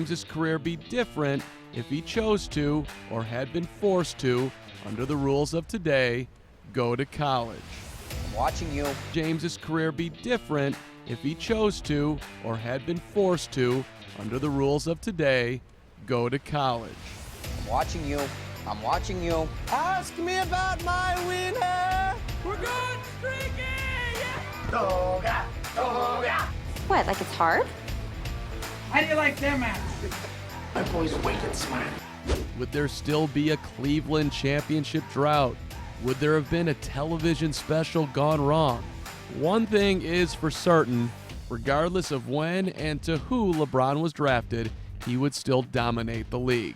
James's career be different if he chose to or had been forced to, under the rules of today, go to college? I'm watching you. James's career be different if he chose to or had been forced to, under the rules of today, go to college? I'm watching you. I'm watching you. Ask me about my winner. We're going streaky. Yeah. Toga, toga. What, like it's hard? How do you like them apples? My boy's wicked smart. Would there still be a Cleveland championship drought? Would there have been a television special gone wrong? One thing is for certain, regardless of when and to who LeBron was drafted, he would still dominate the league.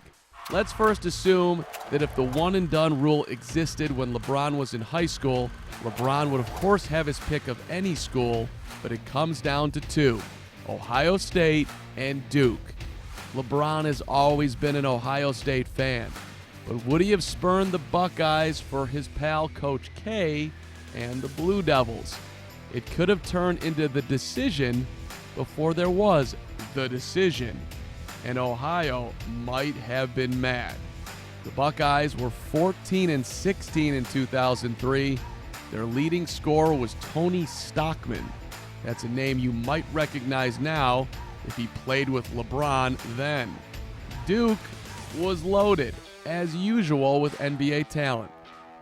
Let's first assume that if the one-and-done rule existed when LeBron was in high school, LeBron would of course have his pick of any school, but it comes down to two, Ohio State and Duke. LeBron has always been an Ohio State fan, but would he have spurned the Buckeyes for his pal Coach K and the Blue Devils? It could have turned into the decision before there was the decision, and Ohio might have been mad. The Buckeyes were 14-16 in 2003. Their leading scorer was Tony Stockman. That's a name you might recognize now if he played with LeBron then. Duke was loaded, as usual with NBA talent.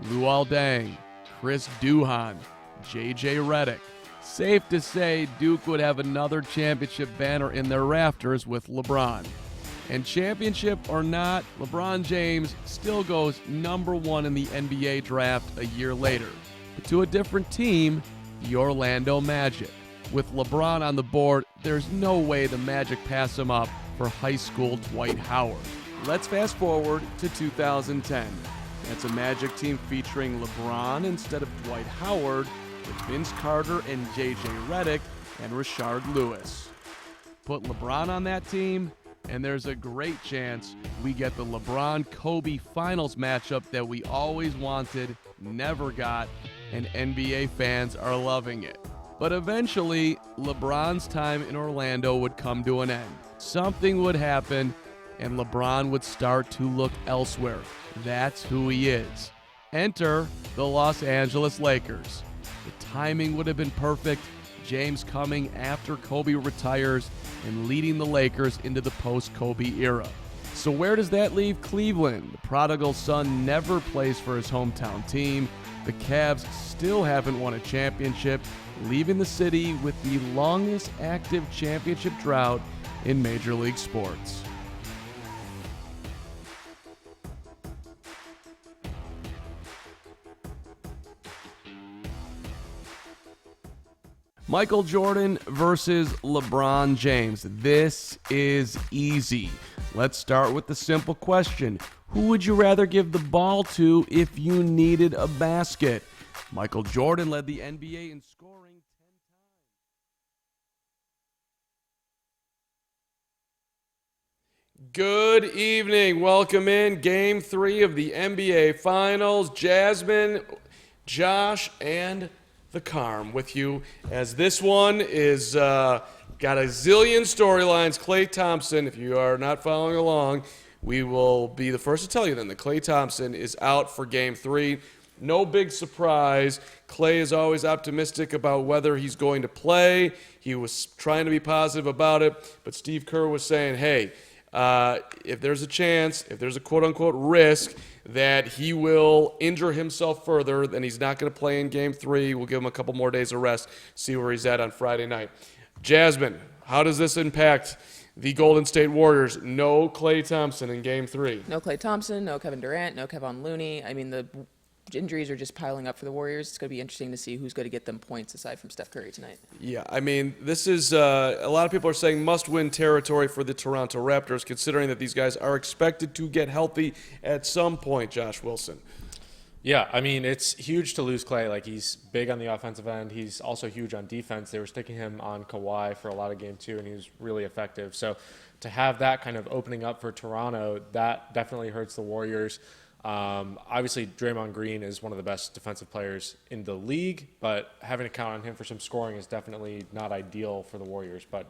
Luol Deng, Chris Duhon, J.J. Redick. Safe to say Duke would have another championship banner in their rafters with LeBron. And championship or not, LeBron James still goes number one in the NBA draft a year later, but to a different team, the Orlando Magic. With LeBron on the board, there's no way the Magic pass him up for high school Dwight Howard. Let's fast forward to 2010. That's a Magic team featuring LeBron instead of Dwight Howard, with Vince Carter and J.J. Redick and Rashard Lewis. Put LeBron on that team, and there's a great chance we get the LeBron-Kobe finals matchup that we always wanted, never got, and NBA fans are loving it. But eventually, LeBron's time in Orlando would come to an end. Something would happen, and LeBron would start to look elsewhere. That's who he is. Enter the Los Angeles Lakers. The timing would have been perfect, James coming after Kobe retires and leading the Lakers into the post-Kobe era. So where does that leave Cleveland? The prodigal son never plays for his hometown team. The Cavs still haven't won a championship, leaving the city with the longest active championship drought in Major League sports. Michael Jordan versus LeBron James. This is easy. Let's start with the simple question. Who would you rather give the ball to if you needed a basket? Michael Jordan led the NBA in scoring 10 times. Good evening. Welcome in Game 3 of the NBA Finals. Jasmyn, Josh, and the Carm with you, as this one is got a zillion storylines. Klay Thompson, if you are not following along, we will be the first to tell you then that Klay Thompson is out for Game 3. No big surprise. Klay is always optimistic about whether he's going to play. He was trying to be positive about it, but Steve Kerr was saying, hey, if there's a chance, if there's a quote-unquote risk that he will injure himself further, then he's not going to play in Game 3. We'll give him a couple more days of rest, see where he's at on Friday night. Jasmyn, how does this impact the Golden State Warriors? No Klay Thompson in Game 3. No Klay Thompson, no Kevin Durant, no Kevon Looney. I mean, the injuries are just piling up for the Warriors. It's going to be interesting to see who's going to get them points aside from Steph Curry tonight. Yeah, I mean, this is a lot of people are saying must-win territory for the Toronto Raptors, considering that these guys are expected to get healthy at some point, Josh Wilson. Yeah, I mean, it's huge to lose Klay. Like, he's big on the offensive end. He's also huge on defense. They were sticking him on Kawhi for a lot of Game 2, and he was really effective. So to have that kind of opening up for Toronto, that definitely hurts the Warriors. Obviously, Draymond Green is one of the best defensive players in the league, but having to count on him for some scoring is definitely not ideal for the Warriors. But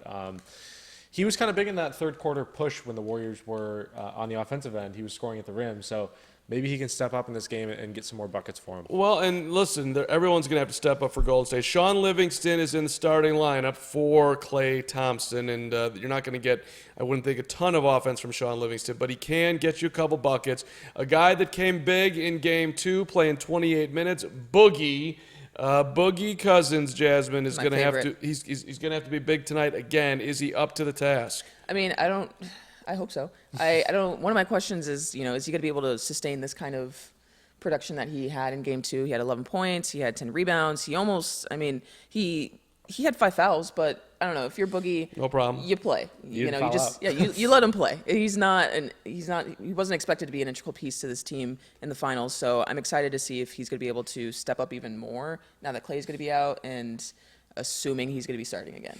he was kind of big in that third quarter push when the Warriors were on the offensive end. He was scoring at the rim. So maybe he can step up in this game and get some more buckets for him. Well, and listen, everyone's going to have to step up for Golden State. Sean Livingston is in the starting lineup for Klay Thompson, and you're not going to get, I wouldn't think, a ton of offense from Sean Livingston, but he can get you a couple buckets. A guy that came big in Game 2, playing 28 minutes, Boogie Cousins, Jasmine, is going to have to. He's going to have to be big tonight again. Is he up to the task? I mean, I hope so. I don't. One of my questions is, is he going to be able to sustain this kind of production that he had in Game 2? He had 11 points. He had 10 rebounds. He had 5 fouls, but I don't know, if you're Boogie, no problem. You play. You let him play. He wasn't expected to be an integral piece to this team in the finals, so I'm excited to see if he's going to be able to step up even more now that Klay's going to be out, and assuming he's going to be starting again.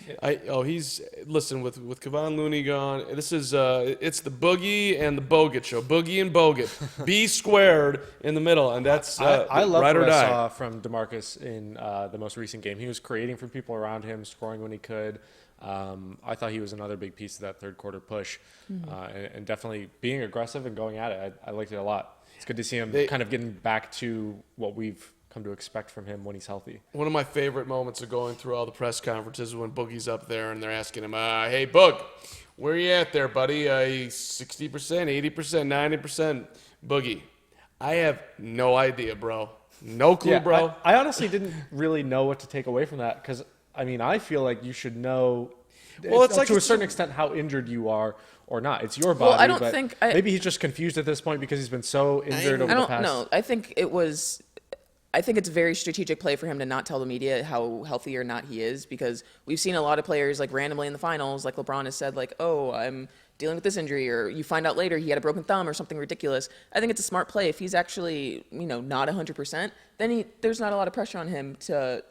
Listen, with Kevon Looney gone, this is it's the Boogie and the Bogut show. Boogie and Bogut. B squared in the middle, and that's I love right or what I die. saw from DeMarcus in the most recent game. He was creating for people around him, scoring when he could. I thought he was another big piece of that third quarter push, and definitely being aggressive and going at it. I liked it a lot. It's good to see him kind of getting back to what we've come to expect from him when he's healthy. One of my favorite moments of going through all the press conferences is when Boogie's up there and they're asking him, hey, Boog, where you at there, buddy? 60%, 80%, 90%? Boogie, I have no idea, bro. No clue, bro. I honestly didn't really know what to take away from that because, I feel like you should know to a certain extent how injured you are or not. It's your body. Well, I don't think... maybe he's just confused at this point because he's been so injured over the past... No, I think it's a very strategic play for him to not tell the media how healthy or not he is, because we've seen a lot of players like randomly in the finals, like LeBron has said, like, oh, I'm dealing with this injury, or you find out later he had a broken thumb or something ridiculous. I think it's a smart play. If he's actually, not 100%, then there's not a lot of pressure on him to,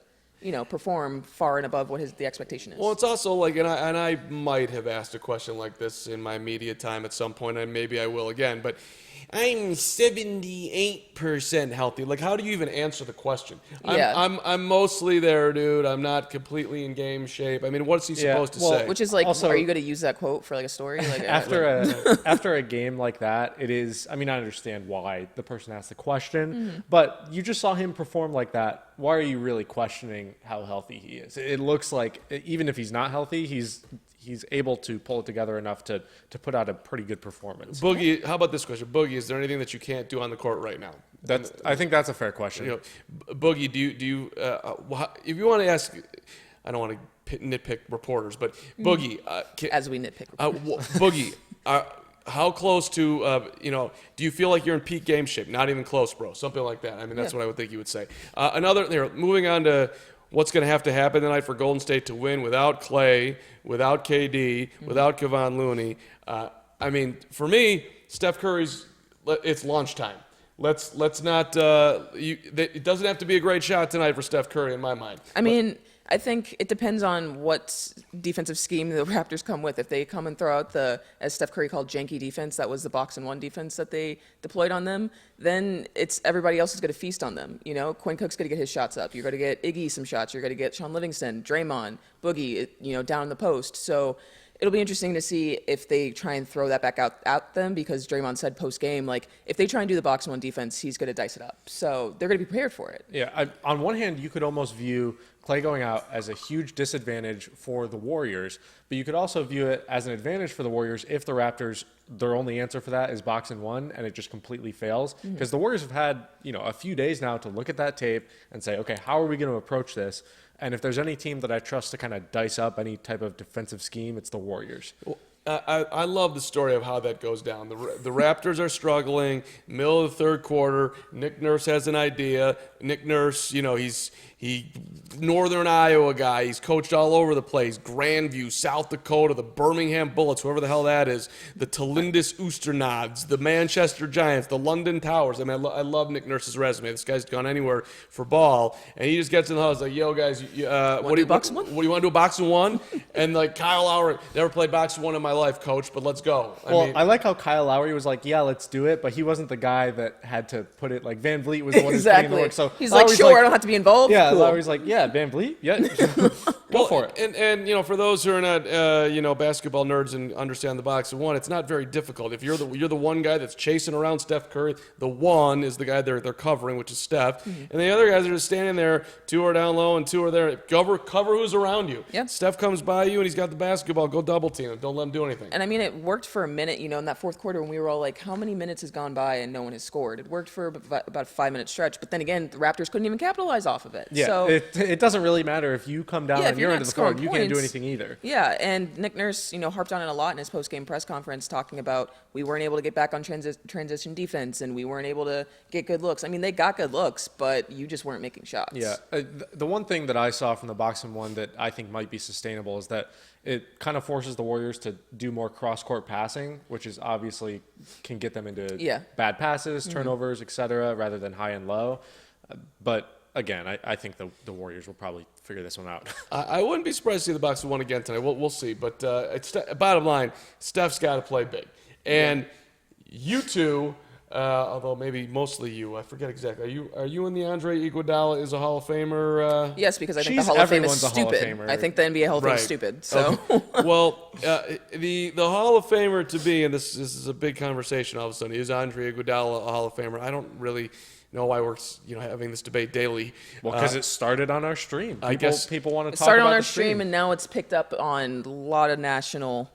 perform far and above what the expectation is. Well, it's also like, and I might have asked a question like this in my media time at some point, and maybe I will again, but I'm 78% healthy. Like, how do you even answer the question? I'm mostly there, dude. I'm not completely in game shape. I mean, what's he supposed to say? Which is like, also, are you going to use that quote for like a story? Like after a game like that, it is. I understand why the person asked the question, but you just saw him perform like that. Why are you really questioning how healthy he is? It looks like even if he's not healthy, he's able to pull it together enough to put out a pretty good performance. Boogie, how about this question? Boogie, is there anything that you can't do on the court right now? I think that's a fair question. Boogie, do you if you want to ask, I don't want to nitpick reporters, but Boogie, as we nitpick Boogie, how close to do you feel like you're in peak game shape? Not even close, bro. Something like that. That's what I would think you would say. Moving on to what's going to have to happen tonight for Golden State to win without Klay, without KD, without Kevon Looney. For me, Steph Curry's, it's lunchtime. Let's not. It doesn't have to be a great shot tonight for Steph Curry in my mind. I think it depends on what defensive scheme the Raptors come with. If they come and throw out as Steph Curry called, janky defense, that was the box and one defense that they deployed on them, then it's everybody else is going to feast on them. Quinn Cook's going to get his shots up. You're going to get Iggy some shots. You're going to get Sean Livingston, Draymond, Boogie, down in the post. So it'll be interesting to see if they try and throw that back out at them, because Draymond said post-game, like, if they try and do the box and one defense, he's going to dice it up. So they're going to be prepared for it. Yeah, on one hand, you could almost view Klay going out as a huge disadvantage for the Warriors, but you could also view it as an advantage for the Warriors if the Raptors, their only answer for that is box and one, and it just completely fails. Because the Warriors have had, a few days now to look at that tape and say, okay, how are we going to approach this? And if there's any team that I trust to kind of dice up any type of defensive scheme, it's the Warriors. Well, I love the story of how that goes down. The Raptors are struggling, middle of the third quarter. Nick Nurse has an idea. Nick Nurse, he's Northern Iowa guy. He's coached all over the place. Grandview, South Dakota, the Birmingham Bullets, whoever the hell that is, the Talindus Oosternods, the Manchester Giants, the London Towers. I love Nick Nurse's resume. This guy's gone anywhere for ball. And he just gets in the house like, yo, guys, what do you want to do, box and one? And like Kyle Lowry, never played box and one in my life, coach, but let's go. I like how Kyle Lowry was like, yeah, let's do it, but he wasn't the guy that had to put it, like Vanvleet was the one who's putting in the work. So he's like, sure, I don't have to be involved. Yeah, cool. Lowry's like, yeah, Vanvleet, yeah. Go for it. And for those who are not basketball nerds and understand the box of one, it's not very difficult. If you're the one guy that's chasing around Steph Curry, the one is the guy they're covering, which is Steph, and the other guys are just standing there. 2 are down low and 2 are there. Cover who's around you. Yeah. Steph comes by you and he's got the basketball. Go double team him. Don't let him do anything. And I mean, it worked for a minute, in that fourth quarter when we were all like, how many minutes has gone by and no one has scored? It worked for about a 5-minute stretch. But then again, the Raptors couldn't even capitalize off of it. Yeah, So, it doesn't really matter if you come down and if you're not into the scoring court. You can't do points- anything either. Yeah, and Nick Nurse, harped on it a lot in his post-game press conference, talking about we weren't able to get back on transition defense and we weren't able to get good looks. I mean, they got good looks, but you just weren't making shots. Yeah. The one thing that I saw from the boxing one that I think might be sustainable is that it kind of forces the Warriors to do more cross-court passing, which is obviously can get them into bad passes, turnovers, etc., rather than high and low. But again, I think the Warriors will probably figure this one out. I wouldn't be surprised to see the box of one again tonight. We'll see. But bottom line, Steph's got to play big. And you two, although maybe mostly you, I forget exactly. Are you in the Andre Iguodala is a Hall of Famer? Yes, because I think the She's Hall of Fame is everyone's a Hall of stupid. Famer. I think the NBA Hall of Fame is Right. stupid. So, Well, the Hall of Famer to be, and this is a big conversation all of a sudden, is Andre Iguodala a Hall of Famer? I don't really know why we're having this debate daily. Well, because it started on our stream. I guess people want to it talk started about on our the stream, and now it's picked up on a lot of national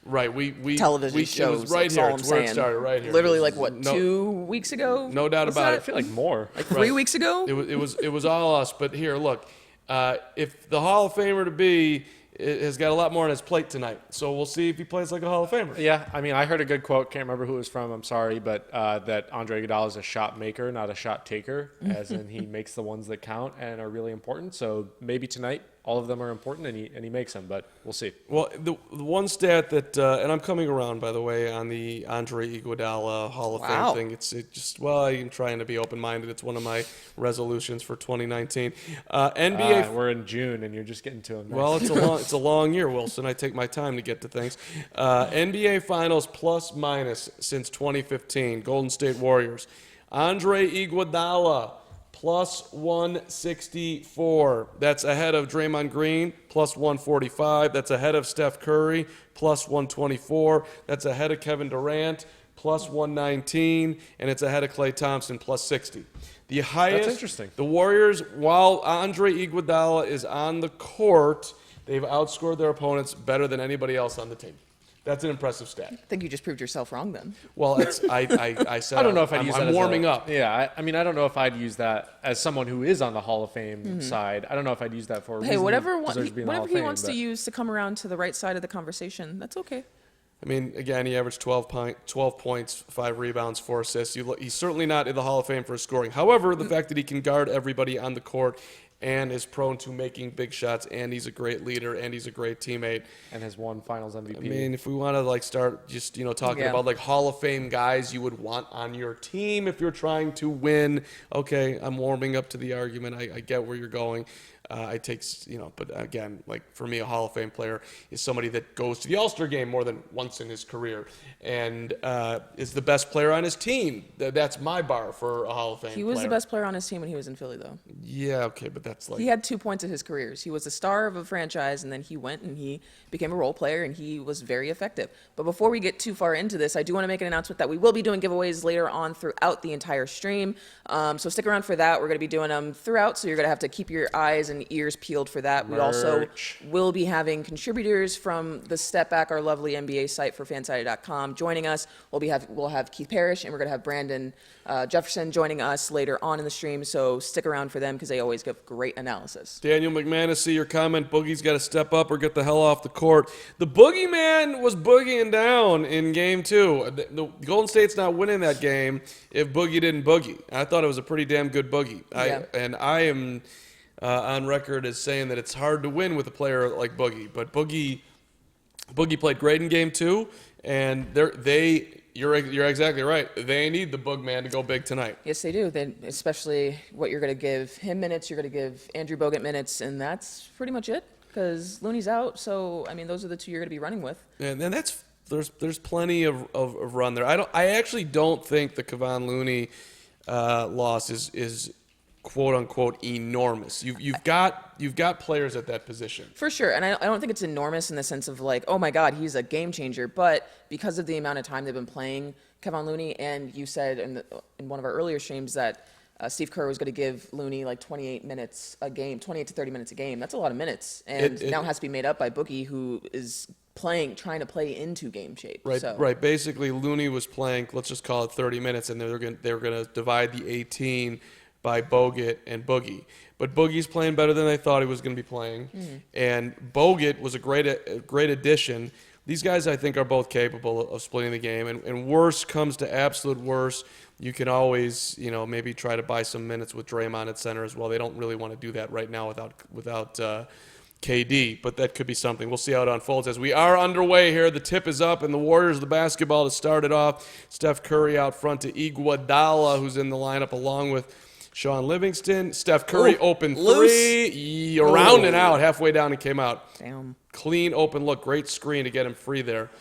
Right, we television shows. It was right That's here. all It's I'm where saying. it started. Right here. Literally, It was- like what, 2 weeks ago? No doubt Was about that? it. I feel like more. Like 3 weeks ago? It was all us. But here, look, if the Hall of Famer to be has got a lot more on his plate tonight, so we'll see if he plays like a Hall of Famer. Yeah, I mean, I heard a good quote. Can't remember who it was from. I'm sorry, but that Andre Iguodala is a shot maker, not a shot taker, as in he makes the ones that count and are really important. So maybe tonight all of them are important, and he makes them, but we'll see. Well, the one stat that, and I'm coming around, by the way, on the Andre Iguodala Hall of Wow. Fame thing. I'm trying to be open-minded. It's one of my resolutions for 2019. NBA. We're in June, and you're just getting to him. Well, it's a long year, Wilson. I take my time to get to things. NBA Finals plus minus since 2015. Golden State Warriors. Andre Iguodala plus 164. That's ahead of Draymond Green, plus 145. That's ahead of Steph Curry, plus 124. That's ahead of Kevin Durant, plus 119. And it's ahead of Klay Thompson, plus 60. The highest. That's interesting. The Warriors, while Andre Iguodala is on the court, they've outscored their opponents better than anybody else on the team. That's an impressive stat. I think you just proved yourself wrong then. Well, I said I don't know if I'd I'm, use I'm that. warming up. Yeah, I mean, I don't know if I'd use that as someone who is on the Hall of Fame side. I don't know if I'd use that for a Hey, reason whatever, deserves to be in the Hall whatever of he Fame, wants but- to use to come around to the right side of the conversation, that's okay. I mean, again, he averaged 12 points, 5 rebounds, 4 assists. He's certainly not in the Hall of Fame for scoring. However, the fact that he can guard everybody on the court and is prone to making big shots, and he's a great leader, and he's a great teammate. and has won Finals MVP. I mean, if we want to start just talking Yeah. about Hall of Fame guys you would want on your team if you're trying to win. Okay, I'm warming up to the argument. I get where you're going. I take but again, for me, a Hall of Fame player is somebody that goes to the All-Star game more than once in his career and is the best player on his team. That's my bar for a Hall of Fame. He was player. the best player on his team when he was in Philly, though. Yeah, okay, but that's He had 2 points of his careers. He was the star of a franchise, and then he went and he became a role player, and he was very effective. But before we get too far into this, I do want to make an announcement that we will be doing giveaways later on throughout the entire stream. So stick around for that. We're going to be doing them throughout, so you're going to have to keep your eyes and ears peeled for that. We also Merch. will be having contributors from the Step Back, our lovely NBA site for fansided.com, joining us. We'll have Keith Parrish, and we're going to have Brandon Jefferson joining us later on in the stream. So stick around for them because they always give great analysis. Daniel McManus, see your comment. Boogie's got to step up or get the hell off the court. The Boogeyman was boogieing down in Game 2. The Golden State's not winning that game if Boogie didn't boogie. I thought it was a pretty damn good boogie. Yeah. I am on record as saying that it's hard to win with a player like Boogie. But Boogie played great in Game 2, and you're exactly right. They need the Boogman to go big tonight. Yes, they do. Then, especially what you're going to give him minutes, you're going to give Andrew Bogut minutes, and that's pretty much it because Looney's out. So, I mean, those are the two you're going to be running with. And then there's plenty of run there. I actually don't think the Kevon Looney loss is quote unquote enormous. You've got players at that position. For sure, and I don't think it's enormous in the sense of like, oh my God, he's a game changer. But because of the amount of time they've been playing Kevon Looney, and you said in one of our earlier streams that Steve Kerr was going to give Looney like 28 minutes a game, 28 to 30 minutes a game. That's a lot of minutes, and now it has to be made up by Boogie, who is trying to play into game shape. Right, so. right. Basically, Looney was playing, let's just call it 30 minutes, and they were going to divide the 18 by Bogut and Boogie. But Boogie's playing better than they thought he was going to be playing, and Bogut was a great addition. These guys, I think, are both capable of splitting the game, and worse comes to absolute worse, you can always, maybe try to buy some minutes with Draymond at center as well. They don't really want to do that right now without KD, but that could be something. We'll see how it unfolds as we are underway here. The tip is up, and the Warriors, the basketball to start it off. Steph Curry out front to Iguodala, who's in the lineup along with Sean Livingston. Steph Curry open three, around and out, halfway down and came out. Damn. Clean open look, great screen to get him free there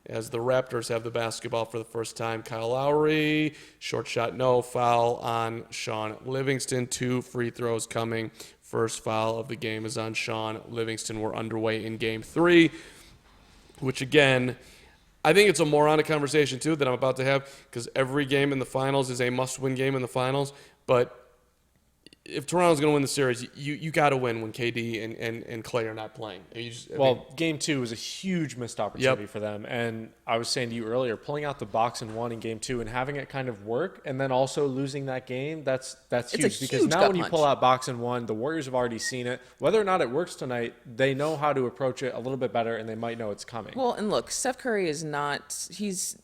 as the Raptors have the basketball for the first time. Kyle Lowry, short shot, no, foul on Sean Livingston. 2 free throws coming. First foul of the game is on Sean Livingston. We're underway in Game 3, which, again, I think it's a moronic conversation, too, that I'm about to have, because every game in the finals is a must-win game in the finals. But if Toronto's going to win the series, you got to win when KD and Clay are not playing. Game 2 was a huge missed opportunity for them. And I was saying to you earlier, pulling out the box and 1 in Game 2 and having it kind of work, and then also losing that game, that's huge. Because now when you pull out box and 1, the Warriors have already seen it. Whether or not it works tonight, they know how to approach it a little bit better, and they might know it's coming. Well, and look, Steph Curry is not. He's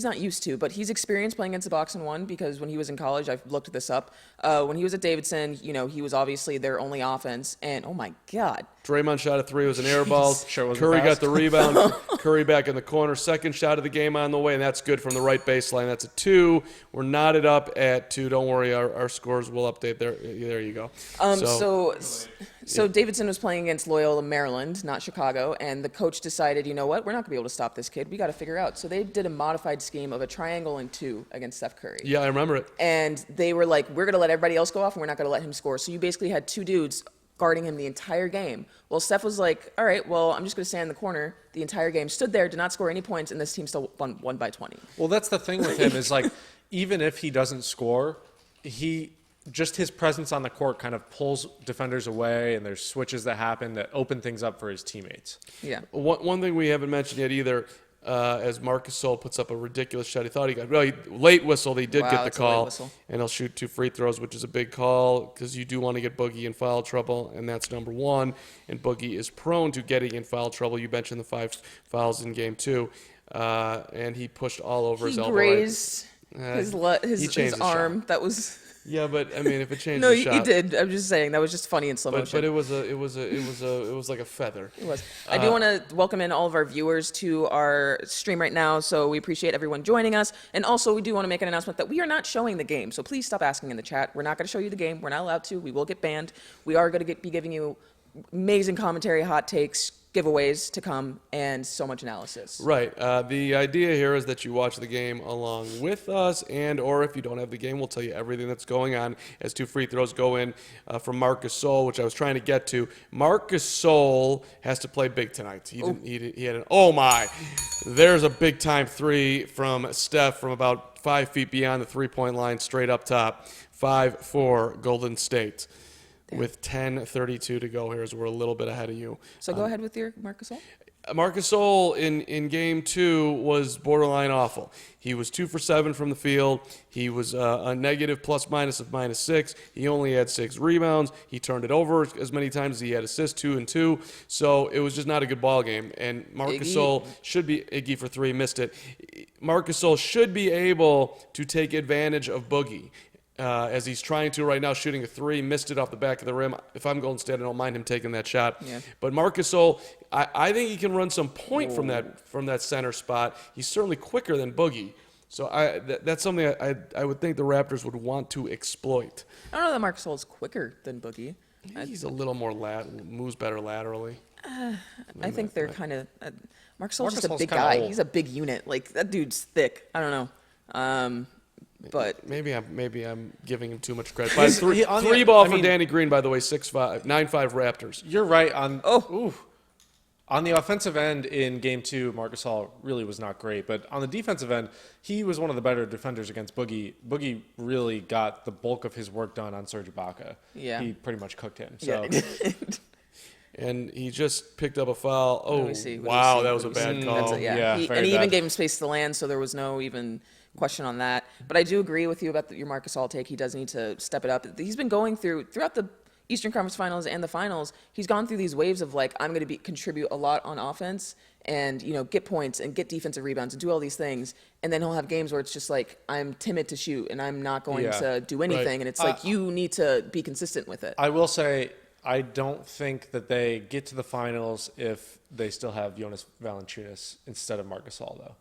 not used to, but he's experienced playing against the box and 1 because when he was in college, I've looked this up. When he was at Davidson, he was obviously their only offense, and oh my God. Draymond shot a 3, it was an air ball. Curry got the rebound. Curry back in the corner. Second shot of the game on the way, and that's good from the right baseline. That's a 2. We're knotted up at 2. Don't worry, our scores will update there. There you go. So Davidson was playing against Loyola, Maryland, not Chicago, and the coach decided, you know what, we're not going to be able to stop this kid. We got to figure out. So they did a modified scheme of a triangle and 2 against Steph Curry. Yeah, I remember it. And they were like, we're going to let everybody else go off, and we're not going to let him score. So you basically had 2 dudes guarding him the entire game. Well, Steph was like, all right, well, I'm just going to stand in the corner the entire game. Stood there, did not score any points, and this team still won by 20. Well, that's the thing with him is like, even if he doesn't score, just his presence on the court kind of pulls defenders away, and there's switches that happen that open things up for his teammates. Yeah. One thing we haven't mentioned yet either, as Marc Gasol puts up a ridiculous shot. He thought he got late whistle. They did get the call, and he'll shoot 2 free throws, which is a big call because you do want to get Boogie in foul trouble, and that's number 1. And Boogie is prone to getting in foul trouble. You mentioned the 5 fouls in Game 2, and he pushed all over his elbow. He grazed his arm. That was. Yeah, but I mean, if it changes No, the shot. you did. I'm just saying that was just funny in slow motion. But it was like a feather. It was. I do want to welcome in all of our viewers to our stream right now. So we appreciate everyone joining us, and also we do want to make an announcement that we are not showing the game. So please stop asking in the chat. We're not going to show you the game. We're not allowed to. We will get banned. We are going to be giving you amazing commentary, hot takes, giveaways to come, and so much analysis. Right. The idea here is that you watch the game along with us, or if you don't have the game, we'll tell you everything that's going on as 2 free throws go in from Marc Gasol, which I was trying to get to. Marc Gasol has to play big tonight. He had there's a big-time 3 from Steph from about 5 feet beyond the three-point line, straight up top. 5-4 Golden State. Damn. With 10:32 to go here, as we're a little bit ahead of you. So go ahead with your Marc Gasol. Marc Gasol in Game 2 was borderline awful. He was 2 for 7 from the field. He was a negative plus-minus of -6. He only had 6 rebounds. He turned it over as many times as he had assists, 2 and 2. So it was just not a good ball game. And Marc Gasol should be Iggy for 3, missed it. Marc Gasol should be able to take advantage of Boogie. As he's trying to right now, shooting a 3, missed it off the back of the rim. If I'm Golden State, I don't mind him taking that shot. Yeah. But Marc Gasol, I think he can run some point from that center spot. He's certainly quicker than Boogie. So that's something I would think the Raptors would want to exploit. I don't know that Marc Gasol is quicker than Boogie. He's a little more moves better laterally. I think they're kind of Marc Gasol's just a big guy. He's a big unit. Like, that dude's thick. I don't know. But maybe I'm giving him too much credit. But on the- three ball I for mean- Danny Green, by the way, 6'5", 9'5" Raptors. You're right on. On the offensive end in Game 2, Marc Gasol really was not great. But on the defensive end, he was one of the better defenders against Boogie. Boogie really got the bulk of his work done on Serge Ibaka. Yeah. He pretty much cooked him. So. yeah. And he just picked up a foul. Oh, What do we see? wow, that was a bad call. That's it, Yeah, yeah. very And he even bad. gave him space to land, so there was no even question on that. But I do agree with you about your Marc Gasol take. He does need to step it up. He's been going throughout the Eastern Conference Finals and the Finals. He's gone through these waves of like, I'm going to contribute a lot on offense and get points and get defensive rebounds and do all these things. And then he'll have games where it's just like, I'm timid to shoot and I'm not going to do anything. Right. And it's like you need to be consistent with it. I will say, I don't think that they get to the finals if they still have Jonas Valanciunas instead of Marc Gasol, though.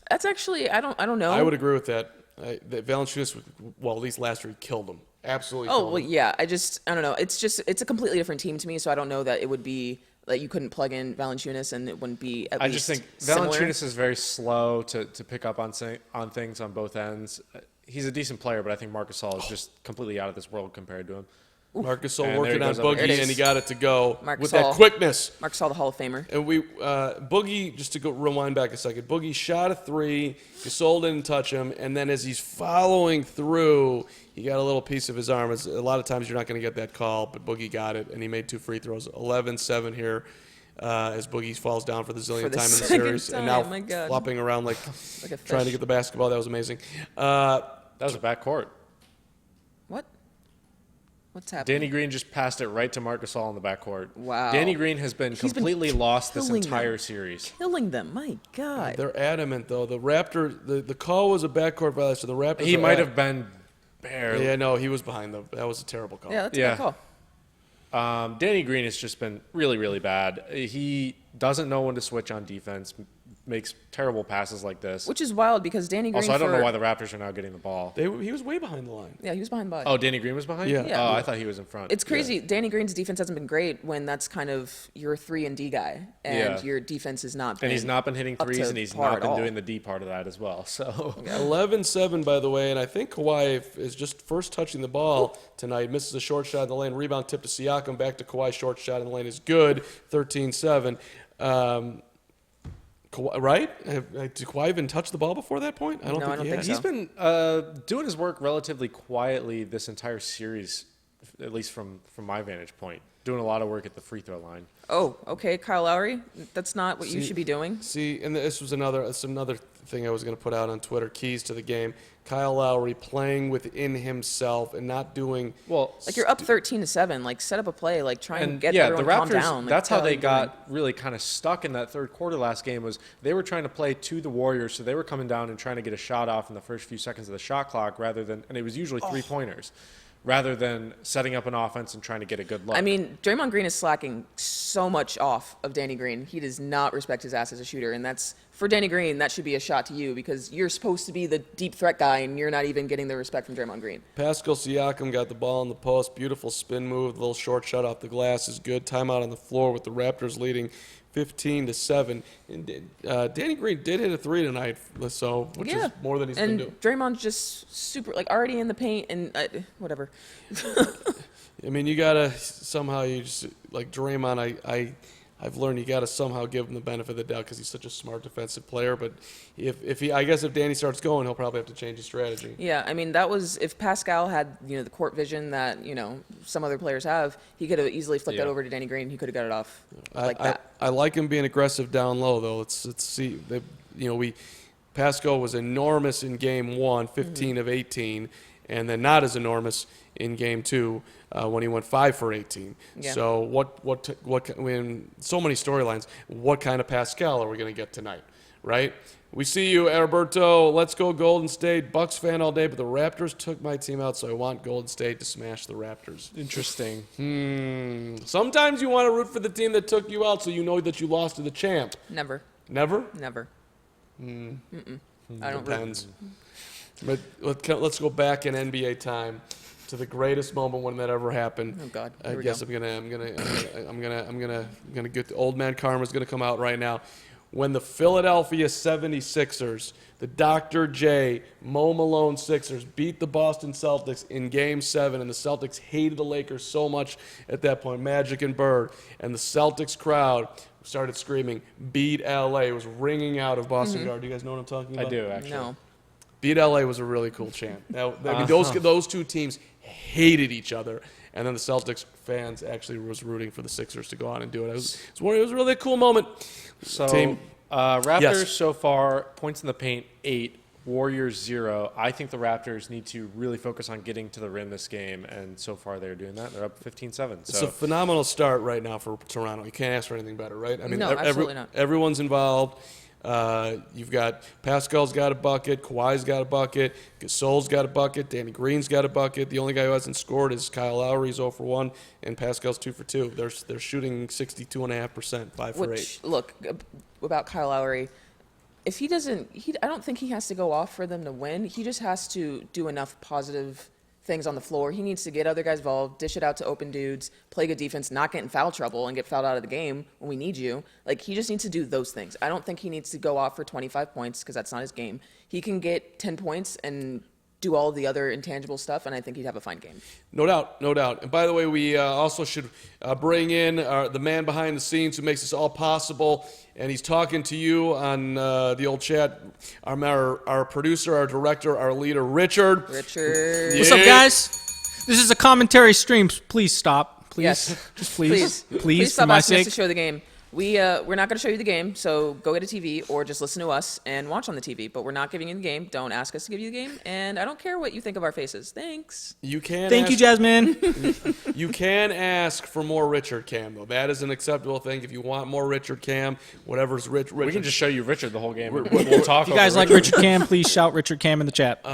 That's actually I don't know. I would agree with that. That Valanciunas, well, at least last year, he killed him. Absolutely. Oh, killed well, him. yeah. I don't know. It's a completely different team to me, so I don't know that it would be like you couldn't plug in Valanciunas and it wouldn't be at I least just think similar. Valanciunas is very slow to pick up on things on both ends. He's a decent player, but I think Marc Gasol is just completely out of this world compared to him. Marc Gasol And there working he on goes up. There it Boogie, is. and he got it to go Marc with Gasol. that quickness. Marc Gasol, the Hall of Famer. And Boogie, just to go rewind back a second, Boogie shot a three, Gasol didn't touch him, and then as he's following through, he got a little piece of his arm. A lot of times you're not going to get that call, but Boogie got it, and he made 2 free throws. 11-7 here as Boogie falls down for the zillionth For the time in the second series, and time, now my God. flopping around like Like a trying to fish. get the basketball. That was amazing. That was a backcourt. What? What's happening? Danny Green just passed it right to Marc Gasol in the backcourt. Wow. Danny Green has been He's been completely lost this killing them. entire series. Killing them. My God. They're adamant, though. The Raptors, the call was a backcourt violation. The Raptors. He are might have been barely. Yeah, no, he was behind them. That was a terrible call. Yeah, that's a Yeah. good call. Danny Green has just been really, really bad. He doesn't know when to switch on defense, makes terrible passes like this. Which is wild because Danny Green. Also, I don't for- know why the Raptors are now getting the ball. He was way behind the line. Yeah, he was behind by. Oh, Danny Green was behind? Yeah. Yeah. Oh, I thought he was in front. It's crazy. Danny Green's defense hasn't been great when that's kind of your 3-and-D guy, and Yeah. your defense has not been. And he's not been hitting up threes, to and he's par not at been all. doing the D part of that as well. So 11-7, by the way, and I think Kawhi is just first touching the ball tonight. Misses a short shot in the lane. Rebound tip to Siakam. Back to Kawhi. Short shot in the lane is good. 13-7. Kawhi, right? Did Kawhi even touch the ball before that point? I don't No, think I don't he think had. so. he's been doing his work relatively quietly this entire series, at least from my vantage point. Doing a lot of work at the free throw line. Oh, okay, Kyle Lowry. That's not what you See- should be doing. See, and this was another thing I was going to put out on Twitter. Keys to the game. Kyle Lowry playing within himself and not doing. Well, Like you're up 13-7. Like set up a play. Like try and get yeah, everyone the to calm Raptors. down. Like, That's how what they are you doing? got really kind of stuck in that third quarter last game. Was they were trying to play to the Warriors, so they were coming down and trying to get a shot off in the first few seconds of the shot clock, rather than, and it was usually 3-pointers, rather than setting up an offense and trying to get a good look. I mean, Draymond Green is slacking so much off of Danny Green. He does not respect his ass as a shooter, and that's for Danny Green. That should be a shot to you because you're supposed to be the deep threat guy, and you're not even getting the respect from Draymond Green. Pascal Siakam got the ball in the post. Beautiful spin move. A little short shot off the glass is good. Timeout on the floor with the Raptors leading 15-7. And Danny Green did hit a 3 tonight, so which is more than he's been and doing. Draymond's just super, like already in the paint and whatever. I mean, you gotta somehow you just like Draymond. I've learned you gotta somehow give him the benefit of the doubt because he's such a smart defensive player. But if Danny starts going, he'll probably have to change his strategy. Yeah, I mean that was if Pascal had the court vision that some other players have, he could have easily flipped that Yeah. over to Danny Green. He could have got it off like I, that. I like him being aggressive down low though. Let's see. Pascal was enormous in game 1, 15 of 18, and then not as enormous in game 2 when he went 5 for 18. Yeah. So when so many storylines, what kind of Pascal are we going to get tonight, right? We see you, Alberto. Let's go Golden State. Bucks fan all day, but the Raptors took my team out, so I want Golden State to smash the Raptors. interesting. Sometimes you want to root for the team that took you out so you know that you lost to the champ. Never. Never? I don't. Depends. But let's go back in NBA time to the greatest moment when that ever happened. Oh God. I guess I'm gonna get the old man karma's gonna come out right now. when the Philadelphia 76ers, the Dr. J, Mo Malone Sixers, beat the Boston Celtics in Game 7, and the Celtics hated the Lakers so much at that point, Magic and Bird, and the Celtics crowd started screaming, "Beat LA." It was ringing out of Boston Garden. Do you guys know what I'm talking about? I do, actually. No. Beat LA was a really cool chant. Now, I mean, those two teams hated each other, and then the Celtics fans actually was rooting for the Sixers to go on and do it. It was really a cool moment. So, Team. Raptors Yes. so far, points in the paint, 8. Warriors 0. I think the Raptors need to really focus on getting to the rim this game, and so far they're doing that. They're up 15-7. It's a phenomenal start right now for Toronto. You can't ask for anything better, right? I mean, No, absolutely not. Everyone's involved. You've got Pascal's got a bucket, Kawhi's got a bucket, Gasol's got a bucket, Danny Green's got a bucket. The only guy who hasn't scored is Kyle Lowry. He's 0 for 1, and Pascal's 2 for 2. They're shooting 62.5%, 5 for 8. Which, look, about Kyle Lowry, if he doesn't, I don't think he has to go off for them to win. He just has to do enough positive things on the floor. He needs to get other guys involved, dish it out to open dudes, play good defense, not get in foul trouble and get fouled out of the game when we need you. Like, he just needs to do those things. I don't think he needs to go off for 25 points because that's not his game. He can get 10 points and do all the other intangible stuff, and I think he'd have a fine game. No doubt, no doubt. And by the way, we also should bring in the man behind the scenes who makes this all possible, and he's talking to you on the old chat. Our producer, our director, our leader, Richard. Richard. Yeah. What's up, guys? This is a commentary stream. Please stop. Please. Yes. Just please. Please for stop my asking us sake. to show the game. We're not going to show you the game, so go get a TV or just listen to us and watch on the TV. But we're not giving you the game. Don't ask us to give you the game, and I don't care what you think of our faces. Thanks. You can Thank you, Jasmine. You can ask for more Richard Cam, though. That is an acceptable thing. If you want more Richard Cam, whatever's Richard. We can just show you Richard the whole game. We'll talk. If you guys like Richard Cam, please shout Richard Cam in the chat.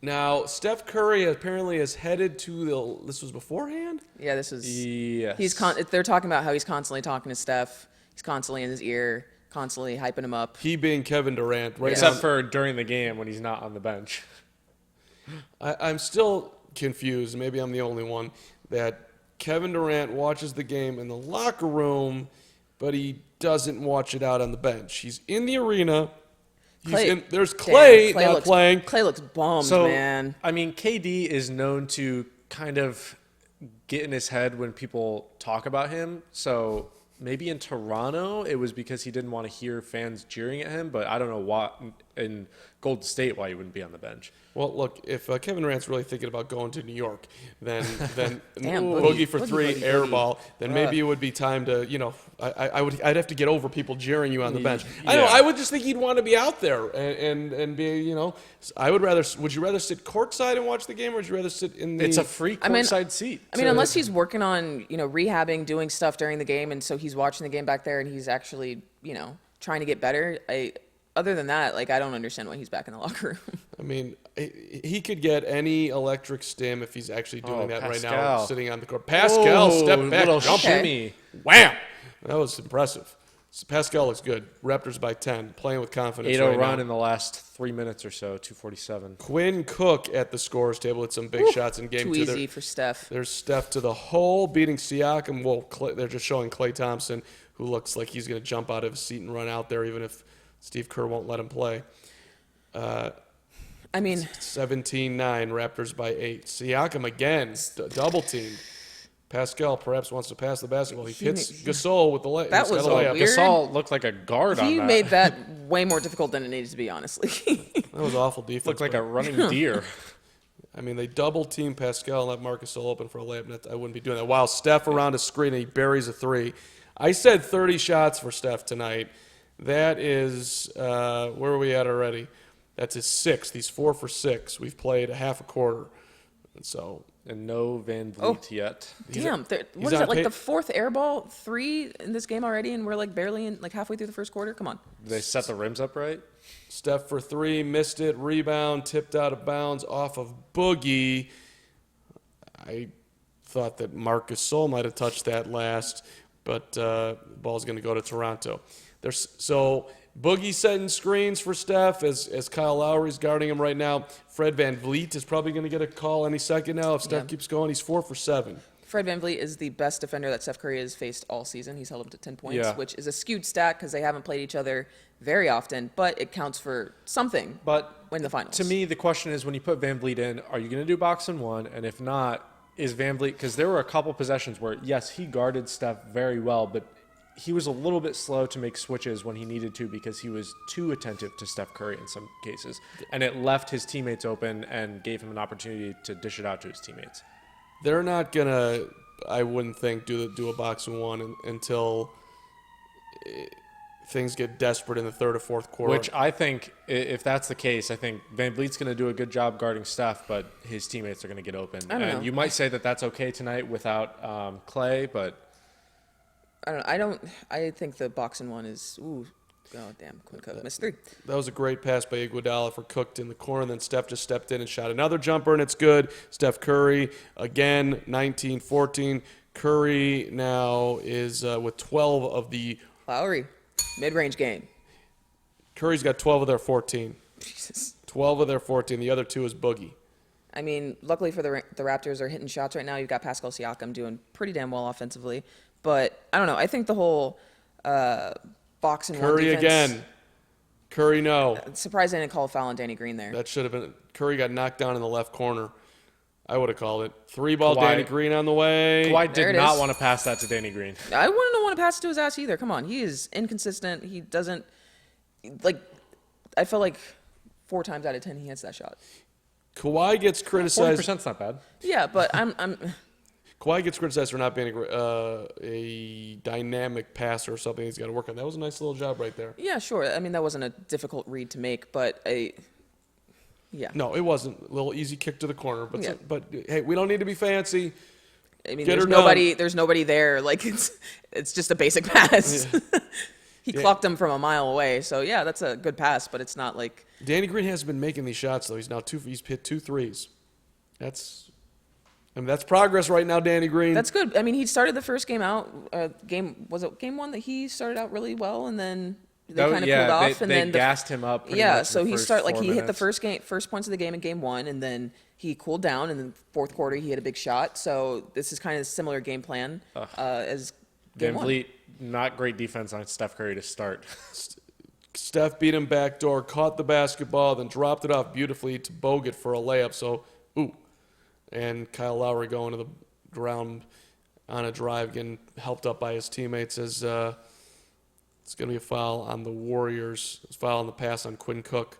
Now, Steph Curry apparently is headed to this was beforehand? Yeah, this is. Yes. They're talking about how he's constantly talking to Steph. He's constantly in his ear, constantly hyping him up. He being Kevin Durant. Right Except now, for during the game when he's not on the bench. I'm still confused. Maybe I'm the only one that Kevin Durant watches the game in the locker room, but he doesn't watch it out on the bench. He's in the arena. There's Clay not playing. Clay looks bummed, So, man. I mean, KD is known to kind of get in his head when people talk about him. So maybe in Toronto, it was because he didn't want to hear fans jeering at him. But I don't know what in Golden State why he wouldn't be on the bench. Well, look, if Kevin Durant's really thinking about going to New York, then Damn, boogie for Boogie, three, Boogie, air Boogie. ball, then maybe it would be time to, I'd have to get over people jeering you on the bench. Yeah. I know, I would just think you'd want to be out there and be, would you rather sit courtside and watch the game, or would you rather sit in the... It's a free courtside seat. I mean, unless he's working on, rehabbing, doing stuff during the game, and so he's watching the game back there, and he's actually, trying to get better. Other than that, I don't understand why he's back in the locker room. I mean, he could get any electric stim if he's actually doing that right now, Pascal. sitting on the court. Pascal, step back, little jump shimmy. Wham! That was impressive. Pascal looks good. Raptors by 10, playing with confidence 8-0 right run now. in the last 3 minutes or so, 2:47. Quinn Cook at the scorers table with some big shots in game Too 2. easy for Steph. There's Steph to the hole, beating Siakam. Well, they're just showing Klay Thompson, who looks like he's going to jump out of his seat and run out there, even if Steve Kerr won't let him play. 17-9, Raptors by 8. Siakam again, double team. Pascal perhaps wants to pass the basketball. He hits Gasol with the leg. That was all weird. Gasol looked like a guard on He that. made that way more difficult than it needed to be, honestly. That was awful defense. Looked like but- a running deer. I mean, they double team Pascal and let Marc Gasol open for a layup. I wouldn't be doing that. While Steph around a screen and he buries a 3. I said 30 shots for Steph tonight. That is, where are we at already? That's his 6th. He's 4 for 6. We've played a half a quarter. And so, And no Vanvleet yet. Damn, what he's is that, on the 4th air ball 3 in this game already, and we're barely in, halfway through the first quarter? Come on. They set the rims up right. Steph for 3, missed it, rebound, tipped out of bounds off of Boogie. I thought that Marc Gasol might have touched that last, but the ball's going to go to Toronto. So Boogie setting screens for Steph as Kyle Lowry's guarding him right now. Fred VanVleet is probably going to get a call any second now if Steph keeps going. He's 4 for 7. Fred VanVleet is the best defender that Steph Curry has faced all season. He's held him to 10 points, Yeah. which is a skewed stat because they haven't played each other very often, but it counts for something But when the finals. to me, the question is, when you put VanVleet in, are you going to do box and one? And if not, is VanVleet, because there were a couple possessions where, yes, he guarded Steph very well, but he was a little bit slow to make switches when he needed to because he was too attentive to Steph Curry in some cases. And it left his teammates open and gave him an opportunity to dish it out to his teammates. They're not going to, I wouldn't think, do a box and one until things get desperate in the third or fourth quarter. Which I think, if that's the case, I think VanVleet's going to do a good job guarding Steph, but his teammates are going to get open. I don't know. You might say that that's okay tonight without Clay, but I think the box and one is, oh damn, Quinn Cook missed 3. That was a great pass by Iguodala for Cooked in the corner. And then Steph just stepped in and shot another jumper, and it's good. Steph Curry, again, 19-14. Curry now is with 12 of the – Lowry, mid-range game. Curry's got 12 of their 14. Jesus. 12 of their 14. The other 2 is Boogie. I mean, luckily for the Raptors are hitting shots right now. You've got Pascal Siakam doing pretty damn well offensively. But I don't know. I think the whole box and one Curry defense, again. Curry, no. Surprised they didn't call a foul on Danny Green there. That should have been – Curry got knocked down in the left corner. I would have called it. 3-ball Kawhi- Danny Green on the way. Kawhi There did it not is. want to pass that to Danny Green. I wouldn't want to pass it to his ass either. Come on. He is inconsistent. He doesn't – like, I felt like 4 times out of 10 he hits that shot. Kawhi gets criticized. 40%'s not bad. Yeah, but I'm Kawhi gets criticized for not being a dynamic passer or something he's got to work on. That was a nice little job right there. yeah, sure. I mean, that wasn't a difficult read to make, but yeah. No, it wasn't. A little easy kick to the corner. But, Yeah. but hey, we don't need to be fancy. I mean, Get there's her done. nobody there. Like, it's just a basic pass. He clocked him from a mile away. So, yeah, that's a good pass, but it's not like – Danny Green hasn't been making these shots, though. He's hit 2 threes. That's progress right now, Danny Green. That's good. I mean, he started the first game out. Was it game 1 that he started out really well, and then they kind of cooled off, and they then gassed him up. Pretty yeah. much in So the he first started like 4 he hit the minutes. first points of the game in game 1, and then he cooled down, and then fourth quarter he hit a big shot. So this is kind of a similar game plan as game 1. VanVleet, not great defense on Steph Curry to start. Steph beat him backdoor, caught the basketball, then dropped it off beautifully to Bogut for a layup. So, and Kyle Lowry going to the ground on a drive, getting helped up by his teammates as it's going to be a foul on the Warriors. It's a foul on the pass on Quinn Cook.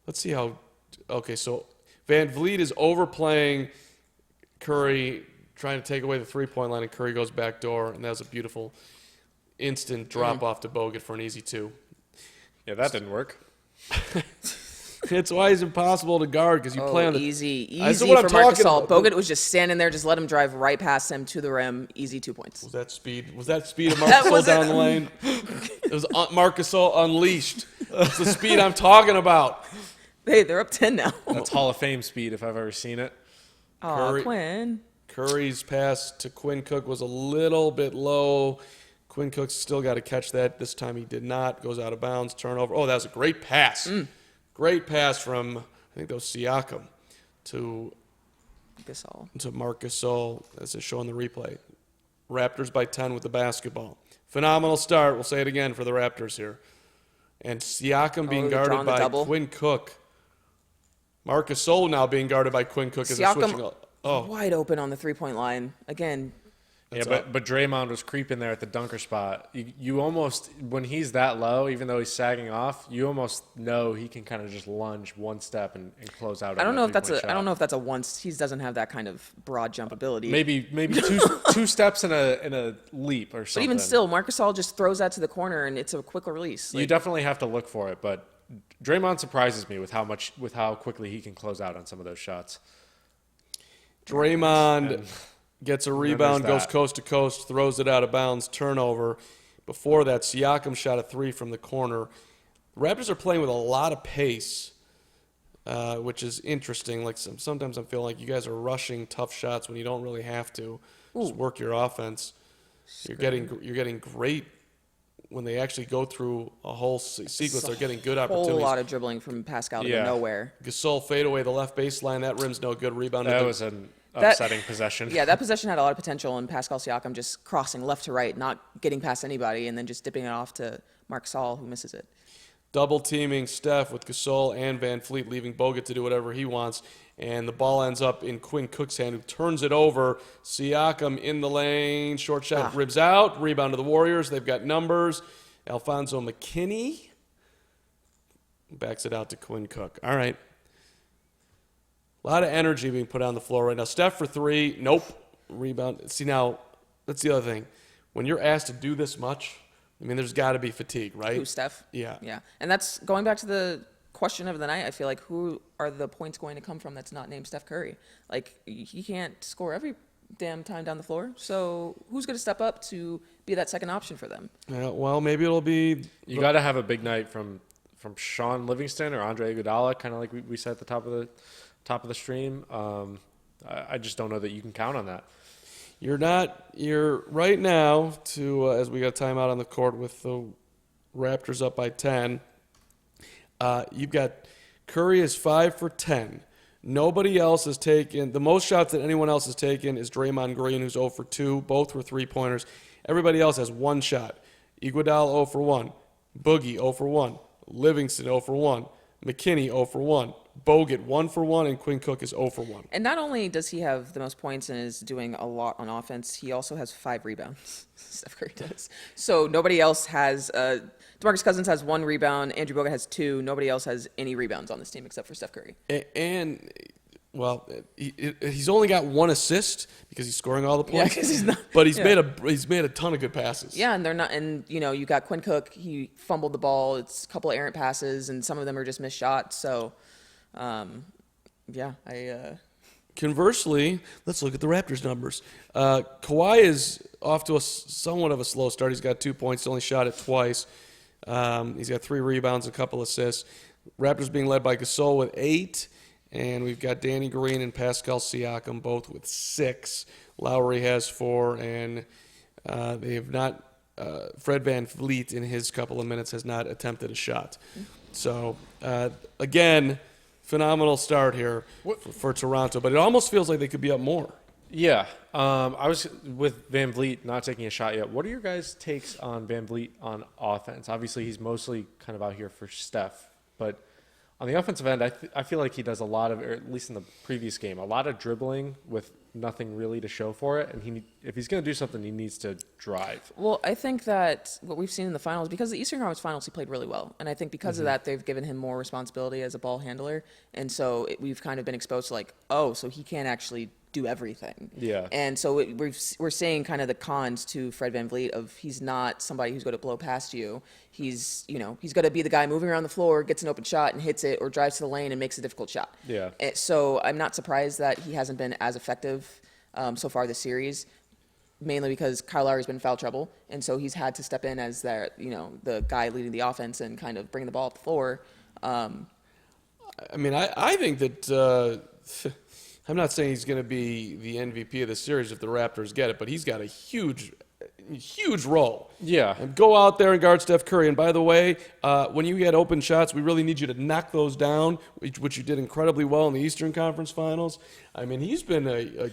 Let's see how – okay, so VanVleet is overplaying Curry, trying to take away the three-point line, and Curry goes backdoor, and that was a beautiful instant drop-off to Bogut for an easy 2. Yeah, that didn't work. It's why it's impossible to guard because you play on the easy That's for what I'm Marc talking Gasol. about. Bogut was just standing there, just let him drive right past him to the rim, easy 2 points. Was that speed? Was that speed of Marc That Gasol was down it. the lane? It was Marc Gasol unleashed. It's the speed I'm talking about. Hey, they're up 10 now. That's Hall of Fame speed if I've ever seen it. Aw, Curry- Quinn. Curry's pass to Quinn Cook was a little bit low. Quinn Cook's still got to catch that. This time he did not. Goes out of bounds. Turnover. Oh, that was a great pass. Great pass from, I think that was Siakam to Gasol. Marc Gasol, as is shown in the replay. Raptors by 10 with the basketball. Phenomenal start. We'll say it again for the Raptors here. And Siakam being they're guarded drawing the by double. Quinn Cook. Marc Gasol now being guarded by Quinn Cook as they're switching. Siakam Oh, wide open on the three-point line. Again, Yeah, but Draymond was creeping there at the dunker spot. You almost, when he's that low, even though he's sagging off, you almost know he can kind of just lunge one step and close out. I don't know if that's a. I don't know if that's a once. He doesn't have that kind of broad jump ability. Maybe two steps in a leap or But something. even still, Marc Gasol just throws that to the corner and it's a quick release. You Like, definitely have to look for it. But Draymond surprises me with how quickly he can close out on some of those shots. Draymond gets a rebound, goes that. coast to coast, throws it out of bounds, turnover. Before that, Siakam shot a 3 from the corner. The Raptors are playing with a lot of pace, which is interesting. Like sometimes I feel like you guys are rushing tough shots when you don't really have to. Just work your offense. You're getting great when they actually go through a whole sequence. They're getting good a whole opportunities. lot of dribbling from Pascal to Yeah. nowhere. Gasol fade away the left baseline. That rim's no good. Rebound. That was an upsetting possession. Yeah, that possession had a lot of potential, and Pascal Siakam just crossing left to right, not getting past anybody, and then just dipping it off to Marc Gasol, who misses it. Double teaming Steph with Gasol and Vanvleet, leaving Bogut to do whatever he wants. And the ball ends up in Quinn Cook's hand, who turns it over. Siakam in the lane, short shot, ribs out, rebound to the Warriors. They've got numbers. Alfonso McKinney backs it out to Quinn Cook. All right. A lot of energy being put on the floor right now. Steph for three, nope. Rebound. See, now, that's the other thing. When you're asked to do this much, I mean, there's got to be fatigue, right? Who, Steph? Yeah. Yeah. And that's going back to the question of the night. I feel like who are the points going to come from that's not named Steph Curry? Like, he can't score every damn time down the floor. So who's going to step up to be that second option for them? Well, maybe it'll be. You got to have a big night from Sean Livingston or Andre Iguodala, kind of like we said at the top of the stream. I just don't know that you can count on that. You're right now as we got timeout on the court with the Raptors up by 10. You've got Curry is 5 for 10. Nobody else has taken, the most shots that anyone else has taken is Draymond Green, who's 0 for 2. Both were three-pointers. Everybody else has one shot. Iguodala 0 for 1. Boogie 0 for 1. Livingston 0 for 1. McKinney 0 for 1. Bogut 1 for 1, and Quinn Cook is 0 for 1. And not only does he have the most points and is doing a lot on offense, he also has 5 rebounds. Steph Curry does. So nobody else has. DeMarcus Cousins has 1 rebound. Andrew Bogut has 2. Nobody else has any rebounds on this team except for Steph Curry. And well, he's only got 1 assist because he's scoring all the points. Yeah, he's not, but he's made a ton of good passes. Yeah, and they're not. And you got Quinn Cook. He fumbled the ball. It's a couple of errant passes, and some of them are just missed shots. So. Conversely, let's look at the Raptors' numbers. Kawhi is off to somewhat of a slow start. He's got 2 points, only shot it twice. He's got 3 rebounds, a couple assists. Raptors being led by Gasol with 8, and we've got Danny Green and Pascal Siakam both with 6. Lowry has 4, and they have not. Fred VanVleet in his couple of minutes has not attempted a shot. So again. Phenomenal start here for Toronto, but it almost feels like they could be up more. Yeah. I was with VanVleet not taking a shot yet. What are your guys' takes on VanVleet on offense? Obviously, he's mostly kind of out here for Steph, but on the offensive end, I feel like he does a lot of, or at least in the previous game, a lot of dribbling with nothing really to show for it. And if he's going to do something, he needs to drive. Well, I think that what we've seen in the finals, because the Eastern Conference Finals, he played really well. And I think because of that, they've given him more responsibility as a ball handler. And so we've kind of been exposed to so he can't actually do everything. Yeah. And so we're seeing kind of the cons to Fred VanVleet of he's not somebody who's going to blow past you. He's going to be the guy moving around the floor, gets an open shot and hits it, or drives to the lane and makes a difficult shot. Yeah. And so I'm not surprised that he hasn't been as effective so far this series, mainly because Kyle Lowry's been in foul trouble, and so he's had to step in as the guy leading the offense and kind of bring the ball up the floor. I mean, I think that I'm not saying he's going to be the MVP of the series if the Raptors get it, but he's got a huge role. Yeah. And go out there and guard Steph Curry. And by the way, when you get open shots, we really need you to knock those down, which you did incredibly well in the Eastern Conference Finals. I mean, he's been and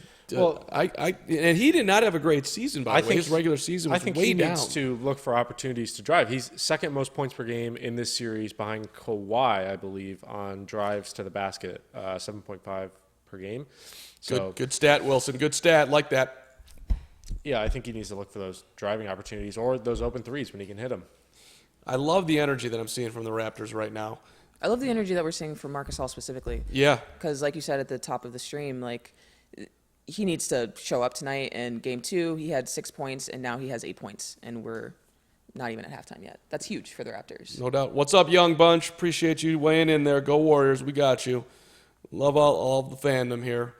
he did not have a great season, by the way. His regular season was way down. I think he needs to look for opportunities to drive. He's second most points per game in this series behind Kawhi, I believe, on drives to the basket, 7.5 per game. So good stat, Wilson. Good stat. Like that. Yeah, I think he needs to look for those driving opportunities or those open threes when he can hit them. I love the energy that I'm seeing from the Raptors right now. I love the energy that we're seeing from Marc Gasol specifically. Yeah. Because like you said at the top of the stream, he needs to show up tonight. In Game 2, he had 6 points, and now he has 8 points, and we're not even at halftime yet. That's huge for the Raptors. No doubt. What's up, young bunch? Appreciate you weighing in there. Go Warriors. We got you. Love all the fandom here.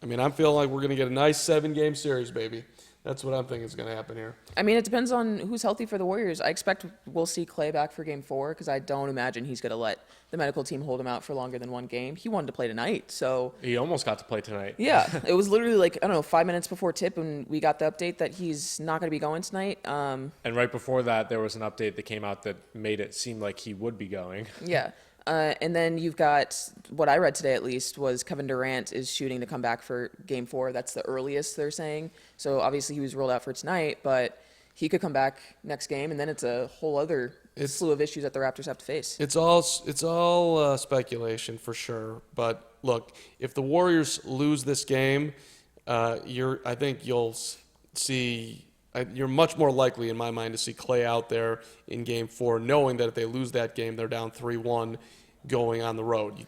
I'm feeling like we're going to get a nice 7-game series, baby. That's what I'm thinking is going to happen here. I mean, it depends on who's healthy for the Warriors. I expect we'll see Klay back for Game 4 because I don't imagine he's going to let the medical team hold him out for longer than one game. He wanted to play tonight, so... He almost got to play tonight. Yeah, it was literally 5 minutes before tip, and we got the update that he's not going to be going tonight. And right before that, there was an update that came out that made it seem like he would be going. Yeah. And then you've got, what I read today at least, was Kevin Durant is shooting to come back for Game 4. That's the earliest they're saying. So obviously he was ruled out for tonight, but he could come back next game, and then it's a whole other slew of issues that the Raptors have to face. It's all speculation for sure. But look, if the Warriors lose this game, I think you'll see. You're much more likely, in my mind, to see Klay out there in Game 4, knowing that if they lose that game, they're down 3-1 going on the road.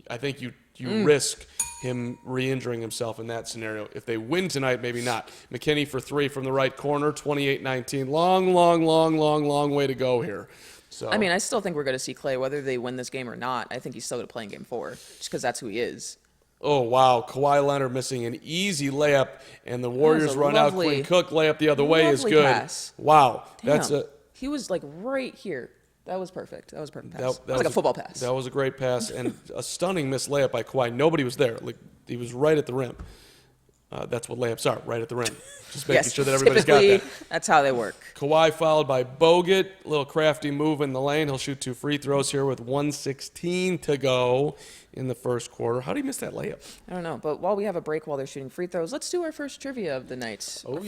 I think you risk him re-injuring himself in that scenario. If they win tonight, maybe not. McKinney for 3 from the right corner, 28-19. Long way to go here. So I mean, I still think we're going to see Klay, whether they win this game or not. I think he's still going to play in Game 4, just because that's who he is. Oh, wow. Kawhi Leonard missing an easy layup, and the Warriors run out. Quinn Cook layup the other way is good. Pass. Wow. Damn. He was like right here. That was perfect. That was a perfect pass. That was like a football pass. That was a great pass, and a stunning missed layup by Kawhi. Nobody was there. Like, he was right at the rim. That's what layups are, right at the rim. Just making sure that everybody's got that. That's how they work. Kawhi followed by Bogut. Little crafty move in the lane. He'll shoot 2 free throws here with 1:16 to go in the first quarter. How did he miss that layup? I don't know. But while we have a break while they're shooting free throws, let's do our first trivia of the night. Oh,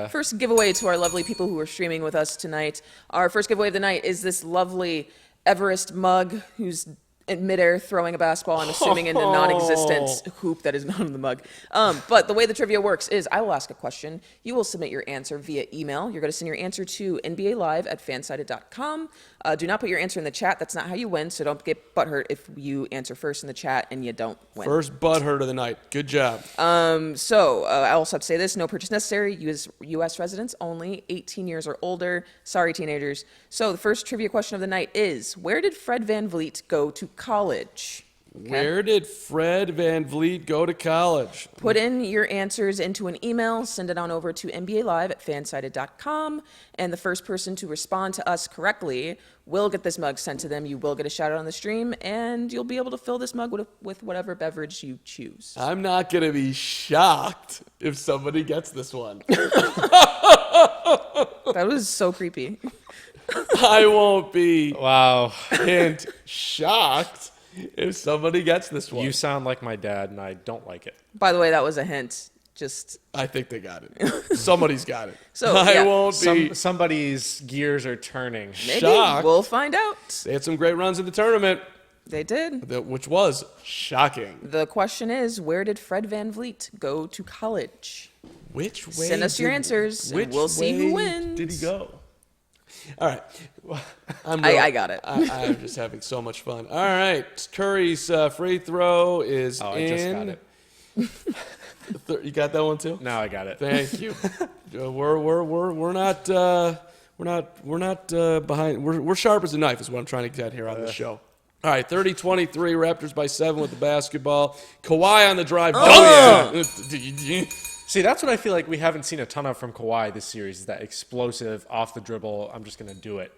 First giveaway to our lovely people who are streaming with us tonight. Our first giveaway of the night is this lovely Everest mug who's in midair throwing a basketball, I'm assuming in a non-existent hoop that is not in the mug. But the way the trivia works is I will ask a question. You will submit your answer via email. You're going to send your answer to nbalive@fansided.com. Do not put your answer in the chat. That's not how you win, so don't get butthurt if you answer first in the chat and you don't win. First butthurt of the night. Good job. I also have to say this. No purchase necessary. U.S. residents only, 18 years or older. Sorry, teenagers. So the first trivia question of the night is, where did Fred VanVleet go to college? Okay. Where did Fred VanVleet go to college? Put in your answers into an email. Send it on over to nbalive@fansided.com. And the first person to respond to us correctly will get this mug sent to them. You will get a shout out on the stream, and you'll be able to fill this mug with whatever beverage you choose. I'm not going to be shocked if somebody gets this one. That was so creepy. I won't be hint shocked if somebody gets this one. You sound like my dad, and I don't like it. By the way, that was a hint. I think they got it. Somebody's got it. So I won't be somebody's gears are turning. Maybe shocked. We'll find out. They had some great runs in the tournament. They did. Which was shocking. The question is, where did Fred VanVleet go to college? Which way? Send us your answers, and we'll see who wins. Did he go? All right. I got it. I'm just having so much fun. All right. Curry's free throw is in. I just got it. You got that one too? No, I got it. Thank you. We're not behind. We're sharp as a knife is what I'm trying to get here on this show. All right, 30-23, Raptors by 7 with the basketball. Kawhi on the drive. See, that's what I feel like we haven't seen a ton of from Kawhi this series, is that explosive, off the dribble, I'm just going to do it.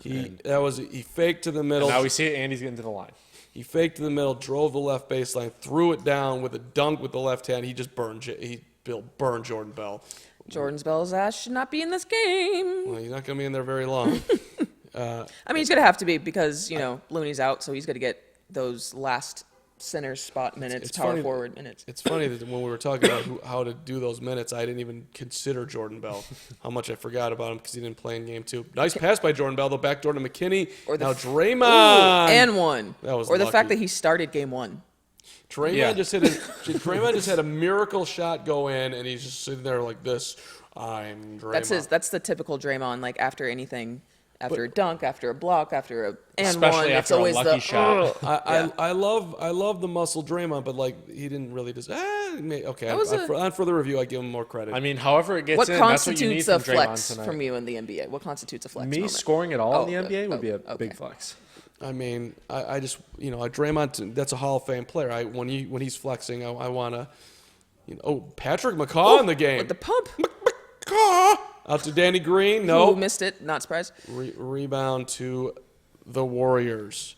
He faked to the middle. And now we see it, and he's getting to the line. He faked to the middle, drove the left baseline, threw it down with a dunk with the left hand. He just burned Jordan Bell. Jordan Bell's ass should not be in this game. Well, he's not going to be in there very long. I mean, he's going to have to be because, Looney's out, so he's going to get those last center spot minutes, forward minutes. It's funny that when we were talking about how to do those minutes, I didn't even consider Jordan Bell. How much I forgot about him because he didn't play in game 2. Nice pass by Jordan Bell, though. Backdoor to McKinney. Now Draymond. And one. That was the lucky. fact that he started game 1. Draymond just had a miracle shot go in, and he's just sitting there like this. I'm Draymond. That's the typical Draymond. Like after anything. After a dunk, after a block, after a and especially one, after it's always a lucky shot. I love the muscle Draymond, but like he didn't really just. Okay, on further review, I give him more credit. I mean, however it gets what in, that's what you need constitutes from a Draymond flex tonight. from you in the NBA? What constitutes a flex? Me moment? scoring it all in the NBA would be a big flex. I mean, I just Draymond. That's a Hall of Fame player. When he's flexing, I want to. Patrick McCaw in the game with the pump. McCaw. Out to Danny Green. No. Who missed it. Not surprised. Rebound to the Warriors.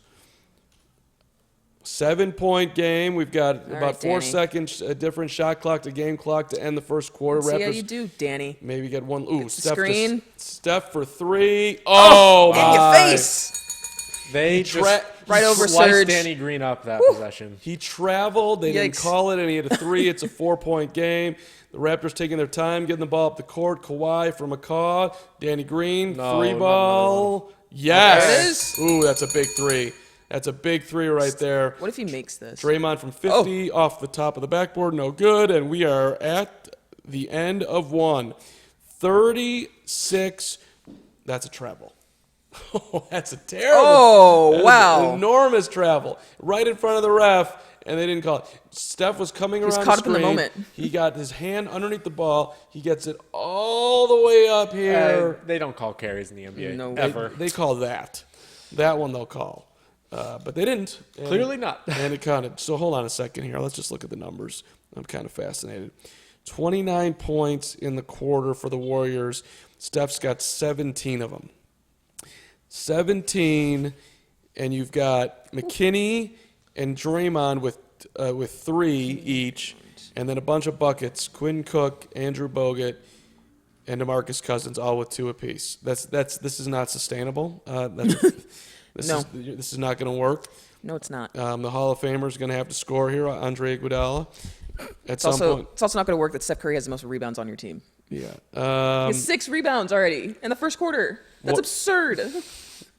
7-point game. We've got about 4 seconds, a different shot clock to game clock to end the first quarter. Let's see how you do, Danny. Maybe get one. Steph for 3. Oh, in your face. They just Right over sliced Serge. Danny Green up that possession. He traveled. They didn't Yikes. call it, and he had a 3. It's a 4-point game. The Raptors taking their time, getting the ball up the court. Kawhi for McCaw. Danny Green, No, 3 not ball. Yes. There it is. Ooh, that's a big 3. That's a big 3 right there. What if he makes this? Draymond from 50 off the top of the backboard, no good. And we are at the end of 1. 36. That's a travel. Oh, that's a terrible. Oh, that is wow. an enormous travel right in front of the ref, and they didn't call it. Steph was coming was around caught the up in the screen. moment. He got his hand underneath the ball. He gets it all the way up here. They don't call carries in the NBA No. ever. They call that. That one they'll call. But they didn't. And- Clearly not. And it counted. So hold on a second here. Let's just look at the numbers. I'm kind of fascinated. 29 points in the quarter for the Warriors. Steph's got 17 of them. 17, and you've got McKinney and Draymond with 3 each, and then a bunch of buckets. Quinn Cook, Andrew Bogut, and DeMarcus Cousins, all with 2 apiece. This is not sustainable. This is not going to work. No, it's not. The Hall of Famer is going to have to score here, Andre Iguodala. At some point, It's also not going to work that Steph Curry has the most rebounds on your team. yeah. He has 6 rebounds already in the first quarter. That's Well- absurd.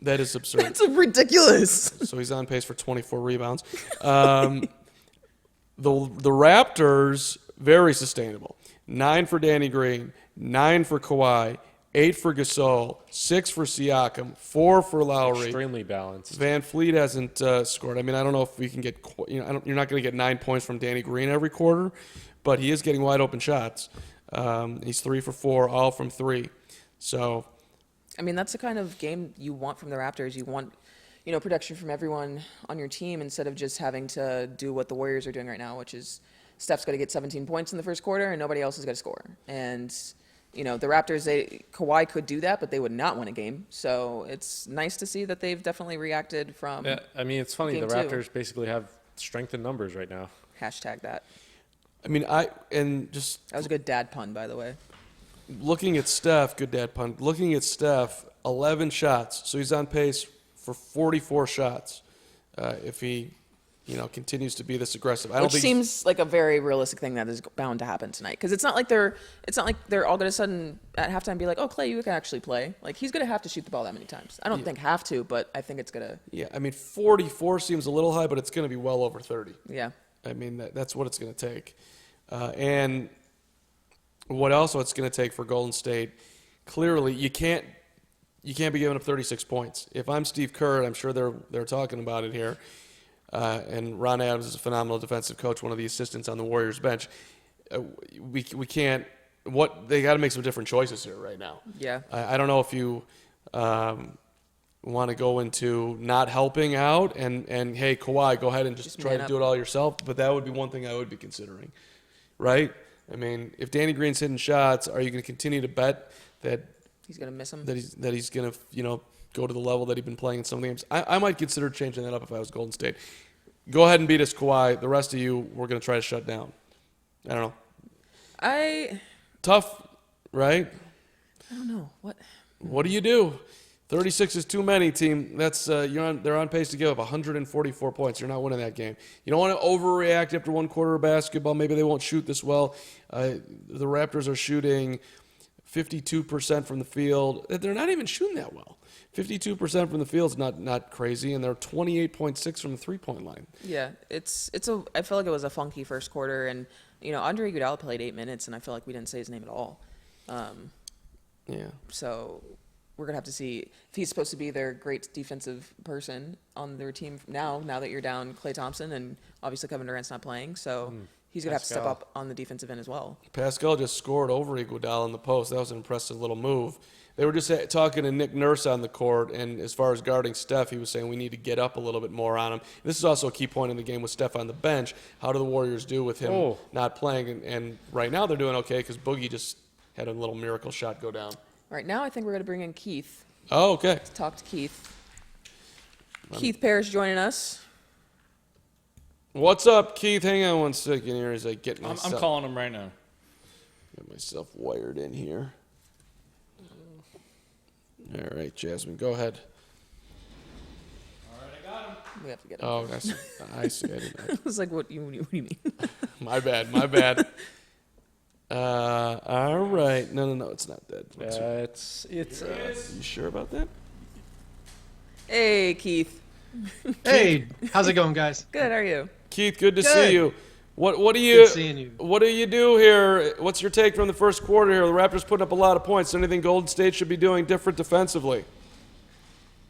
That is absurd. That's ridiculous. So he's on pace for 24 rebounds. The Raptors, very sustainable. 9 for Danny Green, 9 for Kawhi, 8 for Gasol, 6 for Siakam, 4 for Lowry. Extremely balanced. Vanvleet hasn't scored. I mean, I don't know if we can get. You're not going to get 9 points from Danny Green every quarter, but he is getting wide open shots. He's 3 for 4, all from 3. So. I mean, that's the kind of game you want from the Raptors. You want, production from everyone on your team instead of just having to do what the Warriors are doing right now, which is Steph's got to get 17 points in the first quarter and nobody else is going to score. And, the Raptors, Kawhi could do that, but they would not win a game. So it's nice to see that they've definitely reacted from Yeah, I mean, it's funny. Game The 2. Raptors basically have strength in numbers right now. hashtag that. I mean, That was a good dad pun, by the way. looking at Steph, good dad pun. Looking at Steph, 11 shots, so he's on pace for 44 shots. If he, continues to be this aggressive, I don't Which think seems like a very realistic thing that is bound to happen tonight. Because it's not like they're all going to sudden at halftime be like, oh, Clay, you can actually play. Like, he's going to have to shoot the ball that many times. I don't think have to, but I think it's going to. Yeah, I mean, 44 seems a little high, but it's going to be well over 30. Yeah. I mean, that's what it's going to take. And what else it's going to take for Golden State, clearly you can't be giving up 36 points. If I'm Steve Kerr, I'm sure they're talking about it here, and Ron Adams is a phenomenal defensive coach, one of the assistants on the Warriors bench. We can't. They got to make some different choices here right now. Yeah. I don't know if you want to go into not helping out and hey, Kawhi, go ahead and just try man to up. do it all yourself. But that would be one thing I would be considering, right? I mean, if Danny Green's hitting shots, are you going to continue to bet that He's going to miss him. that he's going to go to the level that he's been playing in some games? I might consider changing that up if I was Golden State. Go ahead and beat us, Kawhi. The rest of you, we're going to try to shut down. I don't know. Tough, right? I don't know. What do you do? 36 is too many, team. That's they're on pace to give up 144 points. You're not winning that game. You don't want to overreact after one quarter of basketball. Maybe they won't shoot this well. The Raptors are shooting 52% from the field. They're not even shooting that well. 52% from the field is not crazy, and they're 28.6 from the three-point line. Yeah, I feel like it was a funky first quarter, and Andre Iguodala played 8 minutes, and I feel like we didn't say his name at all. Yeah. So we're gonna have to see if he's supposed to be their great defensive person on their team now that you're down Klay Thompson, and obviously Kevin Durant's not playing, so he's gonna have to step Pascal. up on the defensive end as well. Pascal just scored over Iguodala in the post. That was an impressive little move. They were just talking to Nick Nurse on the court, and as far as guarding Steph, he was saying we need to get up a little bit more on him. This is also a key point in the game with Steph on the bench. How do the Warriors do with him not playing? And right now they're doing okay because Boogie just had a little miracle shot go down. Right now, I think we're gonna bring in Keith. Oh, okay. Let's talk to Keith. Keith Parrish joining us. What's up, Keith? Hang on one second here as I get I'm myself, calling him right now. get myself wired in here. All right, Jasmine, go ahead. We have to get it. Oh, I see. I didn't. I was like, what do you mean? My bad. All right. No, it's not dead. It's You sure about that? Hey, Keith. Hey, how's it going, guys? Good, how are you? Keith, good to Good. see you. What do you Good seeing you. What do you do here? What's your take from the first quarter here? The Raptors putting up a lot of points. Anything Golden State should be doing different defensively?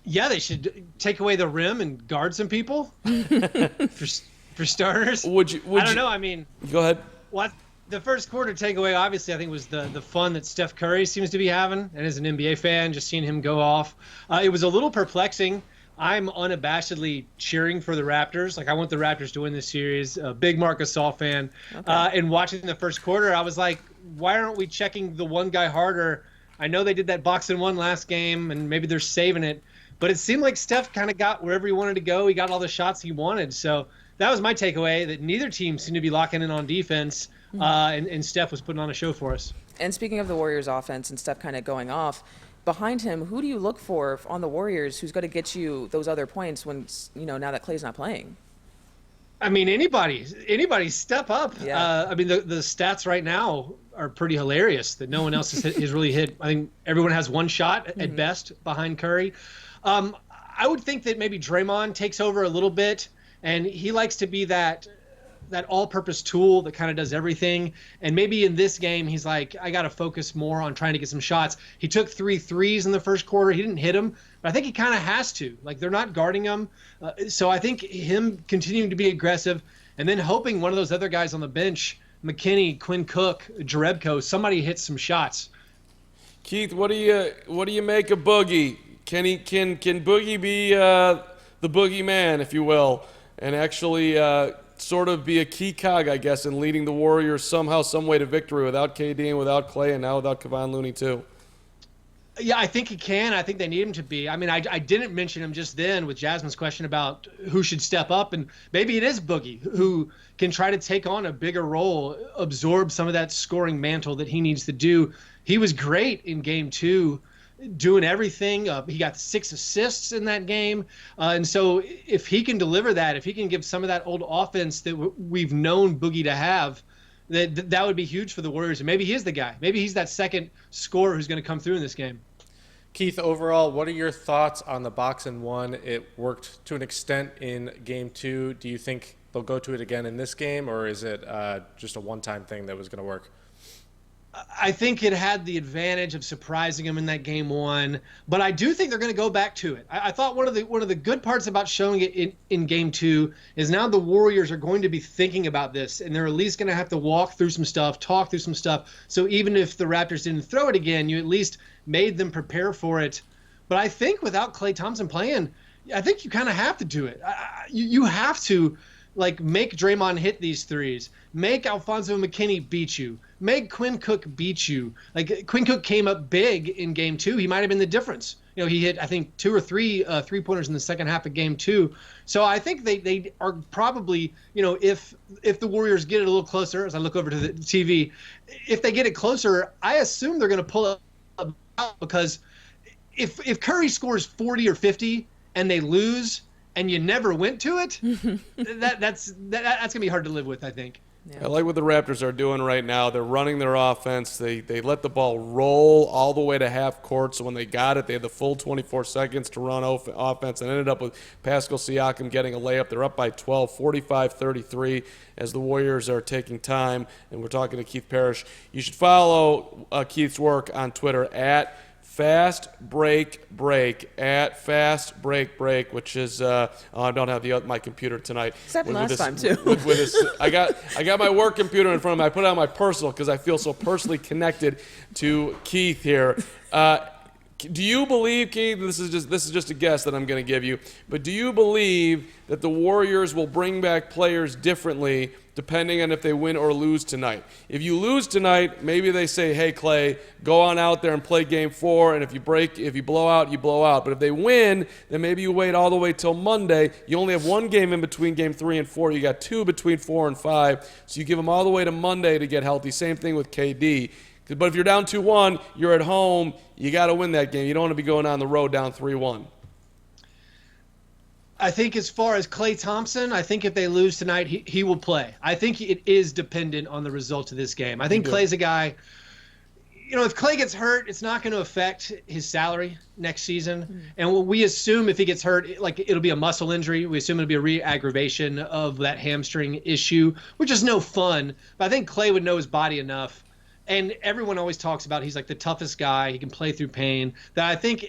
Yeah, they should take away the rim and guard some people for starters. Would I you don't know. I mean, Go ahead. what the first quarter takeaway, obviously, I think was the fun that Steph Curry seems to be having, and as an NBA fan, just seeing him go off. It was a little perplexing. I'm unabashedly cheering for the Raptors. Like, I want the Raptors to win this series. A big Marc Gasol fan. Okay. And watching the first quarter, I was like, why aren't we checking the one guy harder? I know they did that box and one last game, and maybe they're saving it. But it seemed like Steph kind of got wherever he wanted to go. He got all the shots he wanted. So that was my takeaway, that neither team seemed to be locking in on defense, and Steph was putting on a show for us. And speaking of the Warriors offense and Steph kind of going off, behind him, who do you look for on the Warriors who's going to get you those other points when, now that Klay's not playing? I mean, anybody step up. Yeah. I mean, the stats right now are pretty hilarious that no one else has really hit. I think everyone has one shot at best behind Curry. I would think that maybe Draymond takes over a little bit, and he likes to be that all-purpose tool that kind of does everything. And maybe in this game, he's like, I got to focus more on trying to get some shots. He took 3 threes in the first quarter. He didn't hit them, but I think he kind of has to. Like, they're not guarding him. So I think him continuing to be aggressive and then hoping one of those other guys on the bench, McKinney, Quinn Cook, Jerebko, somebody hits some shots. Keith, what do you make of Boogie? Can Boogie be the boogeyman, if you will, and actually sort of be a key cog, I guess, in leading the Warriors somehow, some way to victory without KD and without Klay and now without Kevon Looney too? Yeah, I think he can. I think they need him to be. I mean, I didn't mention him just then with Jasmine's question about who should step up, and maybe it is Boogie who can try to take on a bigger role, absorb some of that scoring mantle that he needs to do. He was great in Game 2, doing everything. He got 6 assists in that game. And so if he can deliver that, if he can give some of that old offense that we've known Boogie to have, that would be huge for the Warriors. And maybe he is the guy. Maybe he's that second scorer who's going to come through in this game. Keith, overall, what are your thoughts on the box and one? It worked to an extent in Game 2. Do you think they'll go to it again in this game, or is it just a one-time thing that was going to work? I think it had the advantage of surprising them in that Game 1, but I do think they're going to go back to it. I thought one of the good parts about showing it in Game 2 is now the Warriors are going to be thinking about this, and they're at least going to have to walk through some stuff, talk through some stuff. So even if the Raptors didn't throw it again, you at least made them prepare for it. But I think without Klay Thompson playing, I think you kind of have to do it. You have to, like, make Draymond hit these threes, make Alfonso McKinney beat you, make Quinn Cook beat you. Like, Quinn Cook came up big in Game 2. He might have been the difference. He hit, I think, 2 or 3 three-pointers in the second half of Game 2. So I think they are probably, if the Warriors get it a little closer, as I look over to the TV, if they get it closer, I assume they're going to pull up because if Curry scores 40 or 50 and they lose and you never went to it, that's going to be hard to live with, I think. Yeah. I like what the Raptors are doing right now. They're running their offense. They let the ball roll all the way to half court. So when they got it, they had the full 24 seconds to run offense and ended up with Pascal Siakam getting a layup. They're up by 12, 45-33 as the Warriors are taking time. And we're talking to Keith Parrish. You should follow Keith's work on Twitter at Fast Break Break, at Fast Break Break, which is I don't have my computer tonight. This happened last time too. With this, I got my work computer in front of me. I put it on my personal because I feel so personally connected to Keith here. Do you believe, Keith, this is just a guess that I'm going to give you, but do you believe that the Warriors will bring back players differently depending on if they win or lose tonight? If you lose tonight, maybe they say, hey, Klay, go on out there and play Game 4, and if you blow out, you blow out. But if they win, then maybe you wait all the way till Monday. You only have 1 game in between Game 3 and 4. You got 2 between 4 and 5, so you give them all the way to Monday to get healthy. Same thing with KD. But if you're down 2-1, you're at home, you got to win that game. You don't want to be going on the road down 3-1. I think as far as Klay Thompson, I think if they lose tonight, he will play. I think it is dependent on the result of this game. I think Klay's a guy, if Klay gets hurt, it's not going to affect his salary next season. And we assume if he gets hurt, it'll be a muscle injury. We assume it'll be a re-aggravation of that hamstring issue, which is no fun. But I think Klay would know his body enough. And everyone always talks about he's like the toughest guy. He can play through pain. That I think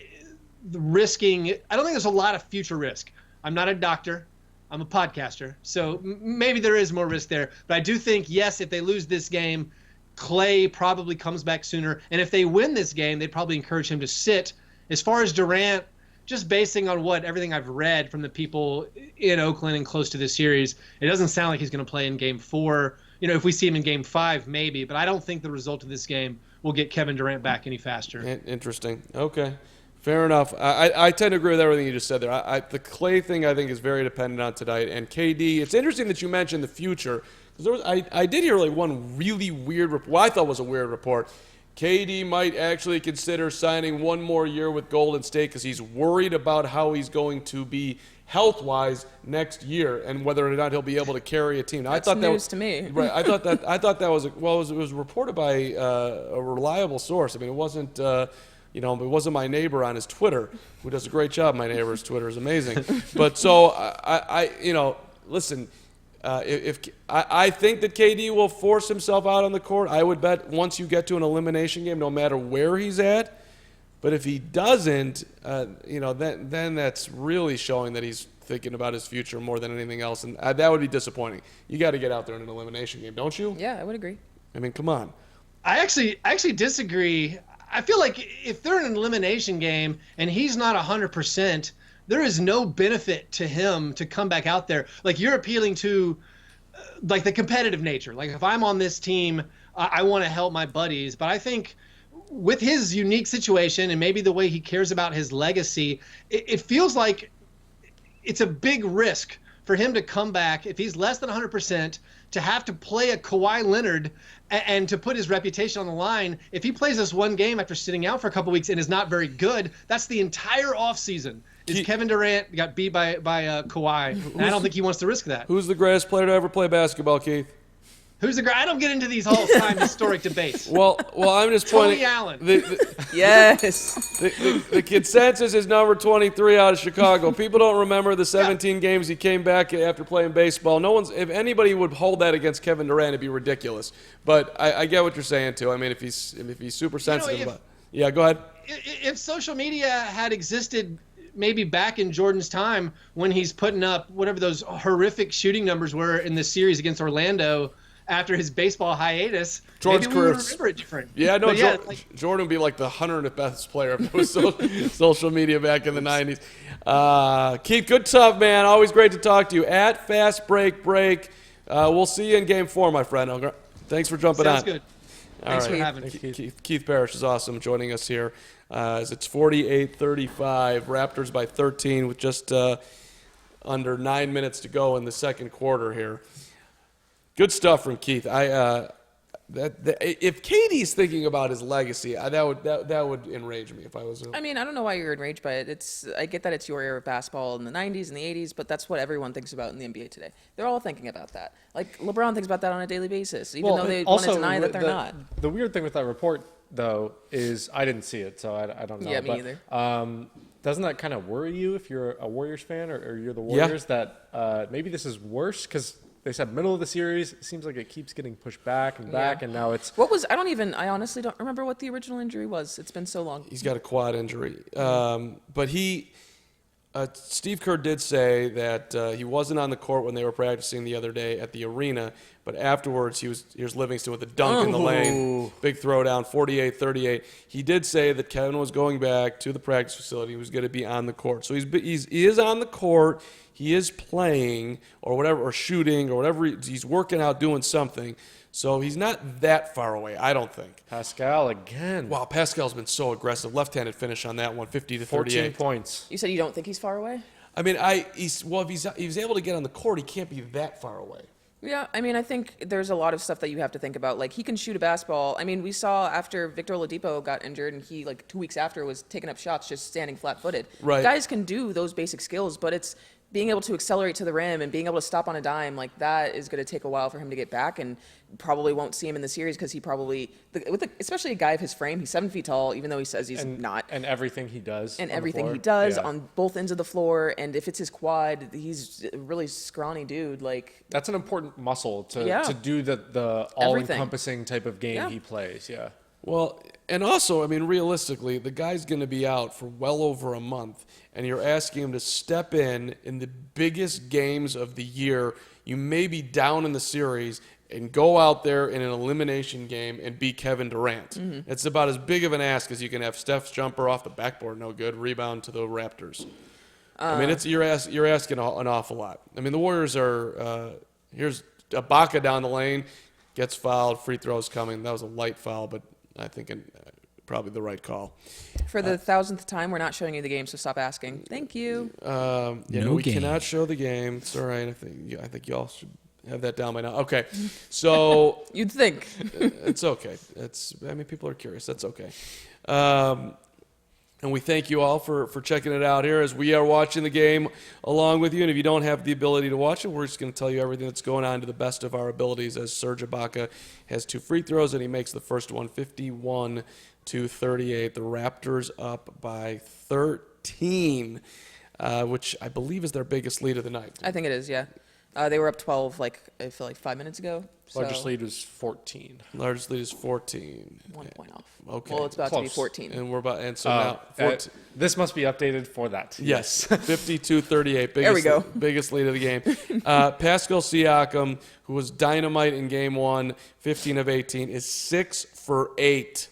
I don't think there's a lot of future risk. I'm not a doctor. I'm a podcaster. So maybe there is more risk there. But I do think, yes, if they lose this game, Klay probably comes back sooner. And if they win this game, they'd probably encourage him to sit. As far as Durant, just basing on everything I've read from the people in Oakland and close to this series, it doesn't sound like he's going to play in Game 4. If we see him in Game 5, maybe. But I don't think the result of this game will get Kevin Durant back any faster. Interesting. Okay. Fair enough. I tend to agree with everything you just said there. The Klay thing, I think, is very dependent on tonight. And KD, it's interesting that you mentioned the future. Because I did hear one really weird report. Well, I thought was a weird report. KD might actually consider signing one more year with Golden State because he's worried about how he's going to be health-wise next year and whether or not he'll be able to carry a team. Now, That's news to me. Right. I thought that was it was reported by a reliable source. I mean, it wasn't. It wasn't my neighbor on his Twitter, who does a great job. My neighbor's Twitter is amazing. But so listen, if I think that KD will force himself out on the court, I would bet once you get to an elimination game, no matter where he's at. But if he doesn't, then that's really showing that he's thinking about his future more than anything else, and that would be disappointing. You got to get out there in an elimination game, don't you? Yeah, I would agree. I mean, come on. I actually disagree. I feel like if they're in an elimination game and he's not 100%, there is no benefit to him to come back out there. Like, you're appealing to the competitive nature. Like, if I'm on this team, I want to help my buddies. But I think with his unique situation and maybe the way he cares about his legacy, it feels like it's a big risk for him to come back if he's less than 100%, to have to play a Kawhi Leonard and to put his reputation on the line. If he plays this one game after sitting out for a couple weeks and is not very good, that's the entire offseason. Kevin Durant got beat by Kawhi, and I don't think he wants to risk that. Who's the greatest player to ever play babasketball, Keith? Who's the guy? I don't get into these all-time historic debates. Well, I'm just pointing. Tony Allen. Yes. The consensus is number 23 out of Chicago. People don't remember the 17 games he came back after playing baseball. If anybody would hold that against Kevin Durant, it'd be ridiculous. But I get what you're saying too. I mean, if he's super sensitive, yeah, go ahead. If social media had existed maybe back in Jordan's time, when he's putting up whatever those horrific shooting numbers were in the series against Orlando after his baseball hiatus, Jordan's maybe we would remember it different. Yeah, no, Jordan would be like the 100th best player if it was social media back in the 90s. Keith, good stuff, man. Always great to talk to you. At Fast Break. We'll see you in Game 4, my friend. Thanks for jumping on. Sounds good. Thanks for having me. Keith Parrish is awesome joining us here as it's 48-35. Raptors by 13 with just under 9 minutes to go in the second quarter here. Good stuff from Keith. If KD's thinking about his legacy, that would enrage me if I was. I mean, I don't know why you're enraged by it. I get that it's your era of basketball in the 90s and the 80s, but that's what everyone thinks about in the NBA today. They're all thinking about that. Like, LeBron thinks about that on a daily basis, even though they want to deny that they're not. The weird thing with that report, though, is I didn't see it, so I don't know. Yeah, me either. Doesn't that kind of worry you if you're a Warriors fan or you're the Warriors that maybe this is worse? Because they said middle of the series. It seems like it keeps getting pushed back and back, and now it's. I honestly don't remember what the original injury was. It's been so long. He's got a quad injury. But Steve Kerr did say that he wasn't on the court when they were practicing the other day at the arena, but afterwards here's Livingston with a dunk in the lane. Big throwdown, 48-38. He did say that Kevin was going back to the practice facility. He was going to be on the court. So he is on the court. He is playing or whatever, or shooting or whatever. He's working out, doing something. So he's not that far away, I don't think. Pascal again. Wow, Pascal's been so aggressive. Left-handed finish on that one, 50-38. 14 points. You said you don't think he's far away? I mean, if he's able to get on the court, he can't be that far away. Yeah, I mean, I think there's a lot of stuff that you have to think about. Like, he can shoot a basketball. I mean, we saw after Victor Oladipo got injured, and he, 2 weeks after, was taking up shots just standing flat-footed. Right. Guys can do those basic skills, but it's being able to accelerate to the rim and being able to stop on a dime, like that is going to take a while for him to get back, and probably won't see him in the series because he probably, especially a guy of his frame, he's 7 feet tall, even though he says he's not. And everything he does. And on the everything floor. he does Yeah. on both ends of the floor, and if it's his quad, he's a really scrawny dude. Like That's an important muscle to Yeah. do the all-encompassing type of game Yeah. he plays. Yeah. Well, and also, I mean, realistically, the guy's going to be out for well over a month, and you're asking him to step in the biggest games of the year. You may be down in the series and go out there in an elimination game and beat Kevin Durant. It's about as big of an ask as you can have Steph's jumper off the backboard, no good, rebound to the Raptors. I mean, you're asking an awful lot. I mean, the Warriors are here's Ibaka down the lane, gets fouled, free throws coming. That was a light foul, but I think probably the right call. for the 1000th time, we're not showing you the game, so stop asking. Thank you. We cannot show the game. It's all right. I think y'all should have that down by now. Okay, so You'd think. it's okay. People are curious. That's okay. And we thank you all for checking it out here as we are watching the game along with you. And if you don't have the ability to watch it, we're just going to tell you everything that's going on to the best of our abilities as Serge Ibaka has 2 free throws and he makes the first one 51-38. The Raptors up by 13, which I believe is their biggest lead of the night. I think it is, yeah. They were up 12, I feel like 5 minutes ago. Largest lead was 14. Largest lead is 14. 1 point off. Okay. Well, it's about to be Close. 14. And so now 14. This must be updated for that. Yes, 52-38. There we go. Biggest lead of the game. Pascal Siakam, who was dynamite in game 1, 15 of 18, is 6 for 8.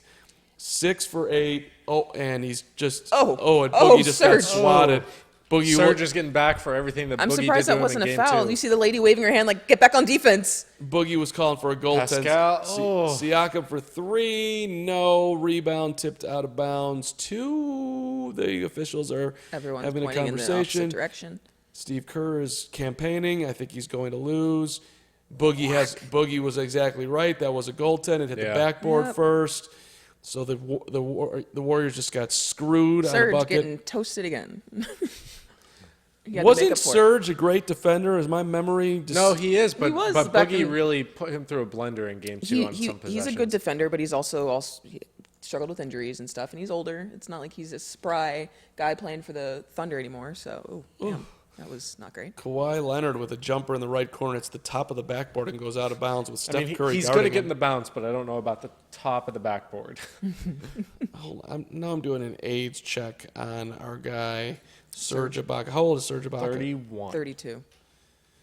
6 for 8. Oh, and he's just and Boogie just Serge. got swatted. Boogie Serge is getting back for everything that I'm Boogie surprised did to that him wasn't in a game foul. 2. You see the lady waving her hand like, get back on defense. Boogie was calling for a goal. Pascal, Siakam for 3. No. Rebound tipped out of bounds. 2. The officials are Everyone's having a pointing in the conversation. opposite direction. Steve Kerr is campaigning. I think he's going to lose. Boogie was exactly right. That was a goaltend. It hit the backboard Yep. first. So the Warriors just got screwed on a Serge bucket. getting toasted again. He had to make Wasn't up for it. Serge a great defender? Is my memory just... No, he is, but He was but back Boogie in- really put him through a blender in game 2 on some possessions. He's a good defender, but he's also he struggled with injuries and stuff, and he's older. It's not like he's a spry guy playing for the Thunder anymore. So, damn, that was not great. Kawhi Leonard with a jumper in the right corner. It's the top of the backboard and goes out of bounds with Steph Curry he's guarding good at getting him. the bounce, but I don't know about the top of the backboard. Hold on. Now I'm doing an AIDS check on our guy, Serge Ibaka. How old is Serge Ibaka? 31. 32.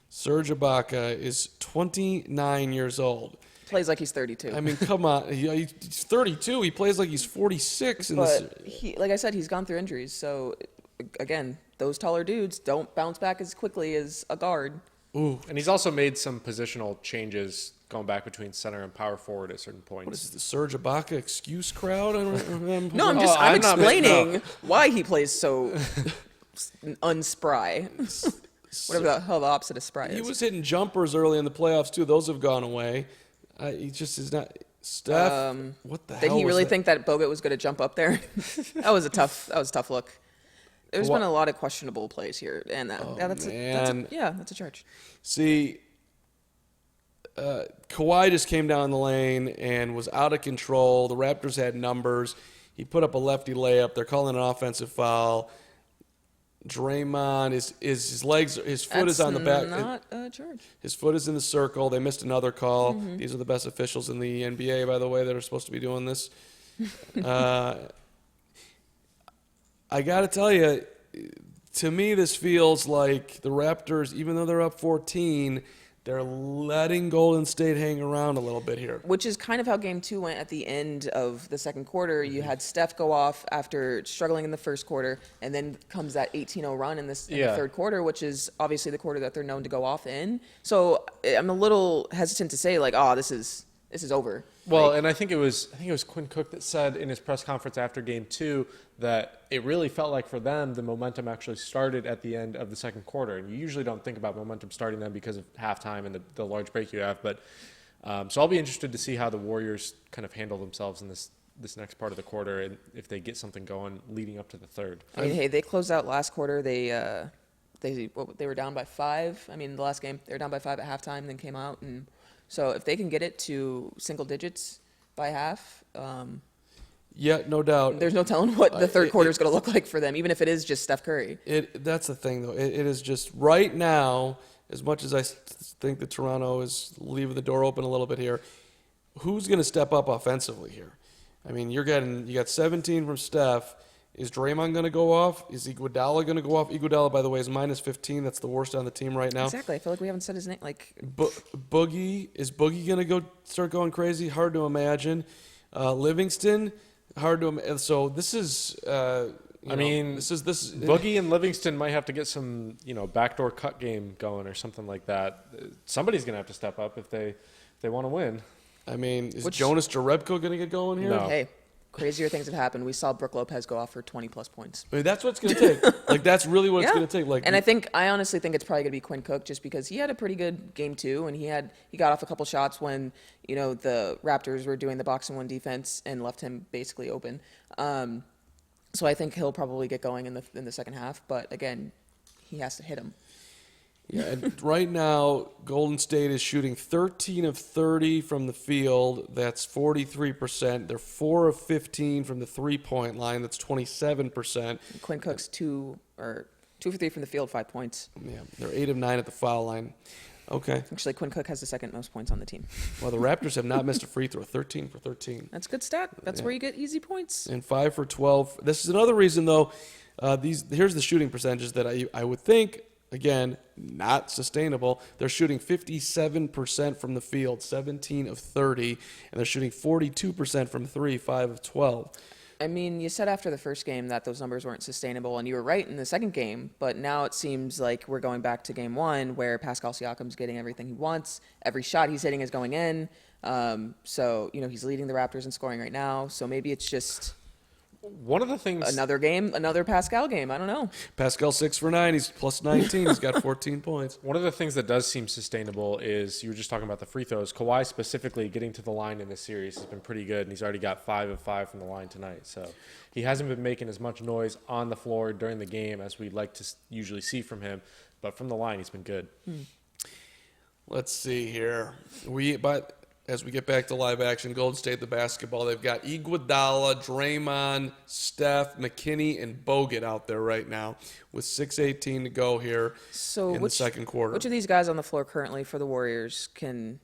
Serge Ibaka is 29 years old. Plays like he's 32. I mean, come on. He's 32. He plays like he's 46. but like I said, he's gone through injuries. So, again, those taller dudes don't bounce back as quickly as a guard. Ooh. And he's also made some positional changes going back between center and power forward at certain points. What is the Serge Ibaka excuse crowd? No, I'm I'm explaining why he plays so unspry. Whatever the hell the opposite of spry He is. was hitting jumpers early in the playoffs, too. Those have gone away. He just is not... Steph, what the hell Did he was really that? think that Bogut was going to jump up there? That was a tough look. There's been a lot of questionable plays here, and that's a charge. See, Kawhi just came down the lane and was out of control. The Raptors had numbers. He put up a lefty layup. They're calling an offensive foul. Draymond his foot is on the back. Not a charge. His foot is in the circle. They missed another call. These are the best officials in the NBA, by the way, that are supposed to be doing this. I got to tell you, to me, this feels like the Raptors, even though they're up 14, they're letting Golden State hang around a little bit here. Which is kind of how Game 2 went at the end of the second quarter. You had Steph go off after struggling in the first quarter, and then comes that 18-0 run in the third quarter, which is obviously the quarter that they're known to go off in. So I'm a little hesitant to say, this is over. Well, and I think it was Quinn Cook that said in his press conference after Game 2 that it really felt like for them the momentum actually started at the end of the second quarter. And you usually don't think about momentum starting then because of halftime and the large break you have. But so I'll be interested to see how the Warriors kind of handle themselves in this next part of the quarter and if they get something going leading up to the third. I mean, hey, they closed out last quarter. They they were down by 5. I mean, the last game they were down by 5 at halftime, then came out, and so if they can get it to single digits by half, Yeah, no doubt. there's no telling what the third quarter is going to look like for them, even if it is just Steph Curry. That's the thing, though. It is just right now, as much as I think that Toronto is leaving the door open a little bit here, who's going to step up offensively here? I mean, you got 17 from Steph. Is Draymond going to go off? Is Iguodala going to go off? Iguodala, by the way, is minus 15. That's the worst on the team right now. Exactly. I feel like we haven't said his name. Like Boogie, is Boogie going to start going crazy? Hard to imagine. Livingston, hard to imagine. So this is. This is Boogie and Livingston might have to get some, backdoor cut game going or something like that. Somebody's going to have to step up if they want to win. I mean, is Jonas Jerebko going to get going here? No. Hey, crazier things have happened. We saw Brook Lopez go off for 20-plus points. I mean, that's what it's going to take. Like, that's really what it's going to take. Like, and I honestly think it's probably going to be Quinn Cook, just because he had a pretty good game too, and he got off a couple shots when the Raptors were doing the box and one defense and left him basically open. So I think he'll probably get going in the second half, but again, he has to hit him. Yeah, and right now, Golden State is shooting 13 of 30 from the field. That's 43%. They're 4 of 15 from the three-point line. That's 27%. Quinn Cook's 2 for 3 from the field, 5 points. Yeah, they're 8 of 9 at the foul line. Okay. Actually, Quinn Cook has the second most points on the team. Well, the Raptors have not missed a free throw, 13 for 13. That's a good stat. That's where you get easy points. And 5 for 12. This is another reason, though. Here's the shooting percentages that I would think, again, not sustainable. They're shooting 57% from the field, 17 of 30, and they're shooting 42% from 3, 5 of 12. I mean, you said after the first game that those numbers weren't sustainable, and you were right in the second game, but now it seems like we're going back to game 1 where Pascal Siakam's getting everything he wants. Every shot he's hitting is going in. So, he's leading the Raptors in scoring right now, so maybe it's just one of the things. Another Pascal game. I don't know. Pascal 6 for 9. He's plus 19. He's got 14 points. One of the things that does seem sustainable is, you were just talking about the free throws. Kawhi specifically getting to the line in this series has been pretty good, and he's already got 5 of 5 from the line tonight. So he hasn't been making as much noise on the floor during the game as we'd like to usually see from him, but from the line he's been good. Let's see here. As we get back to live action, Golden State, the basketball, they've got Iguodala, Draymond, Steph, McKinney, and Bogut out there right now with 6:18 to go here in the second quarter. Which of these guys on the floor currently for the Warriors can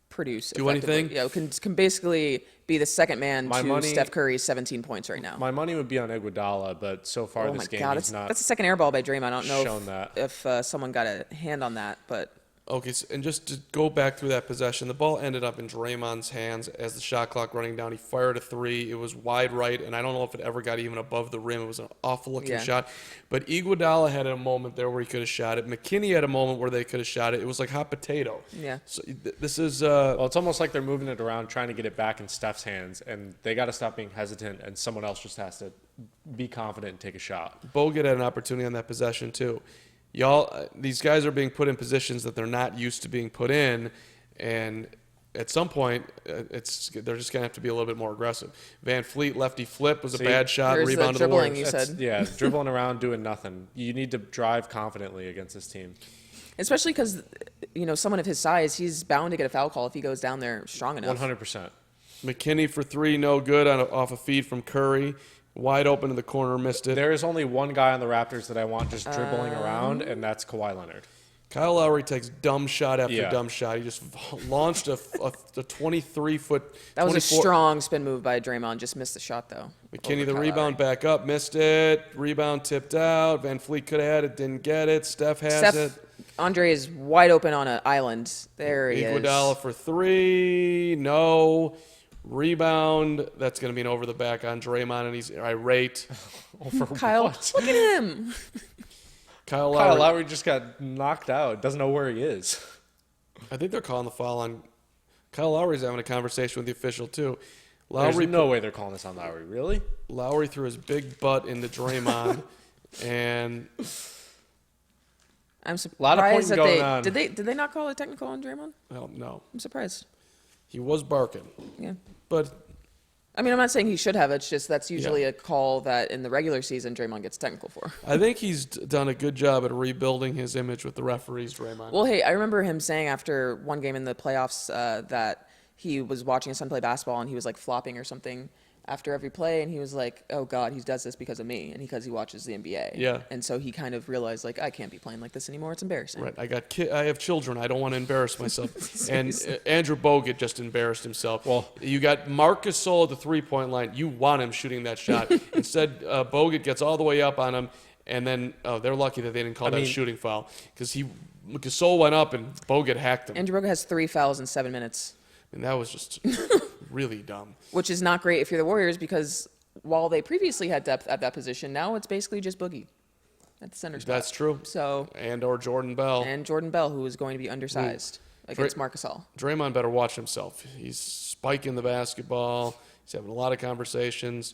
produce? Do anything? Yeah, can basically be the second man to Steph Curry's 17 points right now. My money would be on Iguodala, but so far this game he's not. That's a second air ball by Draymond. I don't know that. if someone got a hand on that, but. Okay, and just to go back through that possession, the ball ended up in Draymond's hands as the shot clock running down. He fired a 3. It was wide right, and I don't know if it ever got even above the rim. It was an awful-looking shot. But Iguodala had a moment there where he could have shot it. McKinney had a moment where they could have shot it. It was like hot potato. Yeah. So this is... well, it's almost like they're moving it around, trying to get it back in Steph's hands, and they got to stop being hesitant, and someone else just has to be confident and take a shot. Bogut had an opportunity on that possession, too. These guys are being put in positions that they're not used to being put in, and at some point, they're just going to have to be a little bit more aggressive. Vanvleet lefty flip was a bad shot, rebound to the Warriors. You said. Yeah, dribbling around, doing nothing. You need to drive confidently against this team. Especially because, someone of his size, he's bound to get a foul call if he goes down there strong enough. 100%. McKinney for 3, no good off a feed from Curry. Wide open in the corner, missed it. There is only one guy on the Raptors that I want just dribbling around, and that's Kawhi Leonard. Kyle Lowry takes dumb shot after dumb shot. He just launched a 23-foot. That was a strong spin move by Draymond. Just missed the shot, though. McKinney, the rebound back up, missed it. Rebound tipped out. VanVleet could have had it, didn't get it. Steph has it. Andre is wide open on an island. There he is. Iguodala for 3, no. Rebound, that's going to be an over the back on Draymond, and he's irate. Kyle, what? look at him. Kyle Lowry just got knocked out. Doesn't know where he is. I think they're calling the foul on Kyle Lowry's having a conversation with the official, too. There's no way they're calling this on Lowry. Really? Lowry threw his big butt into Draymond, and I'm surprised a lot of pointing that going on. Did they not call a technical on Draymond? well, no. I'm surprised. He was barking. Yeah. But I mean, I'm not saying he should have. It's just that's usually a call that in the regular season Draymond gets technical for. I think he's done a good job at rebuilding his image with the referees, Draymond. Well, hey, I remember him saying after one game in the playoffs that he was watching his son play basketball and he was like flopping or something after every play, and he was like, "Oh God, he does this because of me," and because he watches the NBA. Yeah. And so he kind of realized, like, I can't be playing like this anymore. It's embarrassing. Right. I have children. I don't want to embarrass myself. And Andrew Bogut just embarrassed himself. Well, you got Mark Gasol at the three-point line. You want him shooting that shot. Instead, Bogut gets all the way up on him, and then they're lucky that they didn't call that a shooting foul because Gasol went up and Bogut hacked him. Andrew Bogut has 3 fouls in 7 minutes. And that was just really dumb. Which is not great if you're the Warriors because while they previously had depth at that position, now it's basically just Boogie at the center spot. That's true. So or Jordan Bell. And Jordan Bell, who is going to be undersized against Marc Gasol. Draymond better watch himself. He's spiking the basketball. He's having a lot of conversations.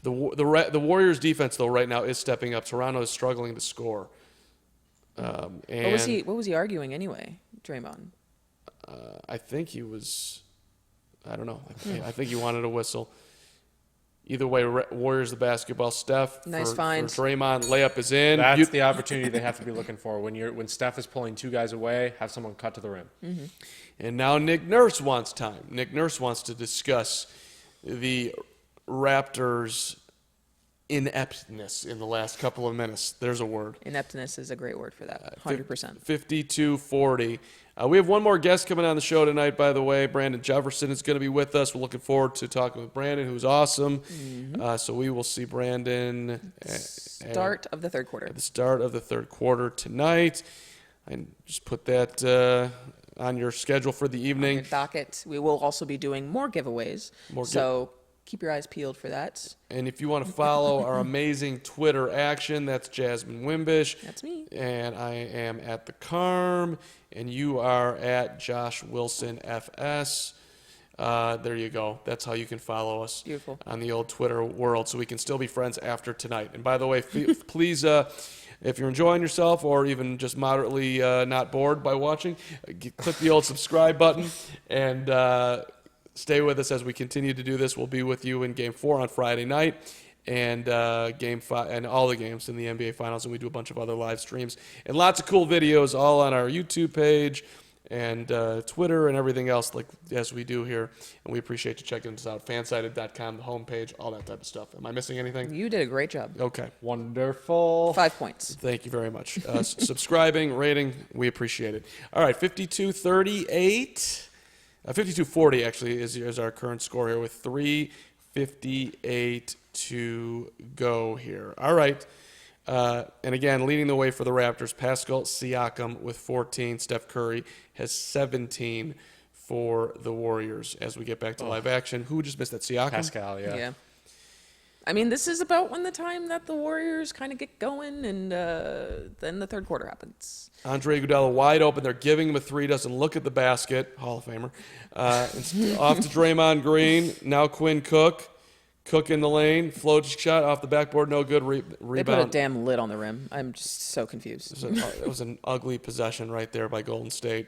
The Warriors' defense, though, right now is stepping up. Toronto is struggling to score. What was he arguing anyway, Draymond? I think he was, I don't know. I think he wanted a whistle. Either way, Warriors the basketball. Steph, nice for find. Draymond, layup is in. That's the opportunity they have to be looking for. When Steph is pulling 2 guys away, have someone cut to the rim. Mm-hmm. And now Nick Nurse wants time. Nick Nurse wants to discuss the Raptors' ineptness in the last couple of minutes. There's a word. Ineptness is a great word for that. 100%. 52-40. We have one more guest coming on the show tonight, by the way. Brandon Jefferson is going to be with us. We're looking forward to talking with Brandon, who's awesome. Mm-hmm. So we will see Brandon start of the third quarter. At the start of the third quarter tonight. And just put that on your schedule for the evening. On your docket. We will also be doing more giveaways. So keep your eyes peeled for that. And if you want to follow our amazing Twitter action, that's Jasmyn Wimbish. That's me. And I am at the Carm. And you are at Josh Wilson FS. There you go. That's how you can follow us. Beautiful. On the old Twitter world, so we can still be friends after tonight. And by the way, please, if you're enjoying yourself or even just moderately not bored by watching, click the old subscribe button and stay with us as we continue to do this. We'll be with you in Game 4 on Friday night. And Game 5 and all the games in the NBA Finals, and we do a bunch of other live streams and lots of cool videos all on our YouTube page and Twitter and everything else as we do here. And we appreciate you checking us out. Fansided.com, the homepage, all that type of stuff. Am I missing anything? You did a great job. Okay. Wonderful. 5 points. Thank you very much. Subscribing, rating, we appreciate it. All right, 52-38. 52-40 actually is our current score here with 3:58 to go here. All right. And again, leading the way for the Raptors, Pascal Siakam with 14. Steph Curry has 17 for the Warriors as we get back to live action. Who just missed that? Siakam? Pascal, yeah. I mean, this is about when the time that the Warriors kind of get going, and then the third quarter happens. Andre Iguodala wide open. They're giving him a three. Doesn't look at the basket. Hall of Famer. Off to Draymond Green. Now Quinn Cook. Cook in the lane, float shot off the backboard, no good. Rebound. They put a damn lid on the rim. I'm just so confused. It was an ugly possession right there by Golden State.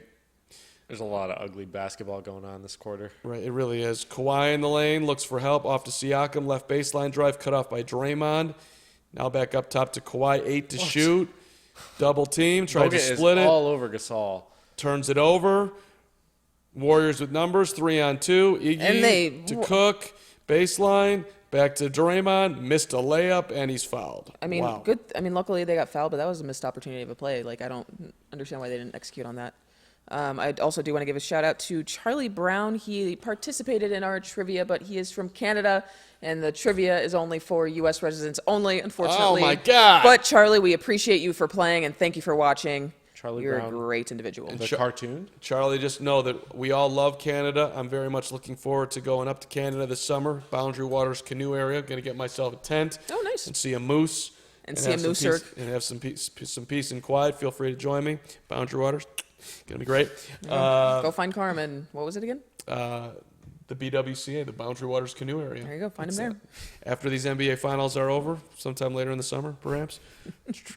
There's a lot of ugly basketball going on this quarter. Right, it really is. Kawhi in the lane, looks for help, off to Siakam, left baseline drive, cut off by Draymond. Now back up top to Kawhi, 8 to shoot. Double team, tried to split it. All over Gasol. Turns it over. Warriors with numbers, 3-on-2. Iggy to Cook. Baseline, back to Draymond, missed a layup, and he's fouled. I mean, wow. good. I mean, luckily they got fouled, but that was a missed opportunity of a play. Like, I don't understand why they didn't execute on that. I also do want to give a shout out to Charlie Brown. He participated in our trivia, but he is from Canada, and the trivia is only for U.S. residents only, unfortunately. Oh, my God. But, Charlie, we appreciate you for playing, and thank you for watching. Charlie You're Brown, a great individual. the cartoon? Charlie, just know that we all love Canada. I'm very much looking forward to going up to Canada this summer. Boundary Waters canoe area. Going to get myself a tent. Oh, nice. And see a moose. And see a moose or... And have some peace and quiet. Feel free to join me. Boundary Waters. Going to be great. Go find Carmen. What was it again? the BWCA, the Boundary Waters Canoe Area. There you go. Find him there. After these NBA finals are over, sometime later in the summer, perhaps.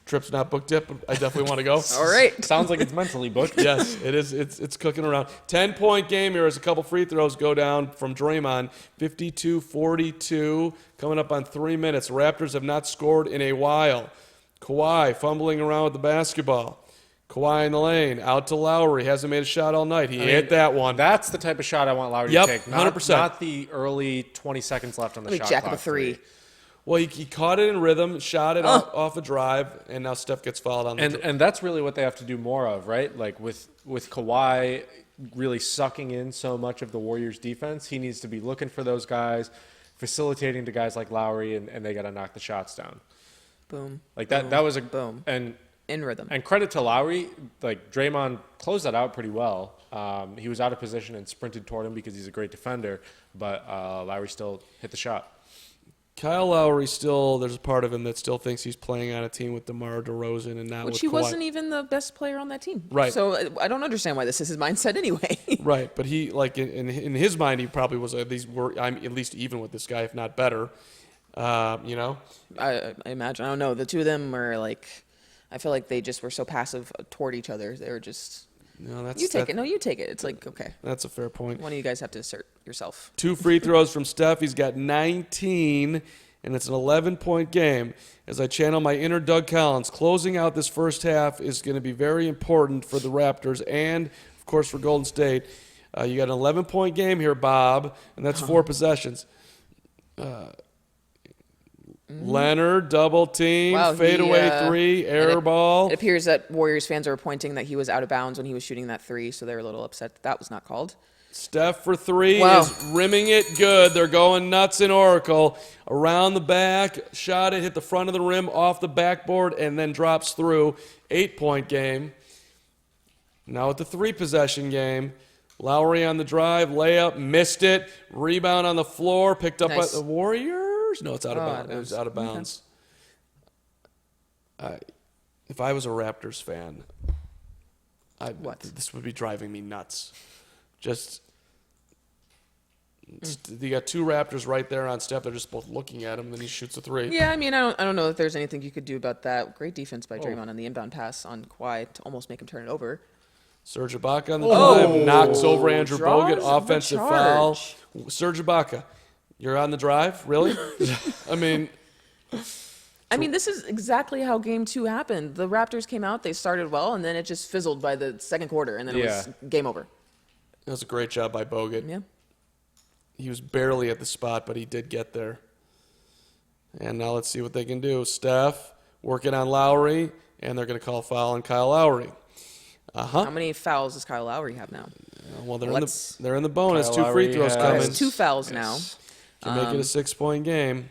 Trip's not booked yet, but I definitely want to go. All right. Sounds like it's mentally booked. Yes, it is. It's cooking around. 10-point game here as a couple free throws go down from Draymond. 52-42, coming up on 3 minutes. Raptors have not scored in a while. Kawhi fumbling around with the basketball. Kawhi in the lane, out to Lowry. Hasn't made a shot all night. He hit that one. That's the type of shot I want Lowry Yep, to take. Not, 100%. Not the early 20 seconds left on the Let me shot jack clock. up a three. Well, he caught it in rhythm, shot it off a drive, and now Steph gets fouled on the And that's really what they have to do more of, right? Like with Kawhi really sucking in so much of the Warriors' defense, he needs to be looking for those guys, facilitating to guys like Lowry, and they got to knock the shots down. Boom. Like that was a Boom. and In rhythm. And credit to Lowry, like Draymond closed that out pretty well. He was out of position and sprinted toward him because he's a great defender, but Lowry still hit the shot. Kyle Lowry still, there's a part of him that still thinks he's playing on a team with DeMar DeRozan and not Which with he Kawhi. wasn't even the best player on that team. Right. So I don't understand why this is his mindset anyway. Right, but he, like, in his mind, he probably was at least even with this guy, if not better. You know? I imagine. I don't know. The two of them were like, I feel like they just were so passive toward each other. They were just, No, that's you take it. No, you take it. It's like, okay. That's a fair point. One of you guys have to assert yourself. 2 free throws from Steph. He's got 19, and it's an 11-point game. As I channel my inner Doug Collins, closing out this first half is going to be very important for the Raptors and, of course, for Golden State. You got an 11-point game here, Bob, and that's 4 possessions. Leonard, double team, Wow, fadeaway three, air ball. It appears that Warriors fans are pointing that he was out of bounds when he was shooting that three, so they're a little upset that was not called. Steph for 3 Wow. is rimming it good. They're going nuts in Oracle. Around the back, shot it, hit the front of the rim, off the backboard, and then drops through. 8-point game. Now at the 3-possession game. Lowry on the drive, layup, missed it. Rebound on the floor, picked up by Nice. the Warriors. No, it's out of Oh, bounds. It was out of bounds. If I was a Raptors fan, What? this would be driving me nuts. Just, you got 2 Raptors right there on Steph. They're just both looking at him, and then he shoots a 3. Yeah, I mean, I don't know if there's anything you could do about that. Great defense by Draymond on the inbound pass on Kawhi to almost make him turn it over. Serge Ibaka on the drive, knocks over Andrew Draws Bogut, the offensive foul. charge. Serge Ibaka, you're on the drive? Really? I mean, this is exactly how Game 2 happened. The Raptors came out, they started well, and then it just fizzled by the second quarter, and then it was game over. that was a great job by Bogut. Yeah. He was barely at the spot, but he did get there. And now let's see what they can do. Steph working on Lowry, and they're going to call a foul on Kyle Lowry. How many fouls does Kyle Lowry have now? Well, they're Let's- in the bonus. Kyle 2 free Lowry throws has- coming. There's 2 fouls now. Can make it a 6-point game.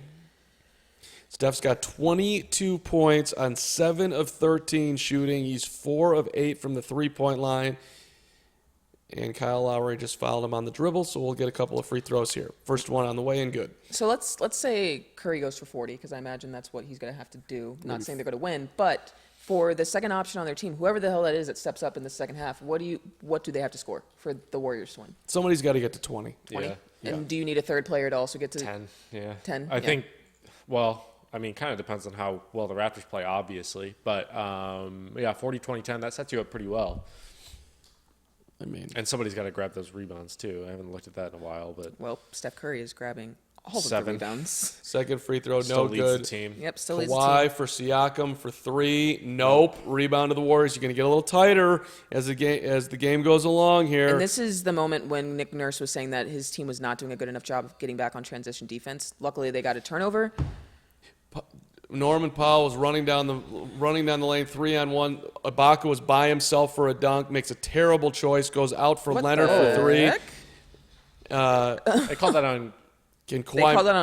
Steph's got 22 points on 7 of 13 shooting. He's 4 of 8 from the 3-point line. And Kyle Lowry just fouled him on the dribble, so we'll get a couple of free throws here. First one on the way and good. So let's say Curry goes for 40, because I imagine that's what he's going to have to do. Not saying they're going to win, but for the second option on their team, whoever the hell that is that steps up in the second half, what do they have to score for the Warriors to win? Somebody's got to get to 20. 20? Yeah. And do you need a third player to also get to 10, yeah. 10? I Yeah. think, well, I mean, kind of depends on how well the Raptors play, obviously. But, 40, 20, 10, that sets you up pretty well. I mean, And somebody's got to grab those rebounds, too. I haven't looked at that in a while, but Well, Steph Curry is grabbing all of the 7. rebounds. second free throw, still no leads good. the team. Yep, still leads the Kawhi team. for Siakam for 3. Nope. Rebound to the Warriors. You're going to get a little tighter as the game goes along here. And this is the moment when Nick Nurse was saying that his team was not doing a good enough job of getting back on transition defense. Luckily, they got a turnover. Norman Powell was running down the lane 3-on-1. Ibaka was by himself for a dunk, makes a terrible choice, goes out for What Leonard the for 3. heck? I call that on Can They called Kawhi, that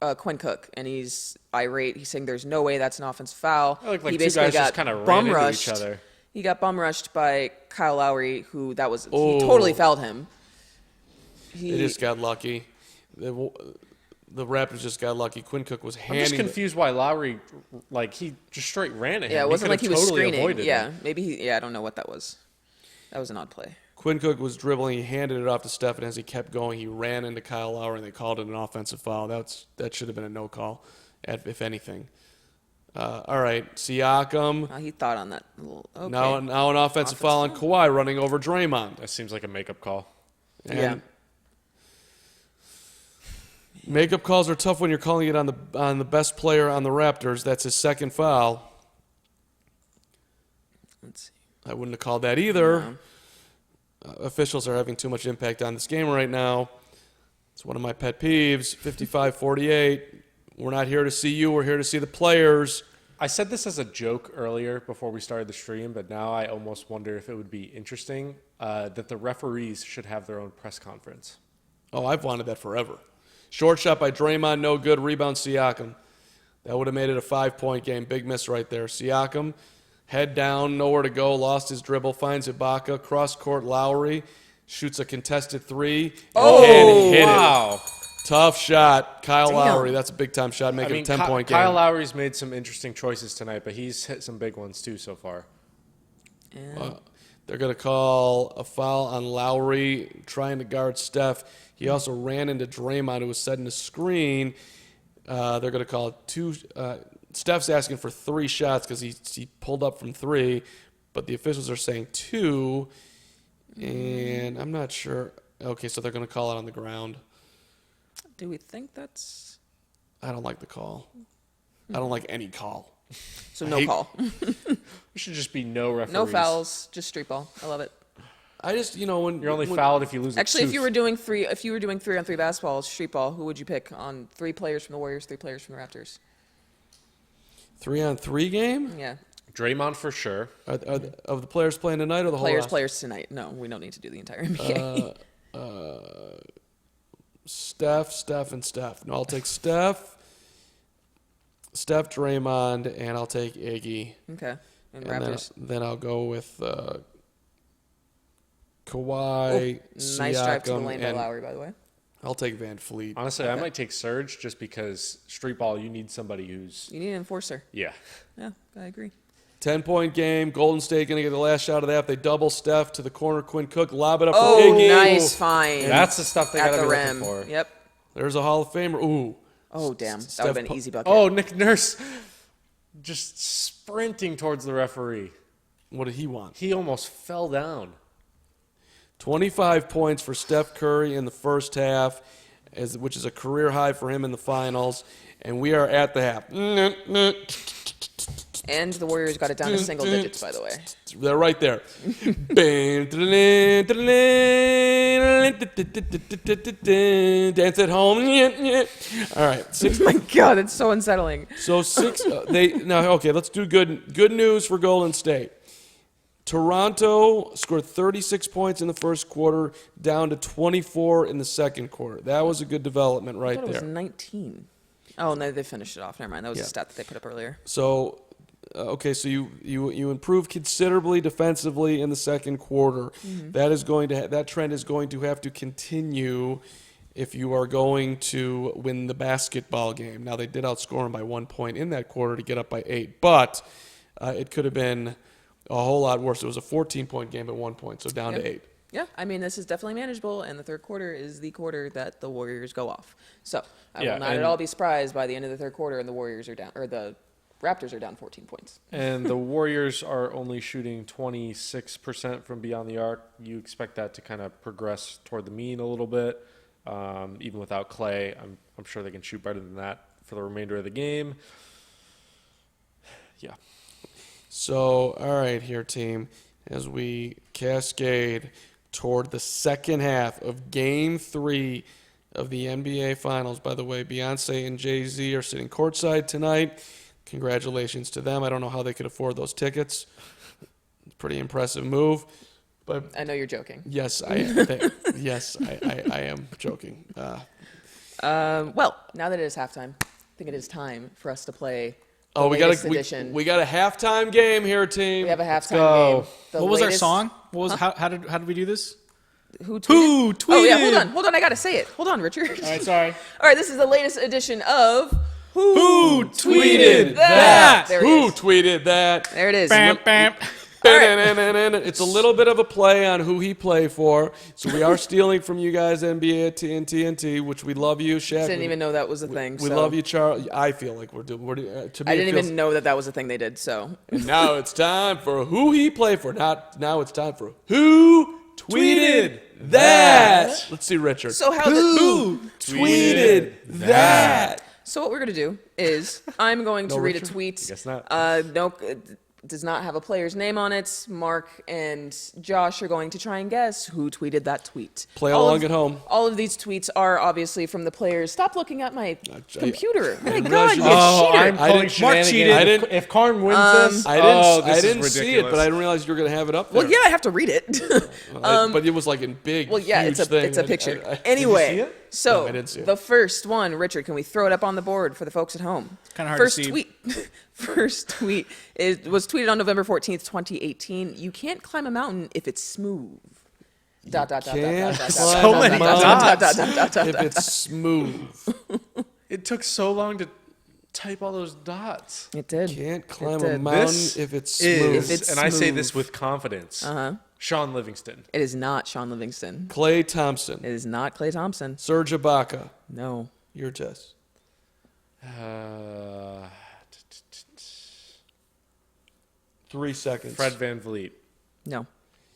on Quinn Cook, and he's irate. He's saying there's no way that's an offensive foul. It looked like He two basically guys just got kinda ran bum into each rushed. other. He got bum rushed by Kyle Lowry, who he Oh. totally fouled him. they just got lucky. The Raptors just got lucky. Quinn Cook was I'm handing just confused why Lowry, he just straight ran at him. Yeah, it wasn't like he could've was totally screening. avoided Yeah, him. maybe I don't know what that was. That was an odd play. Quinn Cook was dribbling. He handed it off to Steph, and as he kept going, he ran into Kyle Lowry, and they called it an offensive foul. That should have been a no call, if anything. All right, Siakam. He thought on that. Okay. Now an offensive foul on Kawhi running over Draymond. That seems like a makeup call. And Yeah. makeup calls are tough when you're calling it on the best player on the Raptors. That's his second foul. Let's see. I wouldn't have called that either. No. Officials are having too much impact on this game right now. It's one of my pet peeves. 55-48. We're not here to see you. We're here to see the players. I said this as a joke earlier before we started the stream, but now I almost wonder if it would be interesting that the referees should have their own press conference. Oh, I've wanted that forever. Short shot by Draymond, no good. Rebound, Siakam. That would have made it a 5-point game. Big miss right there. Siakam, head down, nowhere to go, lost his dribble, finds Ibaka, cross-court Lowry, shoots a contested three, and hit it. Tough shot. Kyle Lowry, that's a big-time shot, making a 10-point game. Kyle Lowry's made some interesting choices tonight, but he's hit some big ones too so far. They're going to call a foul on Lowry trying to guard Steph. He also ran into Draymond, who was setting a screen. They're going to call two. Steph's asking for 3 shots because he pulled up from 3, but the officials are saying 2, and I'm not sure. Okay, so they're going to call it on the ground. Do we think that's... I don't like the call. I don't like any call. So no call. There should just be no referees. No fouls, just street ball. I love it. I just, when You're only fouled if you lose. Actually, a if you were doing 3-on-3 basketball, street ball, who would you pick on 3 players from the Warriors, 3 players from the Raptors? 3-on-3 game? Yeah. Draymond for sure. Are the players playing tonight or the whole roster? Players tonight. No, we don't need to do the entire NBA. Steph, and Steph. No, I'll take Steph, Draymond, and I'll take Iggy. Okay. And And Raptors. then I'll go with Kawhi, Nice drive to the Siakam, lane by and Lowry, by the way. I'll take VanVleet. Honestly, I might take Serge just because street ball, you need somebody who's You need an enforcer. yeah. Yeah, I agree. 10-point game. Golden State going to get the last shot of that. They double Steph to the corner. Quinn Cook, lob it up for Iggy. Nice find. That's the stuff they at got to the be rim. looking for. Yep. There's a Hall of Famer. Ooh. Oh, damn. That Steph would have been an easy bucket. Oh, Nick Nurse just sprinting towards the referee. What did he want? He almost fell down. 25 points for Steph Curry in the first half, which is a career high for him in the finals. And we are at the half. And the Warriors got it down to single digits, by the way. They're right there. Dance at home. All right. Oh my God, it's so unsettling. So okay, let's do good news for Golden State. Toronto scored 36 points in the first quarter, down to 24 in the second quarter. That was a good development I right thought it was there. 19. Oh, no, they finished it off. Never mind. That was a stat that they put up earlier. So, so you improved considerably defensively in the second quarter. Mm-hmm. That trend is going to have to continue if you are going to win the basketball game. Now, they did outscore them by 1 point in that quarter to get up by 8, but it could have been a whole lot worse. It was a 14-point game at 1 point, so down to 8. Yeah, I mean, this is definitely manageable, and the third quarter is the quarter that the Warriors go off. So I will not at all be surprised by the end of the third quarter and the Warriors are down, or the Raptors are down 14 points. And the Warriors are only shooting 26% from beyond the arc. You expect that to kind of progress toward the mean a little bit. Even without Clay, I'm sure they can shoot better than that for the remainder of the game. Yeah. So, all right here, team, as we cascade toward the second half of Game 3 of the NBA Finals. By the way, Beyonce and Jay-Z are sitting courtside tonight. Congratulations to them. I don't know how they could afford those tickets. Pretty impressive move. But I know you're joking. yes, I am joking. Well, now that it is halftime, I think it is time for us to play the We got latest edition. a halftime game here, team. We have a halftime go. game. The What was our latest- song? What was how did we do this? Who tweeted? Who tweeted? Oh, yeah, hold on. I got to say it. Hold on, Richard. All right, sorry. All right, this is the latest edition of Who tweeted that? There it Who is. tweeted that? There it is. Bam, bam. It's a little bit of a play on who he played for. So we are stealing from you guys, NBA at TNT, which we love you, Shaq. Didn't even know that was a thing. We so. love you, Charles. I feel like we're doing. To me, I didn't even know that was a thing they did. So And now it's time for who he played for. Now it's time for who tweeted that. Let's see, Richard. So who tweeted that? So what we're going to do is I'm going to read a tweet. Guess not. No, it does not have a player's name on it. Mark and Josh are going to try and guess who tweeted that tweet. Play along at home. All of these tweets are obviously from the players. Stop looking at my computer. My didn't God, realize you you- cheater. I'm calling Mark shenanigans. cheated. If Carm wins this, I this didn't is see it, ridiculous. but I didn't realize you were going to have it up there. Well, yeah, I have to read it. But it was like in big, Well, yeah, huge it's thing. a picture. I- Anyway, see it? so No, I didn't see it. the first one, Richard, can we throw it up on the board for the folks at home? Kinda hard to first see. tweet. First tweet was tweeted on November 14th, 2018. You can't climb a mountain if it's smooth. Dot dot dot dot can't dot dot climb dot a dot mountain dot dot dot dot dot if dot. it's smooth. it took so long to type all those dots. It did. Can't climb did. a mountain This if it's smooth. is, If it's and I say smooth. this with confidence. Sean Livingston. It is not Sean Livingston. Clay Thompson. It is not Klay Thompson. Serge Ibaka. No. Your guess. 3 seconds. Fred VanVleet. No.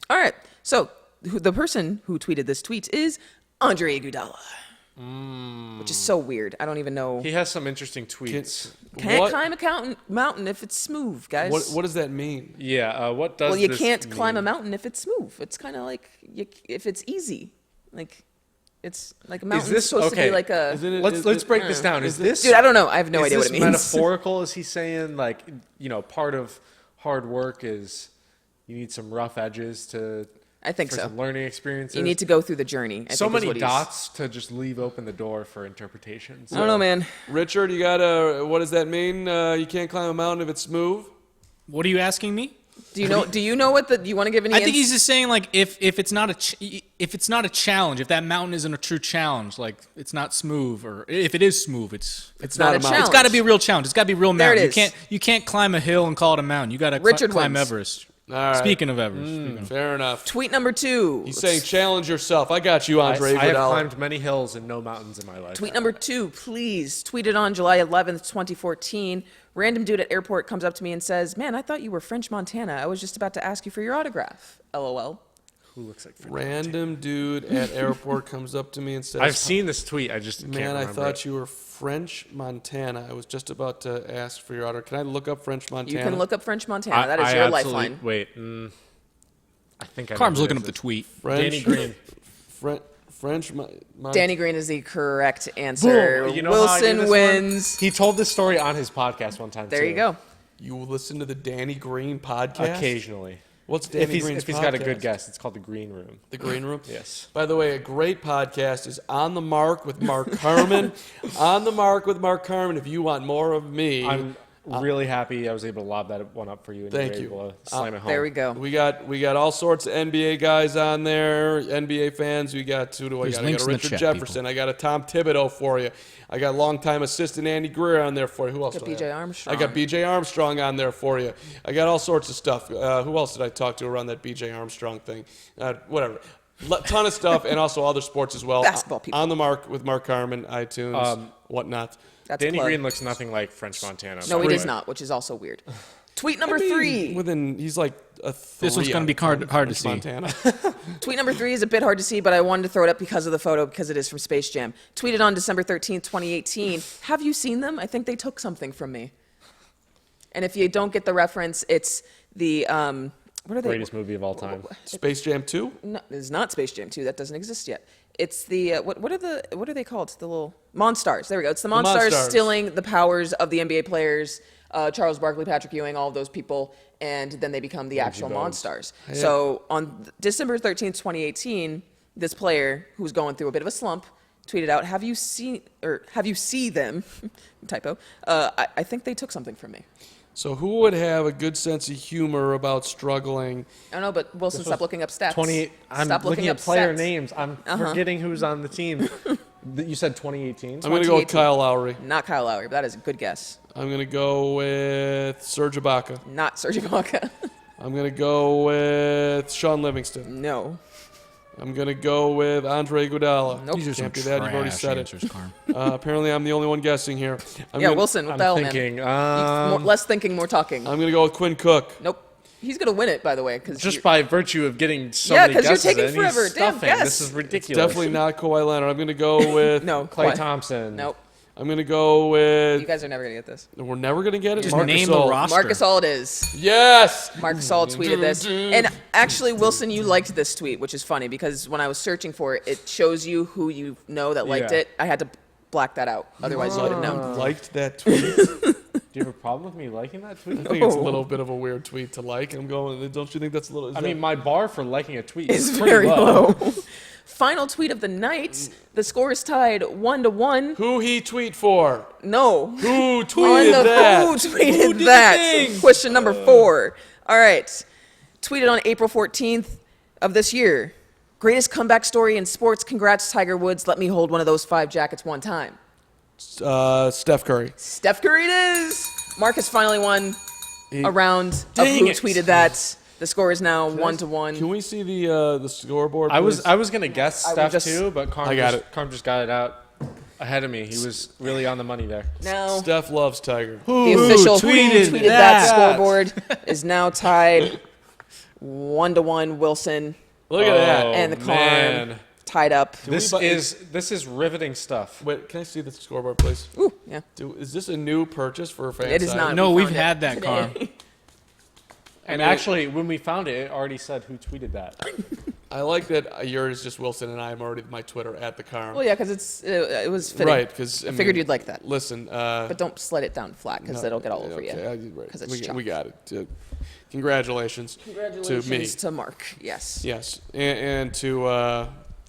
All right. So the person who tweeted this tweet is Andre Iguodala, which is so weird. I don't even know. He has some interesting tweets. Can't what, climb a mountain if it's smooth, guys. what does that mean? Yeah, what does Well, you this can't climb a mean? mountain if it's smooth. It's kind of like if it's easy. Like it's like a mountain's this- supposed to okay. be like a. Isn't it- Let's break this down. Is this Dude, I don't know. I have no idea is what this it means. metaphorical? Is he saying like part of hard work is you need some rough edges to I think for so. some learning experiences? You need to go through the journey. I so think is many what he's- dots to just leave open the door for interpretations. I don't know, man. Richard, you got what does that mean? You can't climb a mountain if it's smooth? What are you asking me? Do you know what the? Do you want to give any? I think he's just saying like if it's not a challenge, if that mountain isn't a true challenge, like it's not smooth, or if it is smooth, it's not a mountain. challenge. it's got to be a real challenge. It's got to be a real There it mountain. is. You can't climb a hill and call it a mountain. You got to Richard climb wins. Everest. All right. Speaking of Everest, Fair enough. Tweet number 2. He's saying challenge yourself. I got you, Andre I have Iguodala. climbed many hills and no mountains in my life. Tweet number 2, please. Tweeted on July 11th, 2014. Random dude at airport comes up to me and says, "Man, I thought you were French Montana. I was just about to ask you for your autograph." LOL. Who looks like Fred? Random dude at airport comes up to me and says, I've seen this tweet. I just can't Man, I remember thought it. you were French Montana. I was just about to ask for your order. Can I look up French Montana? You can look up French Montana. That is I your absolutely- lifeline. Wait, I think I know Carm's who looking this up the is. tweet. French, Danny Green. French Danny Green is the correct answer. Boom. You know how I did Wilson this wins. He told this story on his podcast one time. There too. you go. You listen to the Danny Green podcast? Occasionally. What's Danny If he's Green's got a podcast? good guess, it's called the Green Room. The Green Room? Yes. By the way, a great podcast is On the Mark with Mark Carman. On the Mark with Mark Carman. If you want more of me, I'm really happy I was able to lob that one up for you. And Thank you you. were able to slam it home. There we go. we got all sorts of NBA guys on there, NBA fans. We got who do I There's got? I links got a in the Richard chat, Jefferson. I got a Tom Thibodeau for you. I got longtime assistant Andy Greer on there for you. Who else? Got do I B.J. have? Armstrong. I got B.J. Armstrong on there for you. I got all sorts of stuff. Who else did I talk to around that B.J. Armstrong thing? Whatever. Ton of stuff, and also other sports as well. Basketball people. On the Mark with Mark Carman, iTunes, whatnot. That's a Danny plug. Green looks nothing like French Montana. No, by he the does way. not, which is also weird. Tweet number 3. He's like a 3. This one's gonna be hard to see. Montana. Tweet number 3 is a bit hard to see, but I wanted to throw it up because of the photo, because it is from Space Jam. Tweeted on December 13th, 2018. Have you seen them? I think they took something from me. And if you don't get the reference, it's the what are they? Greatest movie of all time. Space Jam 2? No, it's not Space Jam 2. That doesn't exist yet. It's the what are they called? The little Monstars. There we go. It's the Monstars Monstars. stealing the powers of the NBA players, Charles Barkley, Patrick Ewing, all of those people, and then they become the actual Bones. Monstars. So on December 13th, 2018, this player who's going through a bit of a slump tweeted out, "Have you seen them?" Typo. I think they took something from me. So who would have a good sense of humor about struggling? I don't know, but Wilson, stop looking up stats. 28. I'm Stop looking at up player stats. names. I'm forgetting who's on the team. You said 2018. I'm going to go with 2018. Kyle Lowry. Not Kyle Lowry, but that is a good guess. I'm going to go with Serge Ibaka. Not Serge Ibaka. I'm going to go with Sean Livingston. No. I'm going to go with Andre Iguodala. Nope. These are some Can't be that. You've already trash said answers, it. Carm. Apparently, I'm the only one guessing here. Wilson, what the hell, I'm man? thinking. Less thinking, more talking. I'm going to go with Quinn Cook. Nope. He's going to win it, by the way. Just by virtue of getting so Yeah, many 'cause you're guesses taking in, forever. he's Damn, stuffing. guess. This is ridiculous. Definitely not Kawhi Leonard. I'm going to go with No. Klay Kawhi. Thompson. Nope. I'm going to go with. You guys are never going to get this. We're never going to get it. Just Marc name Gasol. the roster. Marc Gasol it is. Yes. Marc Gasol tweeted this. And actually, Wilson, you liked this tweet, which is funny because when I was searching for it, it shows you who you know that liked Yeah. it. I had to black that out. Otherwise, you would have known. Liked that tweet. Do you have a problem with me liking that tweet? I think it's a little bit of a weird tweet to like. I'm going. Don't you think that's a little? I mean, my bar for liking a tweet It's is pretty very low. low. Final tweet of the night. The score is tied 1-1. who he tweet for? No. Who On tweeted the that? who tweeted that? Question number 4. All right. Tweeted on April 14th of this year. Greatest comeback story in sports. Congrats, Tiger Woods. Let me hold one of those 5 jackets one time. Steph Curry. Steph Curry it is. Mark has finally won a round of Dang who it. tweeted that. The score is now 1-1. Can we see the scoreboard? I was please? gonna guess would Steph just- too, but Carm I got just, it. Carm just got it out ahead of me. He was really on the money there. Now, Steph loves Tiger. the official who tweeted that that? scoreboard is now tied 1-1. Wilson Look at that. and the Carm man. tied up. This is riveting stuff. Wait, can I see the scoreboard, please? Ooh, yeah. Is this a new purchase for a fan? It is site? not. No, We we've found it had that, today. Carm. And actually, when we found it, it already said who tweeted that. I like that yours just Wilson and I am already my Twitter at the Carm. Well, yeah, because it was fitting. Right, because I figured you'd like that. Listen, But don't slide it down flat because it'll get all over you. right. 'Cause it's we chalk. got it. Congratulations to me. Congratulations to Mark. Yes. Yes, and to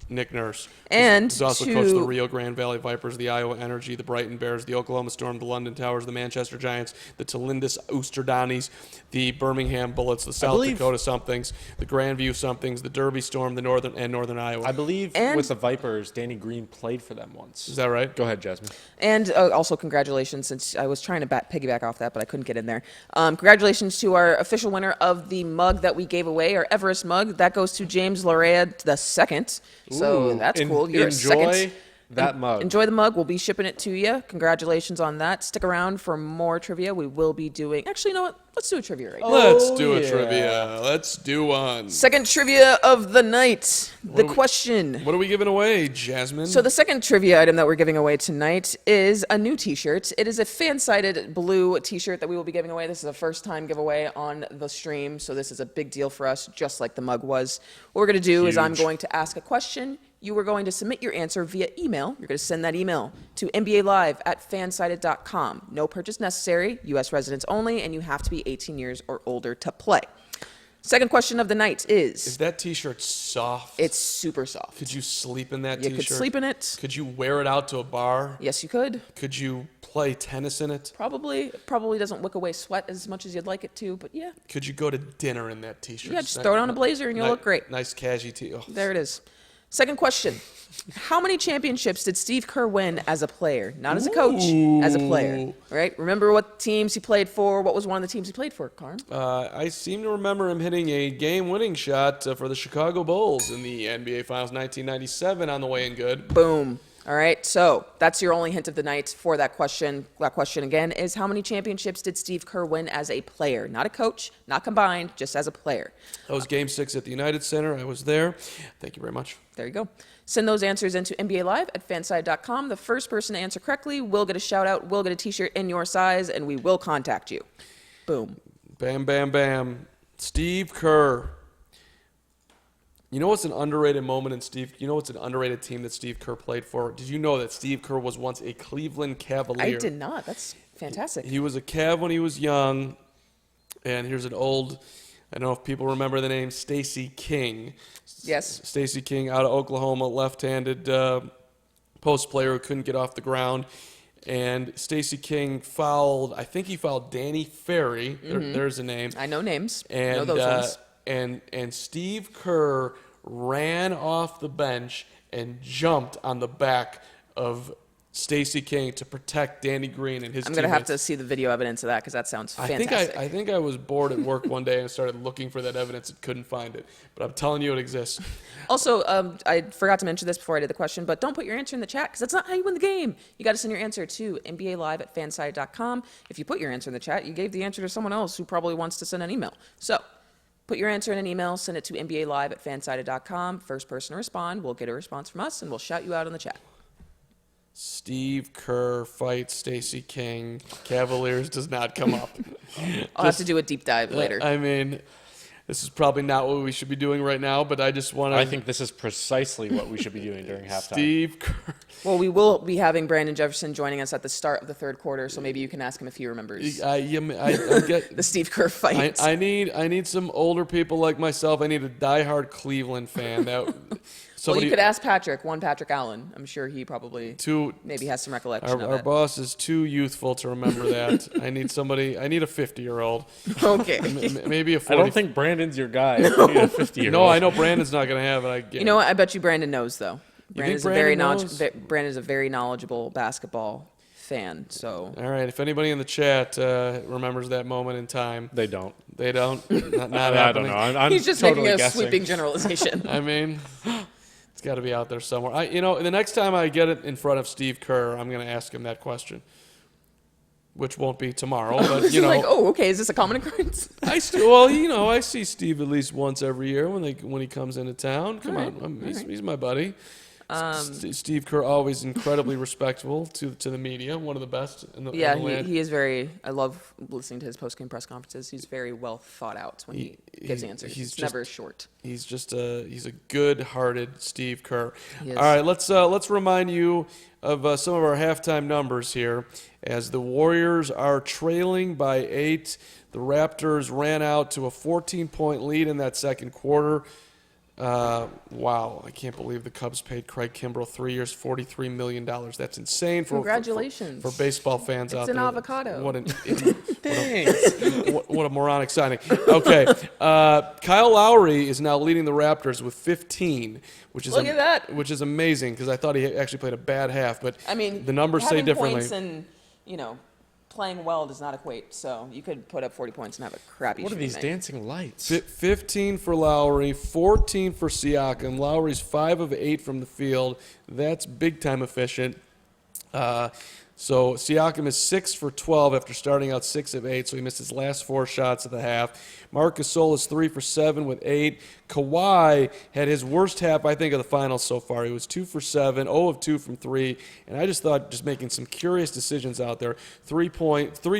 Nick Nurse. And He's also coached the to Rio Grande Valley Vipers, the Iowa Energy, the Brighton Bears, the Oklahoma Storm, the London Towers, the Manchester Giants, the Talindus Oosterdanis, the Birmingham Bullets, the South believe- Dakota Somethings, the Grandview Somethings, the Derby Storm, the Northern Iowa. I believe And- with the Vipers, Danny Green played for them once. Is that right? Go ahead, Jasmine. And also congratulations, since I was trying to piggyback off that, but I couldn't get in there. Congratulations to our official winner of the mug that we gave away, our Everest mug. That goes to James Lorea II. So Ooh, that's cool. You're a second. Enjoy that mug. Enjoy the mug. We'll be shipping it to you. Congratulations on that. Stick around for more trivia. We will be doing. Actually, you know what? Let's do a trivia right now. Let's do a yeah. trivia. Let's do one. Second trivia of the night. The question. What are we giving away, Jasmine? So the second trivia item that we're giving away tonight is a new T-shirt. It is a fan-sided blue T-shirt that we will be giving away. This is a first-time giveaway on the stream, so this is a big deal for us, just like the mug was. What we're going to do is I'm Huge. going to ask a question. You are going to submit your answer via email. You're going to send that email to nbalive@fansided.com. No purchase necessary, U.S. residents only, and you have to be 18 years or older to play. Second question of the night is is, that T-shirt soft? it's super soft. Could you sleep in that You T-shirt? could sleep in it. Could you wear it out to a bar? Yes, you could. Could you play tennis in it? Probably doesn't wick away sweat as much as you'd like it to, but yeah. Could you go to dinner in that T-shirt? Yeah, just throw it on a blazer and you'll look great. Nice cashy tee. Oh. There it is. Second question. How many championships did Steve Kerr win as a player? Not as a coach, as a player. Ooh. Right? Remember what teams he played for? What was one of the teams he played for, Carm? I seem to remember him hitting a game-winning shot for the Chicago Bulls in the NBA Finals 1997 on the way in good. Boom. All right, so that's your only hint of the night for that question. That question again is how many championships did Steve Kerr win as a player? Not a coach, not combined, just as a player. That was Game 6 at the United Center. I was there. Thank you very much. There you go. Send those answers into nbalive@fanside.com. The first person to answer correctly will get a shout out, will get a t-shirt in your size, and we will contact you. Boom. Bam, bam, bam. Steve Kerr. You know what's an underrated moment in Steve? You know what's an underrated team that Steve Kerr played for? Did you know that Steve Kerr was once a Cleveland Cavalier? I did not. That's fantastic. He was a Cav when he was young. And here's an old, I don't know if people remember the name, Stacey King. Yes. Stacey King out of Oklahoma, left-handed post player who couldn't get off the ground. And Stacey King fouled, I think he fouled Danny Ferry. There's a name. I know names. And, know those ones. And Steve Kerr ran off the bench and jumped on the back of Stacey King to protect Danny Green and his I'm teammates. going to have to see the video evidence of that because that sounds fantastic. I think I was bored at work one day and started looking for that evidence and couldn't find it. But I'm telling you it exists. Also, I forgot to mention this before I did the question, but don't put your answer in the chat because that's not how you win the game. You got to send your answer to NBALive@fanside.com. If you put your answer in the chat, you gave the answer to someone else who probably wants to send an email. So put your answer in an email, send it to NBALive@fanside.com. First person to respond will get a response from us, and we'll shout you out in the chat. Steve Kerr fights Stacey King. Cavaliers does not come up. I'll have to do a deep dive later. I mean, this is probably not what we should be doing right now, but I just want to... I think this is precisely what we should be doing during halftime. Steve Kerr. Well, we will be having Brandon Jefferson joining us at the start of the third quarter, so maybe you can ask him if he remembers I get... the Steve Kerr fight. I need some older people like myself. I need a diehard Cleveland fan. Well, you could ask Patrick Allen. I'm sure he probably maybe has some recollection of our it. boss is too youthful to remember that. I need a 50-year-old. Okay. Maybe a 40. I don't think Brandon's your guy. You need a 50-year-old. No, I know Brandon's not going to have it. You know what? I bet you Brandon knows, though. Brandon's Brandon's a very knowledgeable basketball fan. So. All right. If anybody in the chat remembers that moment in time. They don't. They don't? Not I don't know. I'm He's just totally making a guessing. sweeping generalization. I mean... It's got to be out there somewhere. The next time I get it in front of Steve Kerr, I'm going to ask him that question, which won't be tomorrow. But like, oh, okay, is this a common occurrence? I see Steve at least once every year when he comes into town. Come on, he's my buddy. Steve Kerr, always incredibly respectful to the media, one of the best in the land. He is very. I love listening to his post-game press conferences. He's very well thought out when he gives answers. He's never short. He's just he's a good-hearted Steve Kerr. All right, let's remind you of some of our halftime numbers here. As the Warriors are trailing by 8, the Raptors ran out to a 14-point lead in that second quarter. Wow, I can't believe the Cubs paid Craig Kimbrell 3 years, $43 million. That's insane. Congratulations. For baseball fans out there. It's an avocado. What a moronic signing. Okay, Kyle Lowry is now leading the Raptors with 15, which is Look at that. Which is amazing because I thought he actually played a bad half, but I mean, the numbers say differently. Points and, playing well does not equate. So you could put up 40 points and have a crappy What are these shooting night. dancing lights? 15 for Lowry, 14 for Siakam. Lowry's 5 of 8 from the field. That's big-time efficient. So Siakam is 6 for 12 after starting out 6 of 8, so he missed his last 4 shots of the half. Marc Gasol is 3 for 7 with 8. Kawhi had his worst half, I think, of the finals so far. He was 2 for 7, 0 of 2 from 3, and I just thought just making some curious decisions out there. 3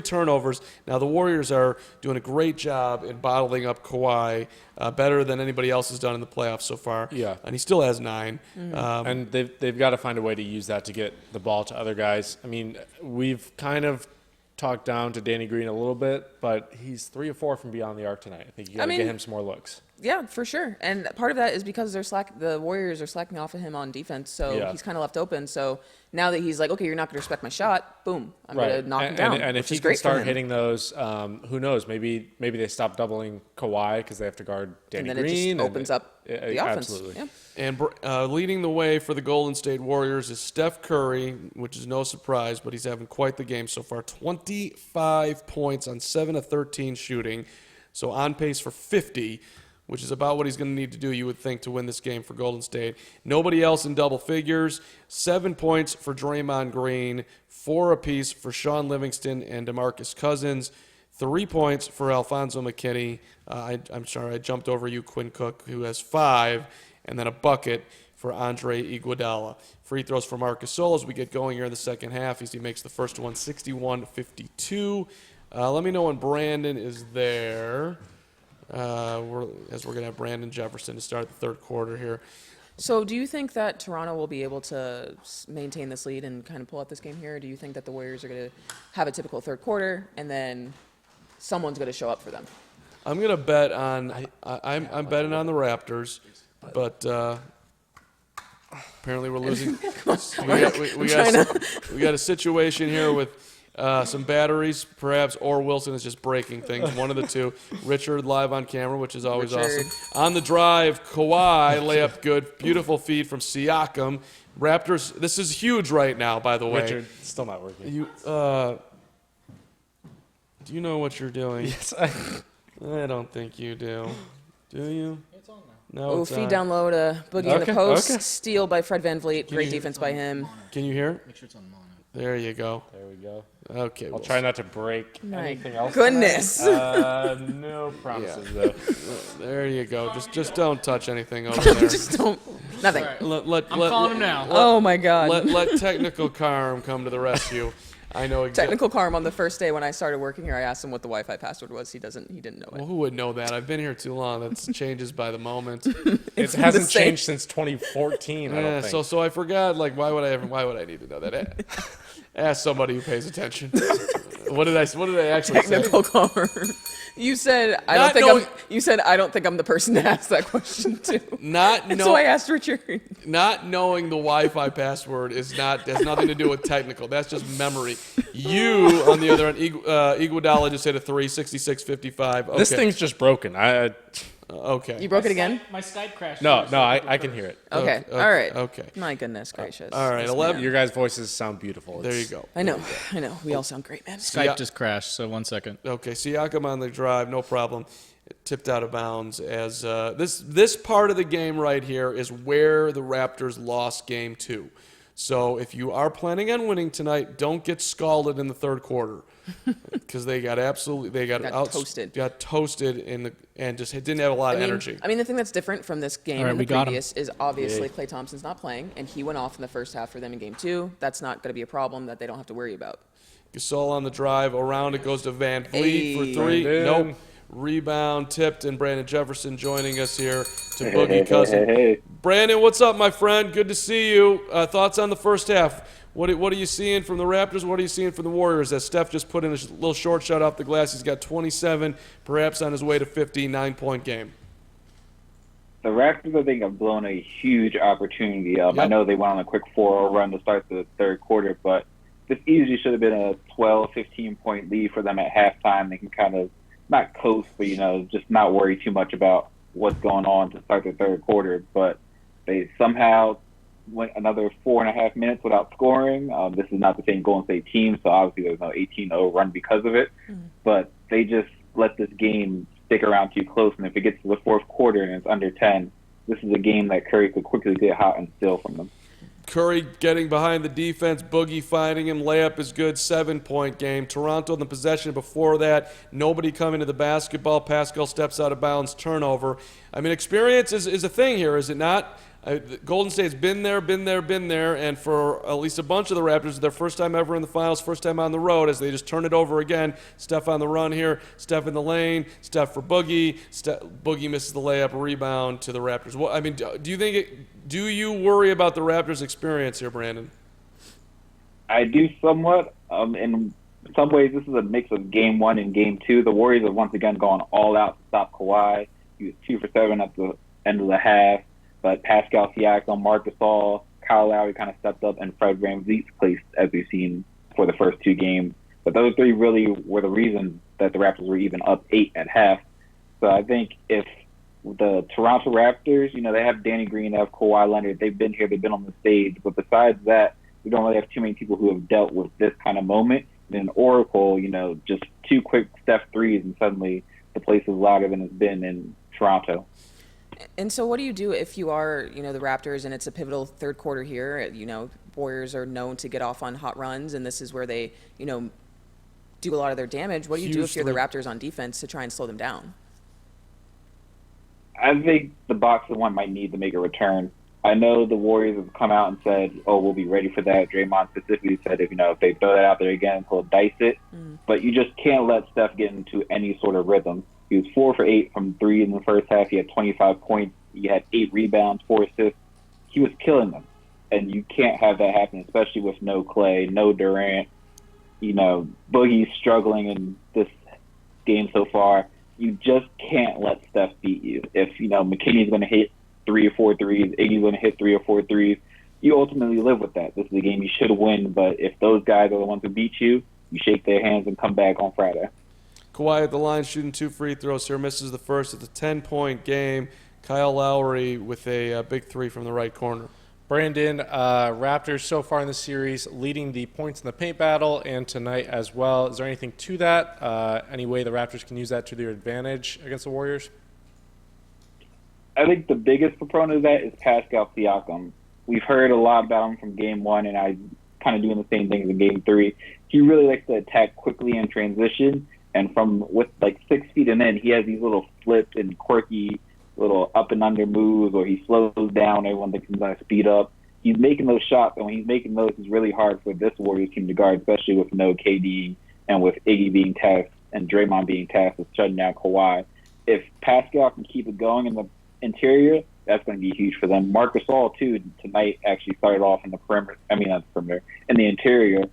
turnovers. Now the Warriors are doing a great job in bottling up Kawhi, better than anybody else has done in the playoffs so far. Yeah. And he still has 9. And they've got to find a way to use that to get the ball to other guys. I mean, we've kind of talked down to Danny Green a little bit, but he's 3 or 4 from beyond the arc tonight. I think you got to get him some more looks. Yeah, for sure. And part of that is because the Warriors are slacking off of him on defense, so he's kind of left open. So now that he's like, okay, you're not going to respect my shot, boom, I'm going to knock him down. And if he can start hitting those, who knows? Maybe they stop doubling Kawhi because they have to guard Danny Green. And then it just opens up the offense. Absolutely. Yeah. And leading the way for the Golden State Warriors is Steph Curry, which is no surprise, but he's having quite the game so far. 25 points on 7 of 13 shooting, so on pace for 50, which is about what he's going to need to do, you would think, to win this game for Golden State. Nobody else in double figures. 7 points for Draymond Green, 4 apiece for Sean Livingston and DeMarcus Cousins, 3 points for Alfonso McKinney. I'm sorry, I jumped over you, Quinn Cook, who has 5, and then a bucket for Andre Iguodala. Free throws for Marc Gasol as we get going here in the second half as he makes the first one 61-52. Let me know when Brandon is there. We're going to have Brandon Jefferson to start the third quarter here. So do you think that Toronto will be able to maintain this lead and kind of pull out this game here? Or do you think that the Warriors are going to have a typical third quarter and then someone's going to show up for them? I'm going to bet on I'm betting on the Raptors, but apparently we're losing. We got a situation here with some batteries, perhaps, or Wilson is just breaking things. One of the two. Richard live on camera, which is always awesome. On the drive, Kawhi, layup good. Beautiful feed from Siakam. Raptors, this is huge right now, by the way. Richard, still not working. Do you know what you're doing? Yes, I don't think you do. Do you? It's on now. No, Oh, it's feed not. down low to Boogie in the Okay, post. okay. Steal by Fred VanVleet. Great defense by him. Can you hear? Make sure it's on mono. There you go. there we go. Okay. I'll we'll try not to break My anything else. goodness. No promises, though. There you go. Just don't touch anything over there. Just don't. Nothing. Let I'm calling him now. Oh my God. Let technical Carm come to the rescue. I know exactly. Technical Carm on the first day when I started working here, I asked him what the Wi-Fi password was. He didn't know Well, it. who would know that? I've been here too long. That changes by the moment. It the hasn't same. changed since 2014, I Yeah, don't think. so I forgot. Like, why would I need to know that? Ask somebody who pays attention. What did I actually say? Technical Carm. You said I Not don't knowing- think I'm. You said I don't think I'm the person to ask that question to. So I asked Richard. Not knowing the Wi-Fi password has nothing to do with technical. That's just memory. You, on the other end, Iguodala just hit a 3, 66-55. Okay. This thing's just broken. Okay. You broke it again. My Skype crashed. No, I can hear it. Okay. Okay, All right. okay. My goodness gracious. All right. This 11. man. Your guys' voices sound beautiful. There you go. I know. We all sound great, man. Skype just crashed, so 1 second. Okay, Siakam on the drive, no problem. Tipped out of bounds as this part of the game right here is where the Raptors lost game 2. So if you are planning on winning tonight, don't get scalded in the third quarter because they got toasted and just didn't have a lot of energy. I mean, the thing that's different from this game All right, and we the got previous is obviously Klay Thompson's not playing, and he went off in the first half for them in game 2. That's not going to be a problem that they don't have to worry about. Gasol on the drive, around it goes to Vanvleet for Hey. 3. Brandon. Nope. Rebound tipped, and Brandon Jefferson joining us here to Boogie Cousin. Brandon, what's up, my friend? Good to see you. Thoughts on the first half? What are you seeing from the Raptors? What are you seeing from the Warriors? As Steph just put in a little short shot off the glass, he's got 27, perhaps on his way to 50, 9-point game. The Raptors, I think, have blown a huge opportunity. Yep. I know they went on a quick 4-0 run to start the third quarter, but this easily should have been a 12, 15-point lead for them at halftime. They can kind of not coast, but, just not worry too much about what's going on to start the third quarter. But they somehow went another 4.5 minutes without scoring. This is not the same Golden State team, so obviously there's no 18-0 run because of it. But they just let this game stick around too close, and if it gets to the fourth quarter and it's under 10, this is a game that Curry could quickly get hot and steal from them. Curry getting behind the defense, Boogie finding him, layup is good, 7-point game. Toronto in the possession before that, nobody coming to the basketball. Pascal steps out of bounds, turnover. I mean, experience is a thing here, is it not? Golden State's been there, and for at least a bunch of the Raptors, their first time ever in the finals, first time on the road, as they just turn it over again. Steph on the run here, Steph in the lane, Steph for Boogie. Boogie misses the layup, rebound to the Raptors. Well, I mean, do you worry about the Raptors' experience here, Brandon? I do somewhat. In some ways, this is a mix of game 1 and game 2. The Warriors have once again gone all out to stop Kawhi. He was 2 for 7 at the end of the half. But Pascal Siakam, Mark Gasol, Kyle Lowry kind of stepped up, and Fred VanVleet's place, as we've seen for the first 2 games. But those 3 really were the reason that the Raptors were even up 8 at half. So I think if the Toronto Raptors, they have Danny Green, they have Kawhi Leonard, they've been here, they've been on the stage. But besides that, we don't really have too many people who have dealt with this kind of moment. And in Oracle, just 2 quick Steph threes, and suddenly the place is louder than it's been in Toronto. And so what do you do if you are, the Raptors and it's a pivotal third quarter here? Warriors are known to get off on hot runs, and this is where they, do a lot of their damage. What do you do if you're the Raptors on defense to try and slow them down? I think the boxing one might need to make a return. I know the Warriors have come out and said, we'll be ready for that. Draymond specifically said if they throw that out there again, he'll dice it. But you just can't let Steph get into any sort of rhythm. He was 4 for 8 from 3 in the first half. He had 25 points. He had 8 rebounds, 4 assists. He was killing them. And you can't have that happen, especially with no Clay, no Durant. Boogie's struggling in this game so far. You just can't let Steph beat you. If, McKinney's going to hit 3 or 4 threes, Iggy's going to hit 3 or 4 threes, you ultimately live with that. This is a game you should win, but if those guys are the ones who beat you, You shake their hands and come back on Friday. Kawhi at the line shooting 2 free throws here, misses the first. It's a 10-point game. Kyle Lowry with a big 3 from the right corner. Brandon, Raptors so far in the series leading the points in the paint battle and tonight as well. Is there anything to that? Any way the Raptors can use that to their advantage against the Warriors? I think the biggest proponent of that is Pascal Siakam. We've heard a lot about him from Game 1, and I kind of doing the same things in Game 3. He really likes to attack quickly in transition, and from with like 6 feet and in, he has these little flipped and quirky little up and under moves, or he slows down. Everyone thinks he's going to speed up. He's making those shots, and when he's making those, it's really hard for this Warriors team to guard, especially with no KD and with Iggy being tasked and Draymond being tasked with shutting down Kawhi. If Pascal can keep it going in the interior, that's going to be huge for them. Marc Gasol, too, tonight actually started off in the perimeter. I mean, not the perimeter, in the interior,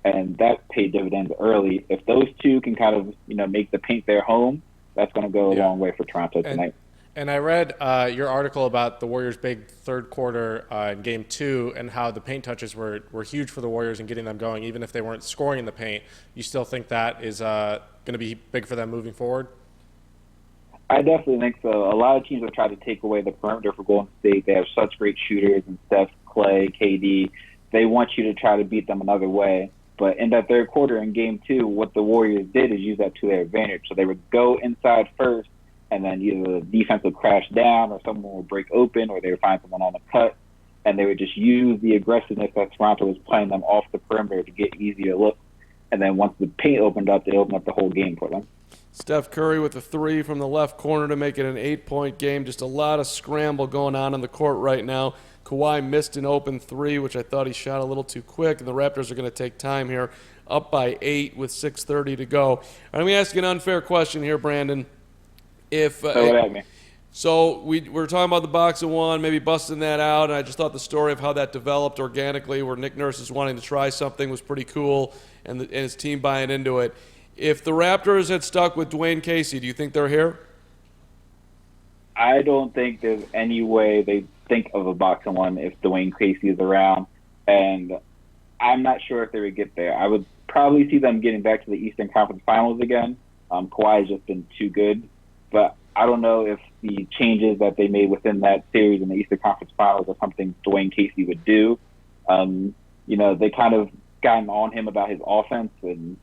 and that paid dividends early. If those two can kind of, make the paint their home, that's going to go a long way for Toronto tonight. And I read your article about the Warriors' big third quarter in Game 2 and how the paint touches were huge for the Warriors and getting them going. Even if they weren't scoring in the paint, you still think that is going to be big for them moving forward? I definitely think so. A lot of teams have tried to take away the perimeter for Golden State. They have such great shooters and Steph, Clay, KD. They want you to try to beat them another way. But in that third quarter in Game 2, what the Warriors did is use that to their advantage. So they would go inside first, and then either the defense would crash down or someone would break open or they would find someone on the cut, and they would just use the aggressiveness that Toronto was playing them off the perimeter to get easier looks. And then once the paint opened up, they opened up the whole game for them. Steph Curry with a 3 from the left corner to make it an 8-point game. Just a lot of scramble going on the court right now. Kawhi missed an open 3, which I thought he shot a little too quick, and the Raptors are going to take time here, up by 8 with 6:30 to go. All right, let me ask you an unfair question here, Brandon. So we're talking about the box of one, maybe busting that out, and I just thought the story of how that developed organically, where Nick Nurse is wanting to try something, was pretty cool, and his team buying into it. If the Raptors had stuck with Dwayne Casey, do you think they're here? I don't think there's any way they think of a box of one if Dwayne Casey is around, and I'm not sure if they would get there. I would probably see them getting back to the Eastern Conference Finals again. Kawhi has just been too good, but I don't know if the changes that they made within that series in the Eastern Conference Finals are something Dwayne Casey would do. They kind of gotten on him about his offense, and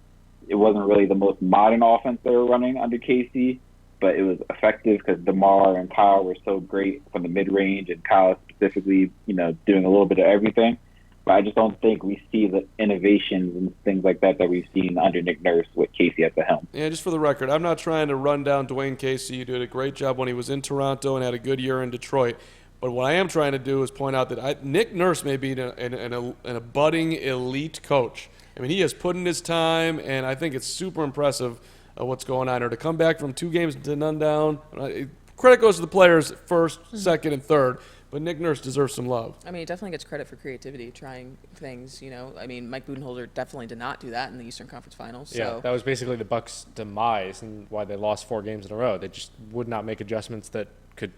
it wasn't really the most modern offense they were running under Casey, but it was effective because DeMar and Kyle were so great from the mid-range, and Kyle specifically, doing a little bit of everything. But I just don't think we see the innovations and things like that we've seen under Nick Nurse with Casey at the helm. Yeah, just for the record, I'm not trying to run down Dwayne Casey. You did a great job when he was in Toronto and had a good year in Detroit. But what I am trying to do is point out that Nick Nurse may be a budding elite coach. I mean, he has put in his time, and I think it's super impressive what's going on here. To come back from 2 games to none down, credit goes to the players first, second, and third. But Nick Nurse deserves some love. I mean, he definitely gets credit for creativity, trying things, I mean, Mike Budenholzer definitely did not do that in the Eastern Conference Finals. Yeah, that was basically the Bucks' demise and why they lost 4 games in a row. They just would not make adjustments that could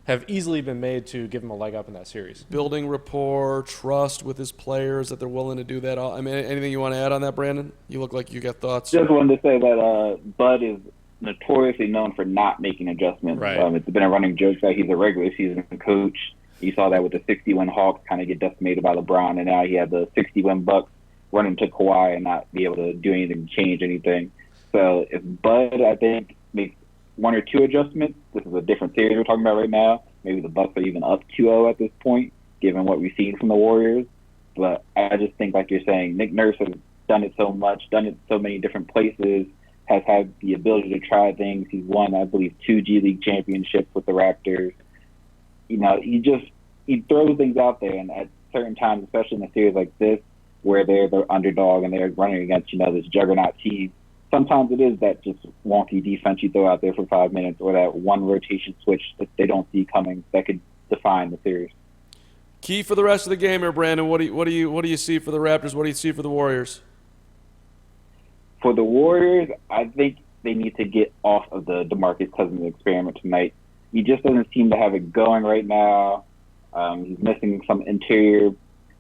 have easily been made to give him a leg up in that series. Building rapport, trust with his players, that they're willing to do that. I mean, anything you want to add on that, Brandon? You look like you got thoughts. Just wanted to say that Bud is notoriously known for not making adjustments. Right. It's been a running joke that he's a regular season coach. You saw that with the 60-win Hawks kind of get decimated by LeBron, and now he had the 60-win Bucks running to Kawhi and not be able to do anything to change anything. So if Bud, I think, makes 1 or 2 adjustments, this is a different series we're talking about right now. Maybe the Bucks are even up 2-0 at this point, given what we've seen from the Warriors. But I just think, like you're saying, Nick Nurse has done it so much, done it so many different places, has had the ability to try things. He's won, I believe, 2 G League championships with the Raptors. He throws things out there, and at certain times, especially in a series like this, where they're the underdog and they're running against, this juggernaut team, sometimes it is that just wonky defense you throw out there for 5 minutes, or that one rotation switch that they don't see coming that could define the series. Key for the rest of the game here, Brandon. What do you see for the Raptors? What do you see for the Warriors? For the Warriors, I think they need to get off of the DeMarcus Cousins experiment tonight. He just doesn't seem to have it going right now. He's missing some interior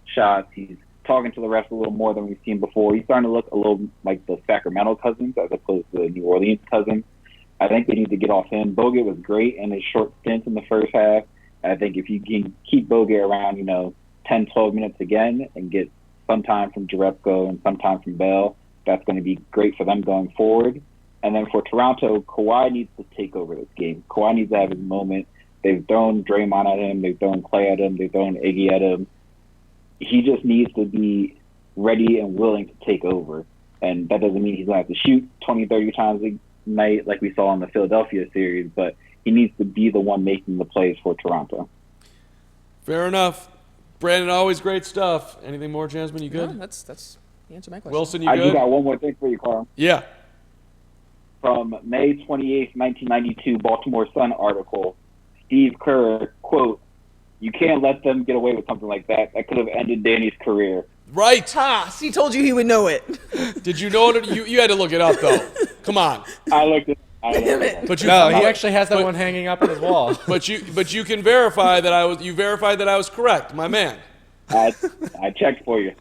shots. He's talking to the refs a little more than we've seen before. He's starting to look a little like the Sacramento Cousins as opposed to the New Orleans Cousins. I think they need to get off him. Bogut was great in his short stint in the first half. I think if you can keep Bogut around, 10, 12 minutes again and get some time from Jerebko and some time from Bell, that's going to be great for them going forward. And then for Toronto, Kawhi needs to take over this game. Kawhi needs to have his moment. They've thrown Draymond at him. They've thrown Clay at him. They've thrown Iggy at him. He just needs to be ready and willing to take over. And that doesn't mean he's going to have to shoot 20, 30 times a night like we saw in the Philadelphia series, but he needs to be the one making the plays for Toronto. Fair enough. Brandon, always great stuff. Anything more, Jasmyn? You good? No, that's the answer to my question. Wilson, you I good? do got one more thing for you, Carl. Yeah. From May 28th, 1992 Baltimore Sun article, Steve Kerr, quote, "You can't let them get away with something like that. That could have ended Danny's career." Right. Ha! He told you he would know it. Did you know it? You had to look it up, though. Come on. I looked at Damn it. But No, he actually has that one hanging up on his wall. But you can verify that you verified that I was correct, my man. I checked for you.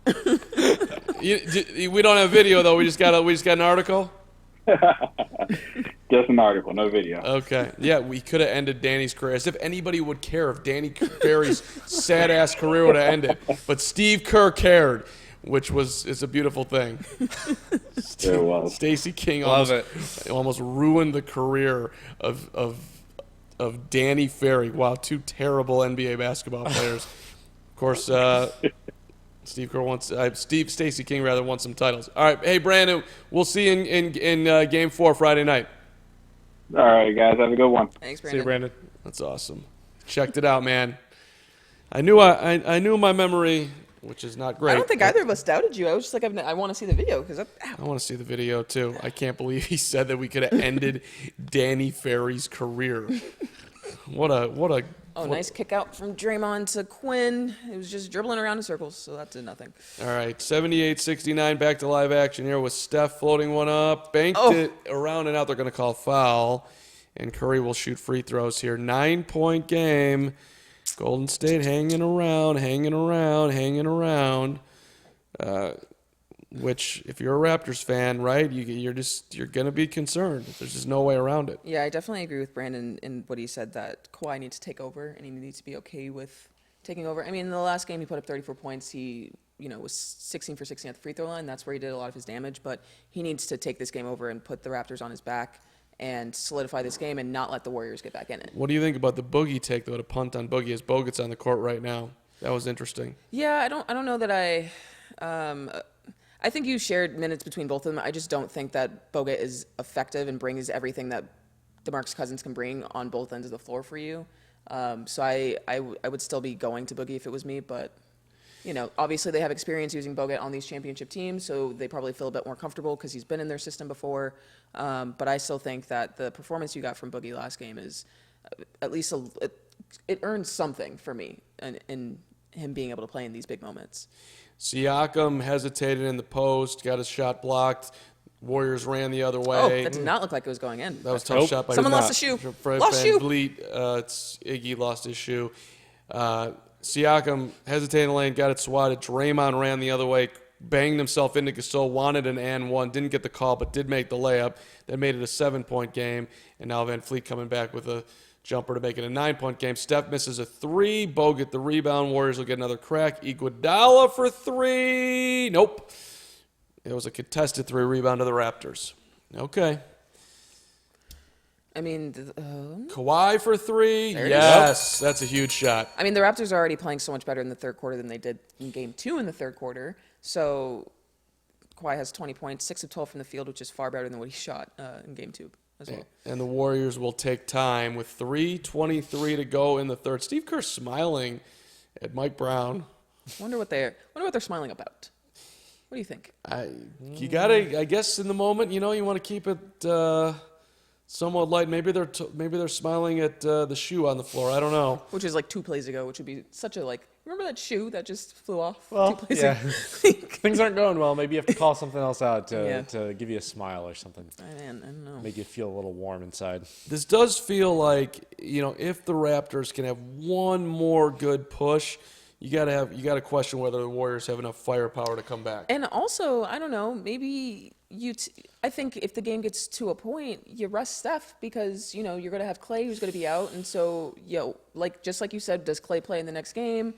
We don't have video though. We just got an article. Just an article, no video. Okay. Yeah, we could have ended Danny's career. As if anybody would care if Danny Ferry's sad ass career would have ended. But Steve Kerr cared, which is a beautiful thing. It was. Stacey King almost ruined the career of Danny Ferry. Wow, two terrible NBA basketball players. Of course, Stacey King rather won some titles. All right, hey Brandon, we'll see you in Game 4 Friday night. All right, guys, have a good one. Thanks, See you, Brandon. Brandon. That's awesome. Checked it out, man. I knew my memory, which is not great. I don't think either of us doubted you. I was just like, I want to see the video because I want to see the video too. I can't believe he said that we could have ended Danny Ferry's career. What a nice kick out from Draymond to Quinn. It was just dribbling around in circles, so that did nothing. All right, 78-69, back to live action here with Steph floating one up. Banked it around and out. They're going to call foul, and Curry will shoot free throws here. 9-point game. Golden State hanging around. Which, if you're a Raptors fan, right, you're going to be concerned. There's just no way around it. Yeah, I definitely agree with Brandon in what he said that Kawhi needs to take over and he needs to be okay with taking over. I mean, in the last game he put up 34 points. He, was 16 for 16 at the free throw line. That's where he did a lot of his damage. But he needs to take this game over and put the Raptors on his back and solidify this game and not let the Warriors get back in it. What do you think about the Boogie take, though, to punt on Boogie as Bogut's on the court right now? That was interesting. Yeah, I don't know that I think you shared minutes between both of them. I just don't think that Bogut is effective and brings everything that DeMarcus Cousins can bring on both ends of the floor for you. So I would still be going to Boogie if it was me, but obviously they have experience using Bogut on these championship teams, so they probably feel a bit more comfortable because he's been in their system before. But I still think that the performance you got from Boogie last game is at least it earns something for me in him being able to play in these big moments. Siakam hesitated in the post, got his shot blocked. Warriors ran the other way. Oh, that did not look like it was going in. That was a tough shot by Someone lost a shoe. Lost shoe. Vanvleet, Iggy lost his shoe. Siakam hesitated in the lane, got it swatted. Draymond ran the other way, banged himself into Gasol, wanted an and one, didn't get the call, but did make the layup. That made it a 7-point game, and now VanVleet coming back with a jumper to make it a 9-point game. Steph misses a 3. Bogut the rebound. Warriors will get another crack. Iguodala for 3. Nope. It was a contested 3 rebound to the Raptors. Okay. I mean, Kawhi for 3. There it Yes, that's a huge shot. I mean, the Raptors are already playing so much better in the third quarter than they did in Game 2 in the third quarter. So Kawhi has 20 points, 6 of 12 from the field, which is far better than what he shot in Game 2 as well. And the Warriors will take time with 3:23 to go in the third. Steve Kerr smiling at Mike Brown. Wonder what they're smiling about. What do you think? You gotta, I guess, in the moment, you want to keep it somewhat light. Maybe they're smiling at the shoe on the floor. I don't know. Which is like 2 plays ago, which would be such a remember that shoe that just flew off? Well, 2 plays yeah. ago? Things aren't going well. Maybe you have to call something else out to give you a smile or something. Man, I don't know. Make you feel a little warm inside. This does feel like, if the Raptors can have one more good push, you gotta question whether the Warriors have enough firepower to come back. And also, I don't know, maybe I think if the game gets to a point, you rest Steph because, you're going to have Clay who's going to be out. And so, just like you said, does Clay play in the next game?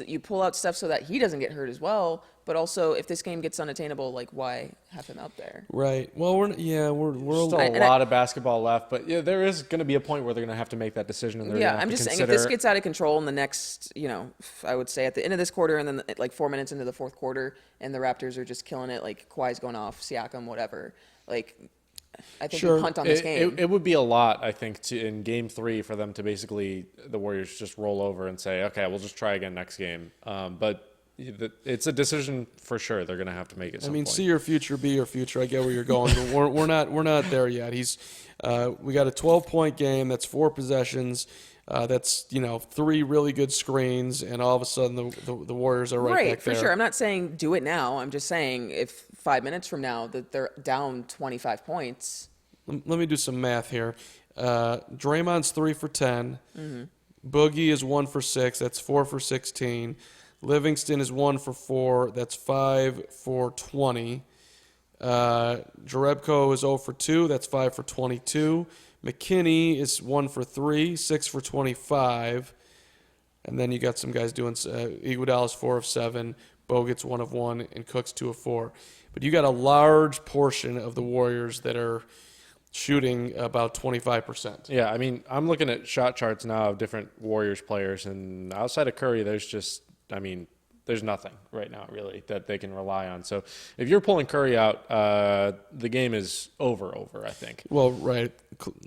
You pull out Steph so that he doesn't get hurt as well. But also, if this game gets unattainable, why have him out there? Right. Well, we're still a lot of basketball left, but yeah, there is going to be a point where they're going to have to make that decision. And I'm just saying, if this gets out of control in the next, I would say at the end of this quarter and then 4 minutes into the fourth quarter, and the Raptors are just killing it, Kawhi's going off, Siakam, whatever. I think you punt on this game. It would be a lot, I think, in Game 3 for them to basically the Warriors just roll over and say, okay, we'll just try again next game. But it's a decision for sure. They're going to have to make it. I mean, see your future, be your future. I get where you're going, but we're not there yet. We got a 12-point game. That's 4 possessions. That's 3 really good screens, and all of a sudden the Warriors are right back there. Right, for sure. I'm not saying do it now. I'm just saying if 5 minutes from now that they're down 25 points. Let me do some math here. Draymond's 3 for 10. Mm-hmm. Boogie is 1 for 6. That's 4 for 16. Livingston is 1 for 4. That's 5 for 20. Jerebko is 0 for 2. That's 5 for 22. McKinney is 1 for 3, 6 for 25. And then you got some guys doing Iguodala's 4 of 7. Bogut's 1 of 1, and Cook's 2 of 4. But you got a large portion of the Warriors that are shooting about 25%. Yeah, I mean, I'm looking at shot charts now of different Warriors players, and outside of Curry, there's nothing right now really that they can rely on. So if you're pulling Curry out, the game is over. I think. Well, right.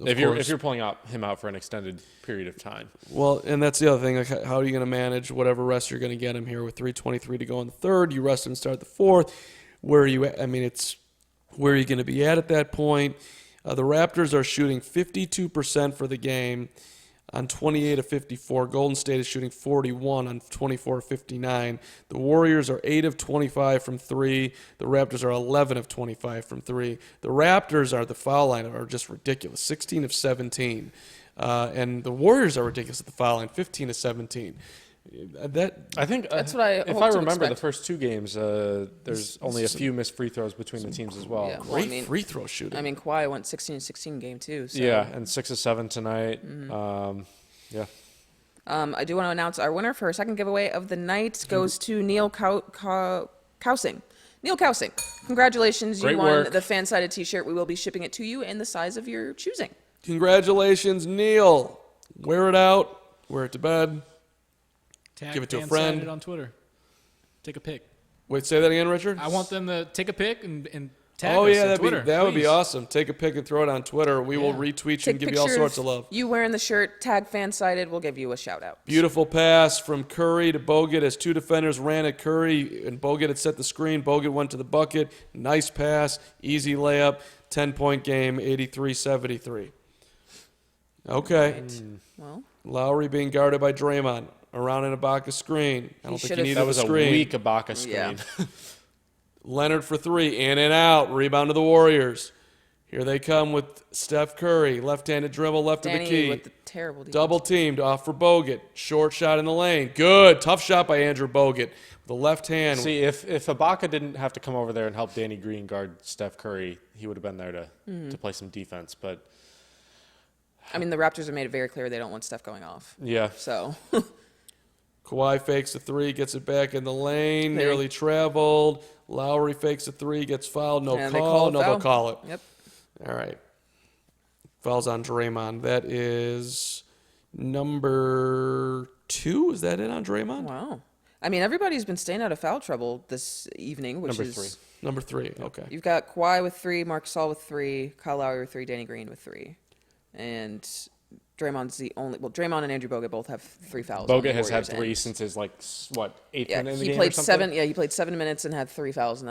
If you're pulling him out for an extended period of time. Well, and that's the other thing. How are you going to manage whatever rest you're going to get him here with 3:23 to go in the third? You rest him and start the fourth. Where are you? It's where are you going to be at that point? The Raptors are shooting 52% for the game on 28 of 54. Golden State is shooting 41 on 24 of 59. The Warriors are 8 of 25 from 3. The Raptors are 11 of 25 from 3. The Raptors the foul line are just ridiculous, 16 of 17. And the Warriors are ridiculous at the foul line, 15 of 17. I think that's what if I remember the first 2 games, there's only a few missed free throws between the teams as well. Yeah, Great free throw shooting. Kawhi went 16-16 game 2. So. Yeah, and 6 of 7 tonight. Mm-hmm. Yeah. I do want to announce our winner for our second giveaway of the night goes to Neil Kousing. Neil Kousing, congratulations! Great you won work. the fan-sided T-shirt. We will be shipping it to you in the size of your choosing. Congratulations, Neil. Wear it out. Wear it to bed. Give it to a friend. On Twitter. Take a pic. Wait, say that again, Richard? I want them to take a pic and tag oh, us yeah, on Twitter. that would be awesome. Take a pic and throw it on Twitter. We will retweet you and give you all sorts of love. You wearing the shirt, tag fan-sided, we'll give you a shout-out. Beautiful pass from Curry to Bogut as 2 defenders ran at Curry, and Bogut had set the screen. Bogut went to the bucket. Nice pass, easy layup, 10-point game, 83-73. Okay. Right. Well, Lowry being guarded by Draymond. Around an Ibaka screen. I don't think he needed the screen. That was a weak Ibaka screen. Yeah. Leonard for 3, in and out. Rebound to the Warriors. Here they come with Steph Curry. Left-handed dribble, left of the key. With the terrible defense. Double teamed off for Bogut. Short shot in the lane. Good. Tough shot by Andrew Bogut. With the left hand. See, if Ibaka didn't have to come over there and help Danny Green guard Steph Curry, he would have been there to play some defense. But the Raptors have made it very clear they don't want Steph going off. Yeah. So... Kawhi fakes a 3, gets it back in the lane, nearly traveled. Lowry fakes a 3, gets fouled. No call. No, they'll call it. Yep. All right. Fouls on Draymond. That is number 2. Is that it on Draymond? Wow. Everybody's been staying out of foul trouble this evening, which is... Number 3, okay. You've got Kawhi with 3, Marc Gasol with 3, Kyle Lowry with 3, Danny Green with 3. And... Draymond's the only. Well, Draymond and Andrew Bogut both have 3 fouls. Bogut has had 3 since his 8th minute in the game. He played or something? 7. He played 7 minutes and had 3 fouls in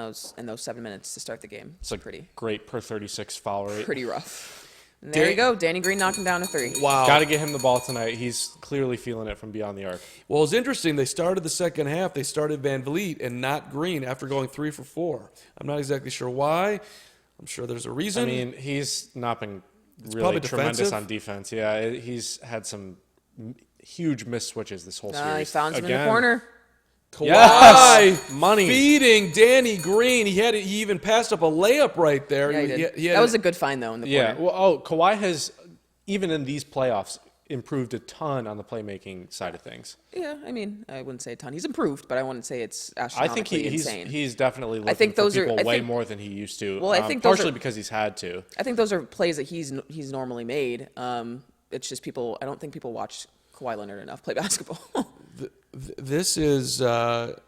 those 7 minutes to start the game. It's a great per 36 foul rate. Pretty rough. And there you go, Danny Green knocking down a 3. Wow. Got to get him the ball tonight. He's clearly feeling it from beyond the arc. Well, it's interesting. They started the second half. They started Vanvleet and not Green after going 3 for 4. I'm not exactly sure why. I'm sure there's a reason. He's not been really tremendous on defense. Yeah, he's had some huge missed switches this whole series. He found him in the corner. Kawhi Yes! Money. feeding Danny Green. He even passed up a layup right there. Yeah, he did. He had That was a good find, though, in the Yeah. quarter. Well, Kawhi has, even in these playoffs, improved a ton on the playmaking side of things. Yeah, I mean, I wouldn't say a ton. He's improved, but I wouldn't say it's I astronomically think insane. he's definitely looking think for those are- people I way think- more than he used to. Well, I think those partially are- because he's had to. I think those are plays that he's normally made. It's just people. I don't think people watch Kawhi Leonard enough play basketball. This is a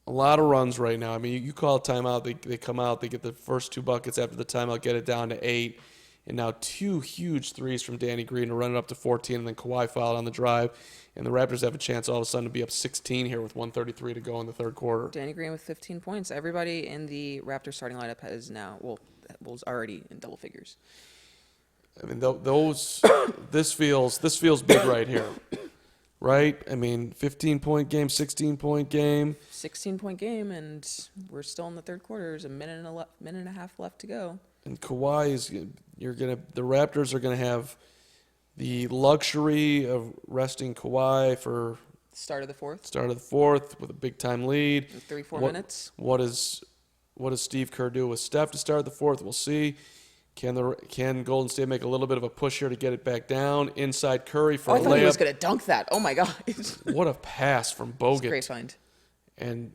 lot of runs right now. I mean, you call a timeout, they come out, they get the first 2 buckets after the timeout, get it down to 8, and now 2 huge threes from Danny Green to run it up to 14, and then Kawhi fouled on the drive, and the Raptors have a chance all of a sudden to be up 16 here with 1:33 to go in the third quarter. Danny Green with 15 points. Everybody in the Raptors starting lineup has now was already in double figures. I mean, this feels big right here, right? I mean, 15-point game, 16-point game. 16-point game, and we're still in the third quarter. There's a minute and a half left to go. And Kawhi the Raptors are gonna have the luxury of resting Kawhi for Start of the fourth with a big time lead. 3-4 minutes. What does Steve Kerr do with Steph to start the fourth? We'll see. Can Golden State make a little bit of a push here to get it back down? Inside Curry for Oh, a I thought he was layup. going to dunk that. Oh, my God. What a pass from Bogut. Great find. And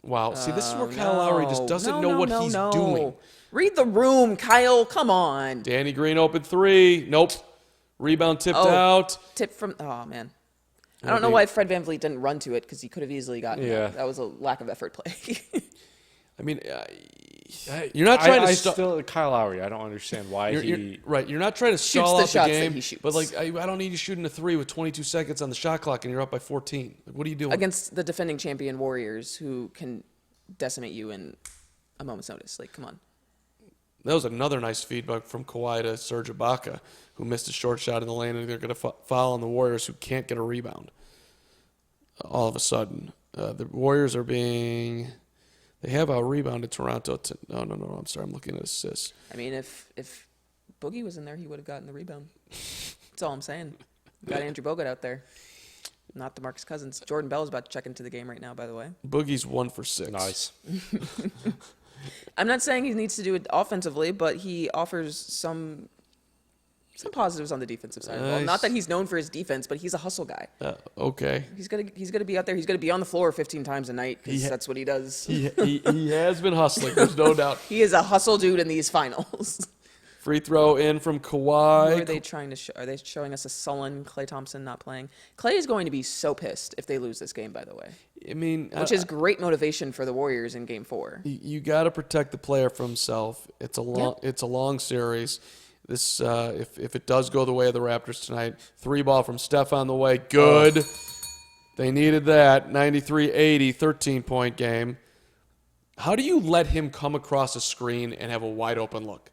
wow, see, this is where Kyle Lowry just doesn't know what he's doing. Read the room, Kyle. Come on. Danny Green open 3. Nope. Rebound tipped out. Tip from. Oh, man. I don't know why Fred VanVleet didn't run to it because he could have easily gotten it. That was a lack of effort play. I mean, you're not trying to still Kyle Lowry. I don't understand why You're not trying to stall the out the shots game, that he shoots. but like I don't need you shooting a 3 with 22 seconds on the shot clock and you're up by 14. Like, what are you doing? Against the defending champion Warriors who can decimate you in a moment's notice. Like, come on. That was another nice feedback from Kawhi to Serge Ibaka, who missed a short shot in the lane, and they're going to foul on the Warriors, who can't get a rebound. All of a sudden, the Warriors are being. They have a rebound at Toronto. No. I'm sorry. I'm looking at assists. I mean, if Boogie was in there, he would have gotten the rebound. That's all I'm saying. Got Andrew Bogut out there. Not DeMarcus Cousins. Jordan Bell is about to check into the game right now, by the way. Boogie's 1 for 6. Nice. I'm not saying he needs to do it offensively, but he offers some positives on the defensive side. Well, not that he's known for his defense, but he's a hustle guy. Okay. He's gonna be out there. He's gonna be on the floor 15 times a night because that's what he does. He has been hustling. There's no doubt. He is a hustle dude in these finals. Free throw in from Kawhi. What are they trying to show? Are they showing us a sullen Klay Thompson not playing? Klay is going to be so pissed if they lose this game, by the way. I mean, which is great motivation for the Warriors in Game 4. You got to protect the player from himself. It's a long series. This if it does go the way of the Raptors tonight, 3 ball from Steph on the way. Good. They needed that. 93-80, 13-point game. How do you let him come across a screen and have a wide open look?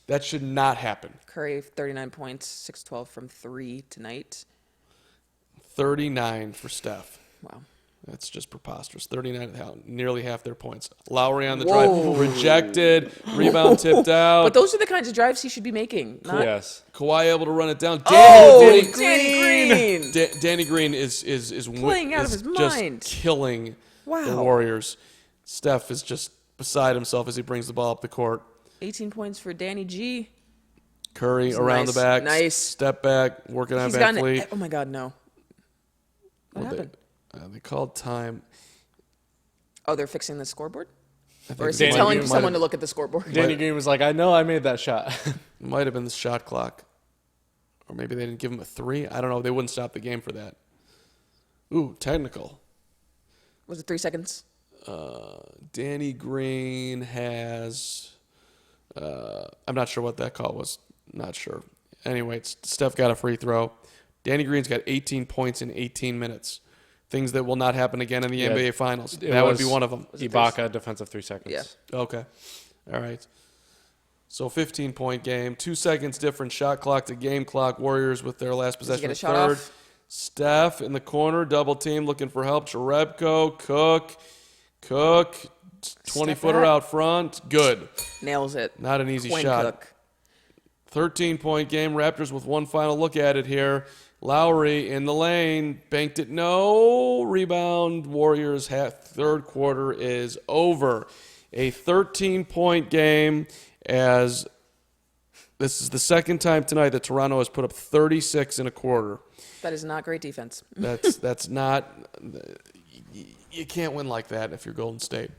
That should not happen. Curry, 39 points, 6-12 from 3 tonight. 39 for Steph. Wow. That's just preposterous. 39, nearly half their points. Lowry on the drive, rejected, rebound tipped out. But those are the kinds of drives he should be making. Yes. Kawhi able to run it down. Danny Green! Danny Green is playing out of his mind. Just killing the Warriors. Steph is just beside himself as he brings the ball up the court. 18 points for Danny G. Curry around the back. Nice. Step back, working on Vanvleet. Oh, my God, no. What happened? They called time. Oh, they're fixing the scoreboard? Or is Danny he telling Green someone to look at the scoreboard? Danny Green was like, I know I made that shot. It might have been the shot clock. Or maybe they didn't give him a 3. I don't know. They wouldn't stop the game for that. Ooh, technical. Was it 3 seconds? Danny Green has... I'm not sure what that call was. Not sure. Anyway, Steph got a free throw. Danny Green's got 18 points in 18 minutes. Things that will not happen again in the NBA Finals. That would be one of them. Ibaka, defensive 3 seconds. Yeah. Okay. All right. So 15-point game. 2 seconds different shot clock to game clock. Warriors with their last possession get a of shot third. off? Steph in the corner. Double team looking for help. Jerebko. Cook. 20-footer out front. Good. Nails it. Not an easy Quinn shot. Cook. 13-point game. Raptors with one final look at it here. Lowry in the lane, banked it, no. Rebound, Warriors, third quarter is over. A 13-point game, as this is the second time tonight that Toronto has put up 36 in a quarter. That is not great defense. That's not, you can't win like that if you're Golden State.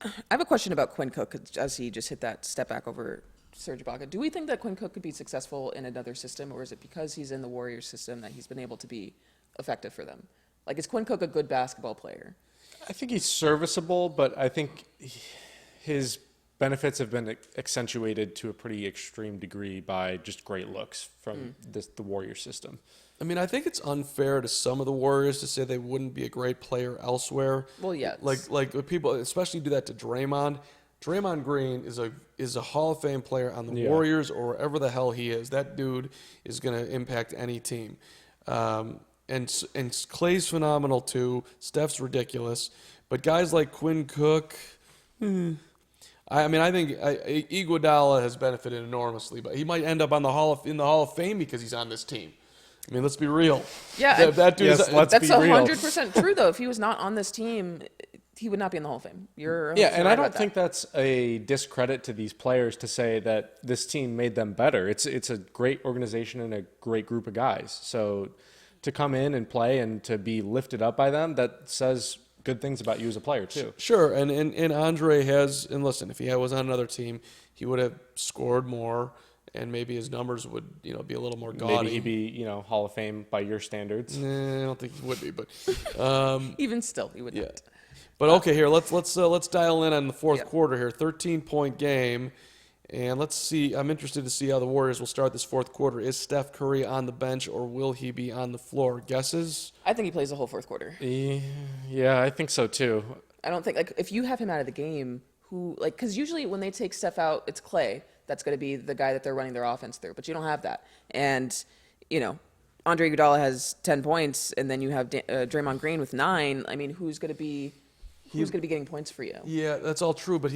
I have a question about Quinn Cook, as he just hit that step back over Serge Ibaka. Do we think that Quinn Cook could be successful in another system, or is it because he's in the Warriors system that he's been able to be effective for them? Like, is Quinn Cook a good basketball player? I think he's serviceable, but I think his benefits have been accentuated to a pretty extreme degree by just great looks from the Warriors system. I mean, I think it's unfair to some of the Warriors to say they wouldn't be a great player elsewhere. Well, yeah. Like people, especially do that to Draymond. Draymond Green is a Hall of Fame player on the Warriors or wherever the hell he is. That dude is going to impact any team. And Clay's phenomenal too. Steph's ridiculous. But guys like Quinn Cook, I mean, I think Iguodala has benefited enormously, but he might end up in the Hall of Fame because he's on this team. I mean, let's be real. Yeah, that dude. Yes, let's that's be real. 100% true, though. If he was not on this team, he would not be in the Hall of Fame. You're and right I don't about think that. that's a discredit to these players to say that this team made them better. It's a great organization and a great group of guys. So to come in and play and to be lifted up by them, that says good things about you as a player too. Sure, and Andre has, and listen, if he was on another team, he would have scored more, and maybe his numbers would be a little more gaudy. Maybe he'd be Hall of Fame by your standards. I don't think he would be, but Even still, he would not. But okay, here let's dial in on the fourth quarter here. 13-point game, and let's see. I'm interested to see how the Warriors will start this fourth quarter. Is Steph Curry on the bench or will he be on the floor? Guesses? I think he plays the whole fourth quarter. Yeah, I think so too. I don't think, if you have him out of the game, because usually when they take Steph out, it's Clay that's going to be the guy that they're running their offense through, but you don't have that. And, Andre Iguodala has 10 points, and then you have Draymond Green with 9. I mean, who's going to be getting points for you? Yeah, that's all true. But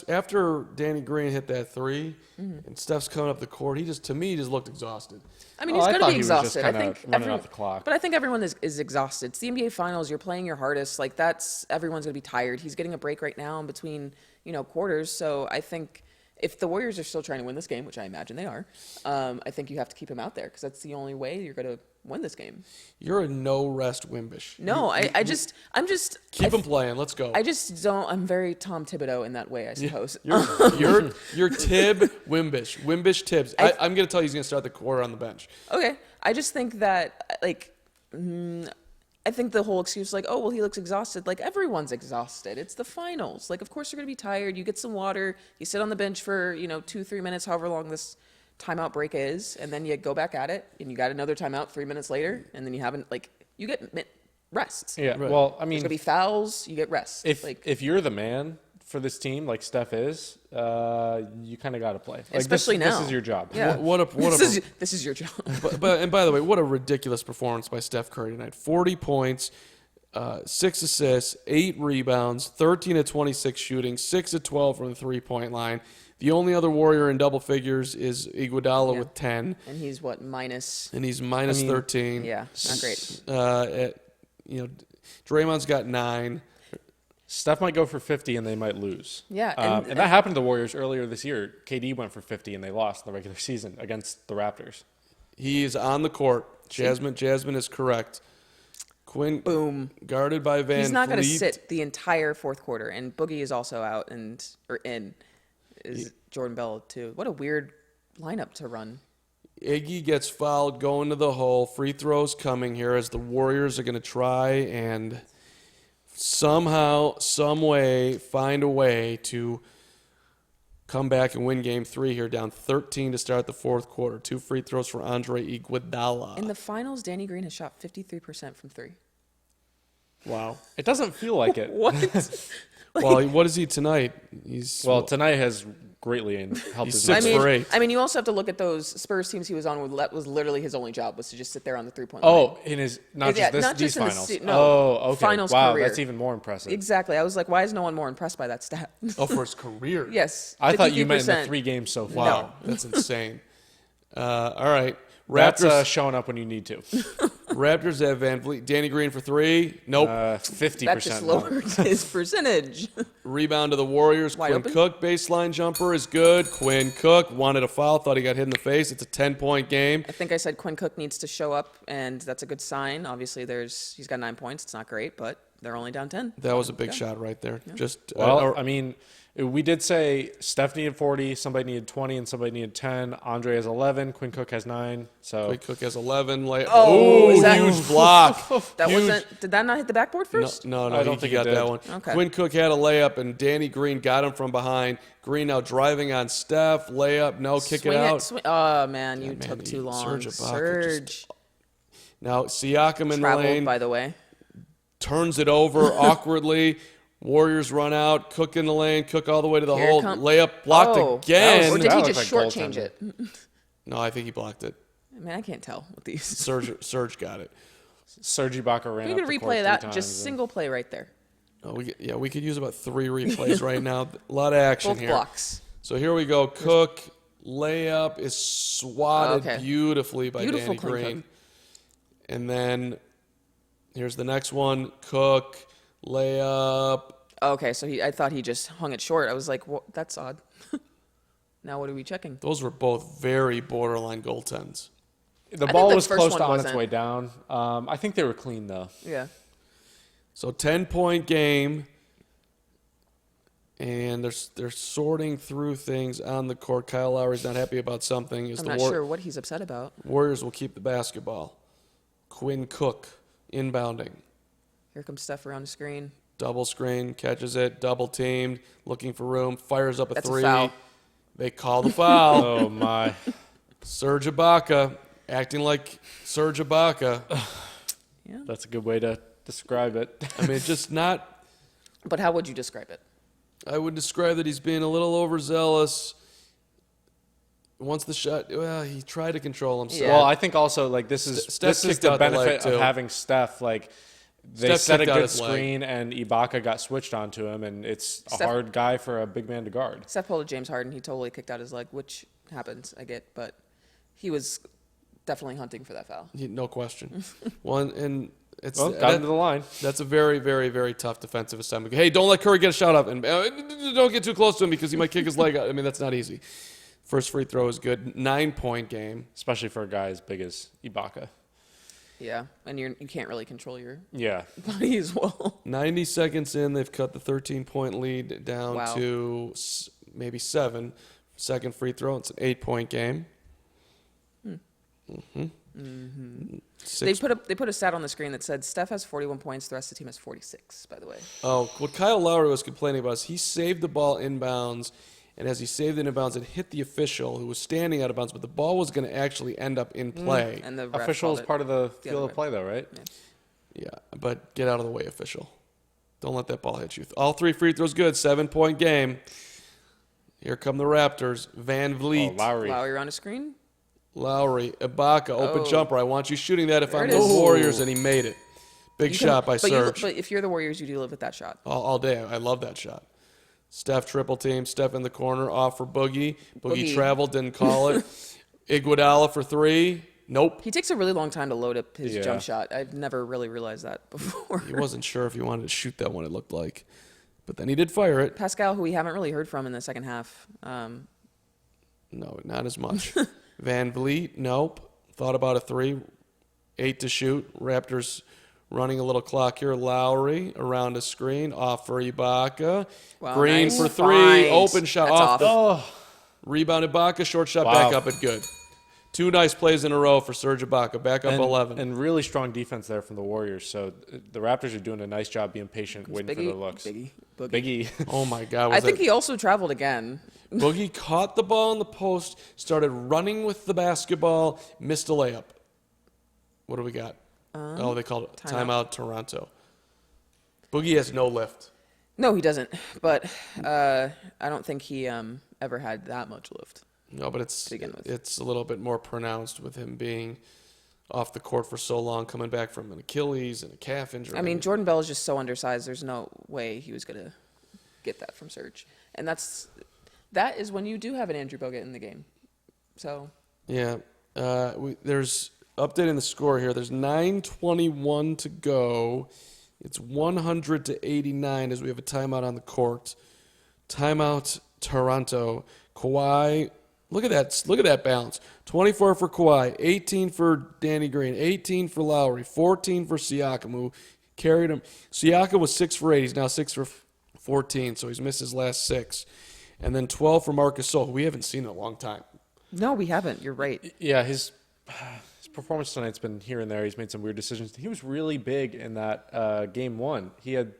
after Danny Green hit that 3, and Steph's coming up the court, he just looked exhausted. I mean, he's going to be exhausted. I think running off the clock. But I think everyone is exhausted. It's the NBA Finals. You're playing your hardest. Everyone's going to be tired. He's getting a break right now in between, quarters. So I think if the Warriors are still trying to win this game, which I imagine they are, I think you have to keep him out there because that's the only way you're going to win this game. You're a no-rest Wimbish. No, I'm just keep him playing. Let's go. I just don't. I'm very Tom Thibodeau in that way, I suppose. You're Tib Wimbish. Wimbish Tibbs. I'm going to tell you he's going to start the quarter on the bench. Okay, I just think that I think the whole excuse oh, well, he looks exhausted. Everyone's exhausted. It's the finals. Of course you're going to be tired. You get some water. You sit on the bench for 2-3 minutes, however long this timeout break is, and then you go back at it, and you got another timeout 3 minutes later, and then you haven't you get rests. Yeah. Right. Well, I mean, there's gonna be fouls. You get rest. If you're the man for this team, like Steph is, you kind of got to play. Especially now. This is your job. Yeah. This is your job. And by the way, what a ridiculous performance by Steph Curry tonight. 40 points, 6 assists, 8 rebounds, 13 of 26 shooting, 6 of 12 from the three-point line. The only other Warrior in double figures is Iguodala with 10. And he's minus? And he's minus 13. Yeah, not great. Draymond's got 9. Steph might go for 50 and they might lose. Yeah. And that happened to the Warriors earlier this year. KD went for 50 and they lost in the regular season against the Raptors. He is on the court. Jasmyn is correct. Quinn, boom, guarded by Vanvleet. He's not going to sit the entire fourth quarter. And Boogie is also out or in. Is Jordan Bell too? What a weird lineup to run. Iggy gets fouled, going to the hole. Free throws coming here as the Warriors are going to try and somehow, some way, find a way to come back and win Game 3 here, down 13 to start the fourth quarter. 2 free throws for Andre Iguodala. In the finals, Danny Green has shot 53% from 3. Wow. It doesn't feel like it. What? Well, what is he tonight? He's Well, tonight has greatly helped He's his 6 numbers. for 8. I mean, you also have to look at those Spurs teams he was on. That was literally his only job was to just sit there on the 3-point line. Oh, in his not Yeah, just not these just in the finals. no, oh, okay. finals wow, career. that's even more impressive. Exactly. I was like, why is no one more impressed by that stat? Oh, for his career. Yes. I thought you meant in the 53%. 3 games so far. Wow, that's insane. All right. That's Raptors, showing up when you need to. Raptors have Vanvleet. Danny Green for 3. Nope. 50%. That just lowered his percentage. Rebound to the Warriors. Wide Quinn open. Cook, baseline jumper is good. Quinn Cook wanted a foul, thought he got hit in the face. It's a 10-point game. I think I said Quinn Cook needs to show up, and that's a good sign. Obviously, he's got 9 points. It's not great, but they're only down 10. That was a big shot right there. Just Well, I mean, we did say Steph needed 40, somebody needed 20, and somebody needed 10. Andre has 11. Quinn Cook has 9. So Quinn Cook has 11. Oh, is that- huge block. That Huge. wasn't. Did that not hit the backboard first? No, I don't he think got it did. that one. Okay. Quinn Cook had a layup, and Danny Green got him from behind. Green now driving on Steph. Layup, no, kick Swing it out. Swing. Oh man, you man, took he- too long. Serge Ibaka Surge. Now Siakam in the Traveled, lane. by the way. Turns it over awkwardly. Warriors run out. Cook in the lane. Cook all the way to the Here it hole. come- Layup blocked Oh. again. Or did That he looked just like shortchange goaltending. it? No, I think he blocked it. I mean, I can't tell with these. Serge got it. Serge Ibaka ran We up could the court replay 3 that. times Just and- single play right there. Oh, we could use about 3 replays right now. A lot of action Both here. blocks. So here we go. Cook layup is swatted Okay. beautifully by Beautiful Danny clean Green. Cook. And then here's the next one. Cook layup. Okay, so I thought he just hung it short. I was like, well, that's odd. Now what are we checking? Those were both very borderline goaltends. The I ball think the was first close one to on its wasn't. way down. I think they were clean, though. Yeah. So 10-point game. And they're sorting through things on the court. Kyle Lowry's not happy about something. I'm not sure what he's upset about. Warriors will keep the basketball. Quinn Cook inbounding. Here comes Steph around the screen. Double screen, catches it, double teamed, looking for room, fires up a That's a 3. foul. They call the foul. Oh, my. Serge Ibaka, acting like Serge Ibaka. That's a good way to describe it. I mean, just not. But how would you describe it? I would describe that he's being a little overzealous. Once the shot, well, he tried to control himself. Yeah. Well, I think also, like, this is Steph kicked the out the leg, benefit too. of having Steph. Like, they Steph set a kicked out good his leg. screen, and Ibaka got switched onto him, and it's a Steph- hard guy for a big man to guard. Steph pulled a James Harden. He totally kicked out his leg, which happens, I get, but he was definitely hunting for that foul. No question. One and it's Well, got into the line. That's a very, very, very tough defensive assignment. Hey, don't let Curry get a shot up, and don't get too close to him because he might kick his leg out. I mean, that's not easy. First free throw is good. 9-point game. Especially for a guy as big as Ibaka. Yeah, and you can't really control your Yeah. body as well. 90 seconds in, they've cut the 13-point lead down Wow. to maybe 7. Second free throw, it's an 8-point game. They put a stat on the screen that said Steph has 41 points, the rest of the team has 46, by the way. Oh, what Kyle Lowry was complaining about is he saved the ball inbounds, and as he saved it inbounds, it hit the official who was standing out of bounds, but the ball was going to actually end up in play. And the ref Official is called it part of the other field way. of play, though, right? Yeah, but get out of the way, official. Don't let that ball hit you. All 3 free throws good. 7-point game. Here come the Raptors. Vanvleet, Oh, Lowry. Lowry on a screen. Lowry, Ibaka, open Oh. jumper. I want you shooting that if There I'm it the is. Warriors, and he made it. Big You can- shot by but Serge. But if you're the Warriors, you do live with that shot. All day. I love that shot. Steph triple team. Steph in the corner. Off for Boogie. Boogie Boogie. traveled. Didn't call it. Iguodala for 3. Nope. He takes a really long time to load up his Yeah. jump shot. I've never really realized that before. He wasn't sure if he wanted to shoot that one, it looked like. But then he did fire it. Pascal, who we haven't really heard from in the second half. No, not as much. Van Vliet, nope. Thought about a 3. 8 to shoot. Raptors running a little clock here. Lowry around a screen. Off for Ibaka. Wow, Green nice for 3. find. Open shot. That's Off. off. Rebound Ibaka. Short shot Wow. back up and good. 2 nice plays in a row for Serge Ibaka. Back up 11. And really strong defense there from the Warriors. So the Raptors are doing a nice job being patient, waiting for their looks. Boogie. Biggie. Oh, my God. I think he also traveled again. Boogie caught the ball in the post, started running with the basketball, missed a layup. What do we got? They called it timeout. timeout Toronto. Boogie has no lift. No, he doesn't. But I don't think he ever had that much lift. No, but it's a little bit more pronounced with him being off the court for so long, coming back from an Achilles and a calf injury. I mean, Jordan Bell is just so undersized. There's no way he was going to get that from Serge. And that is when you do have an Andrew Bogut in the game. So. Yeah. There's updating the score here. There's 9:21 to go. It's 100-89 as we have a timeout on the court. Timeout, Toronto. Kawhi, look at that balance. 24 for Kawhi, 18 for Danny Green, 18 for Lowry, 14 for Siakam, who carried him. Siakam was 6 for 8. He's now 6 for 14, so he's missed his last 6. And then 12 for Marcus Gasol, who we haven't seen in a long time. No, we haven't. You're right. Yeah, his performance tonight's been here and there. He's made some weird decisions. He was really big in that game 1. He had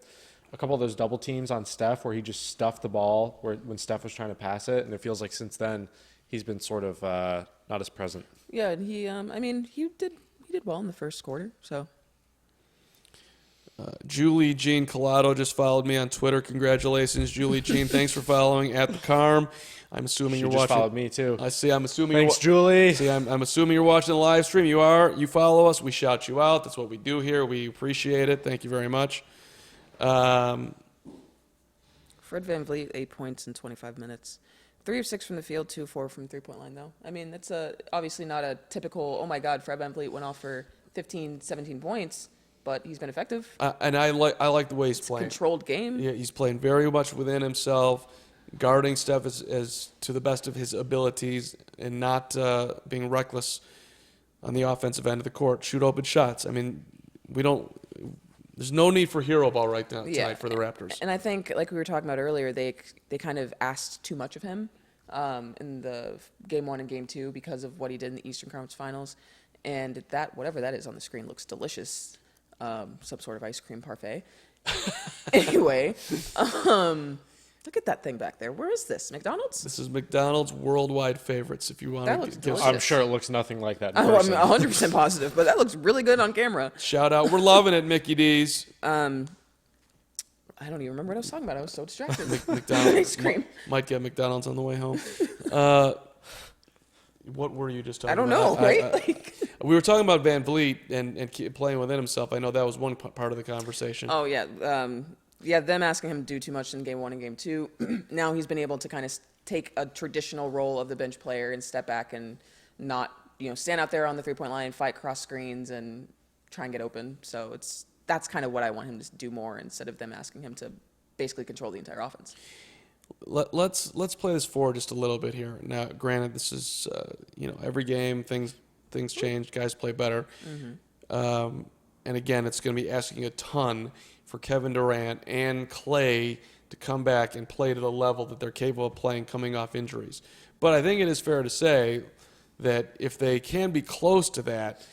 a couple of those double teams on Steph where he just stuffed the ball when Steph was trying to pass it, and it feels like since then he's been sort of not as present. Yeah, and he did well in the first quarter. So. Julie Jean Collado just followed me on Twitter. Congratulations, Julie Jean. Thanks for following at the Carm. I'm assuming you're watching. She just followed me too. I see. I'm assuming. Thanks, Julie. See, I'm assuming you're watching the live stream. You are. You follow us. We shout you out. That's what we do here. We appreciate it. Thank you very much. Fred VanVleet, 8 points in 25 minutes. 3 of 6 from the field, 2 of 4 from three-point line, though. I mean, that's obviously not a typical, oh my God, Fred VanVleet went off for 15, 17 points, but he's been effective. And I like the way he's playing. Controlled game. Yeah, he's playing very much within himself, guarding Steph as to the best of his abilities, and not being reckless on the offensive end of the court. Shoot open shots. I mean, there's no need for hero ball right now tonight for the Raptors. And I think, like we were talking about earlier, they kind of asked too much of him in the game 1 and game 2 because of what he did in the Eastern Conference Finals. And that, whatever that is on the screen, looks delicious. Some sort of ice cream parfait. Anyway, look at that thing back there. Where is this? McDonald's? This is McDonald's worldwide favorites. If you want That to, looks delicious. I'm sure it looks nothing like that in I'm person. 100% positive, but that looks really good on camera. Shout out. We're loving it, Mickey D's. I don't even remember what I was talking about. I was so distracted. McDonald's. Ice cream. Might get McDonald's on the way home. What were you just talking I don't about? know, right? We were talking about VanVleet and playing within himself. I know that was one part of the conversation. Oh, yeah. Them asking him to do too much in game 1 and game 2. Now he's been able to kind of take a traditional role of the bench player and step back and not, stand out there on the three-point line, fight cross screens, and try and get open. So that's kind of what I want him to do more instead of them asking him to basically control the entire offense. Let's play this forward just a little bit here. Now, granted, this is every game things change, guys play better, and again, it's going to be asking a ton for Kevin Durant and Klay to come back and play to the level that they're capable of playing coming off injuries. But I think it is fair to say that if they can be close to that,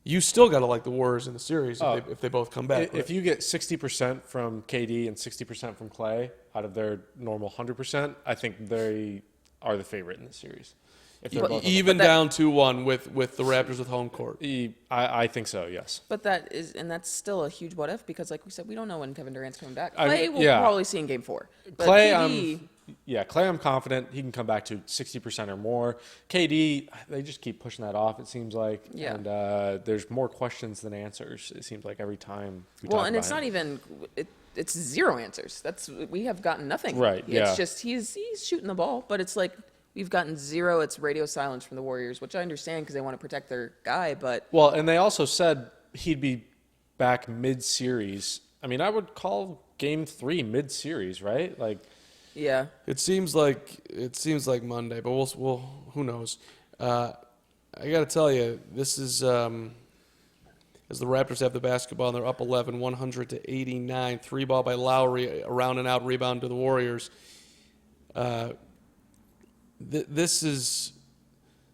you still got to like the Warriors in the series if they both come back. If you get 60% from KD and 60% from Klay out of their normal 100%, I think they are the favorite in the series. If they're both even down 2-1 with the Raptors with home court. I think so, yes. But that's still a huge what if because, like we said, we don't know when Kevin Durant's coming back. Klay we'll probably see in game 4. But Klay, I'm confident he can come back to 60% or more. KD, they just keep pushing that off, it seems like. Yeah. And there's more questions than answers, it seems like, every time we talk about and it's him. not even it's 0 answers. We have gotten nothing. Right, yeah. It's just he's shooting the ball, but it's like we've gotten 0. It's radio silence from the Warriors, which I understand because they want to protect their guy, but... Well, and they also said he'd be back mid-series. I mean, I would call Game 3 mid-series, right? Like, yeah. It seems like Monday, but we'll who knows? I got to tell you, this is as the Raptors have the basketball and they're up 11, 100-89. 3 ball by Lowry, a round and out rebound to the Warriors. This is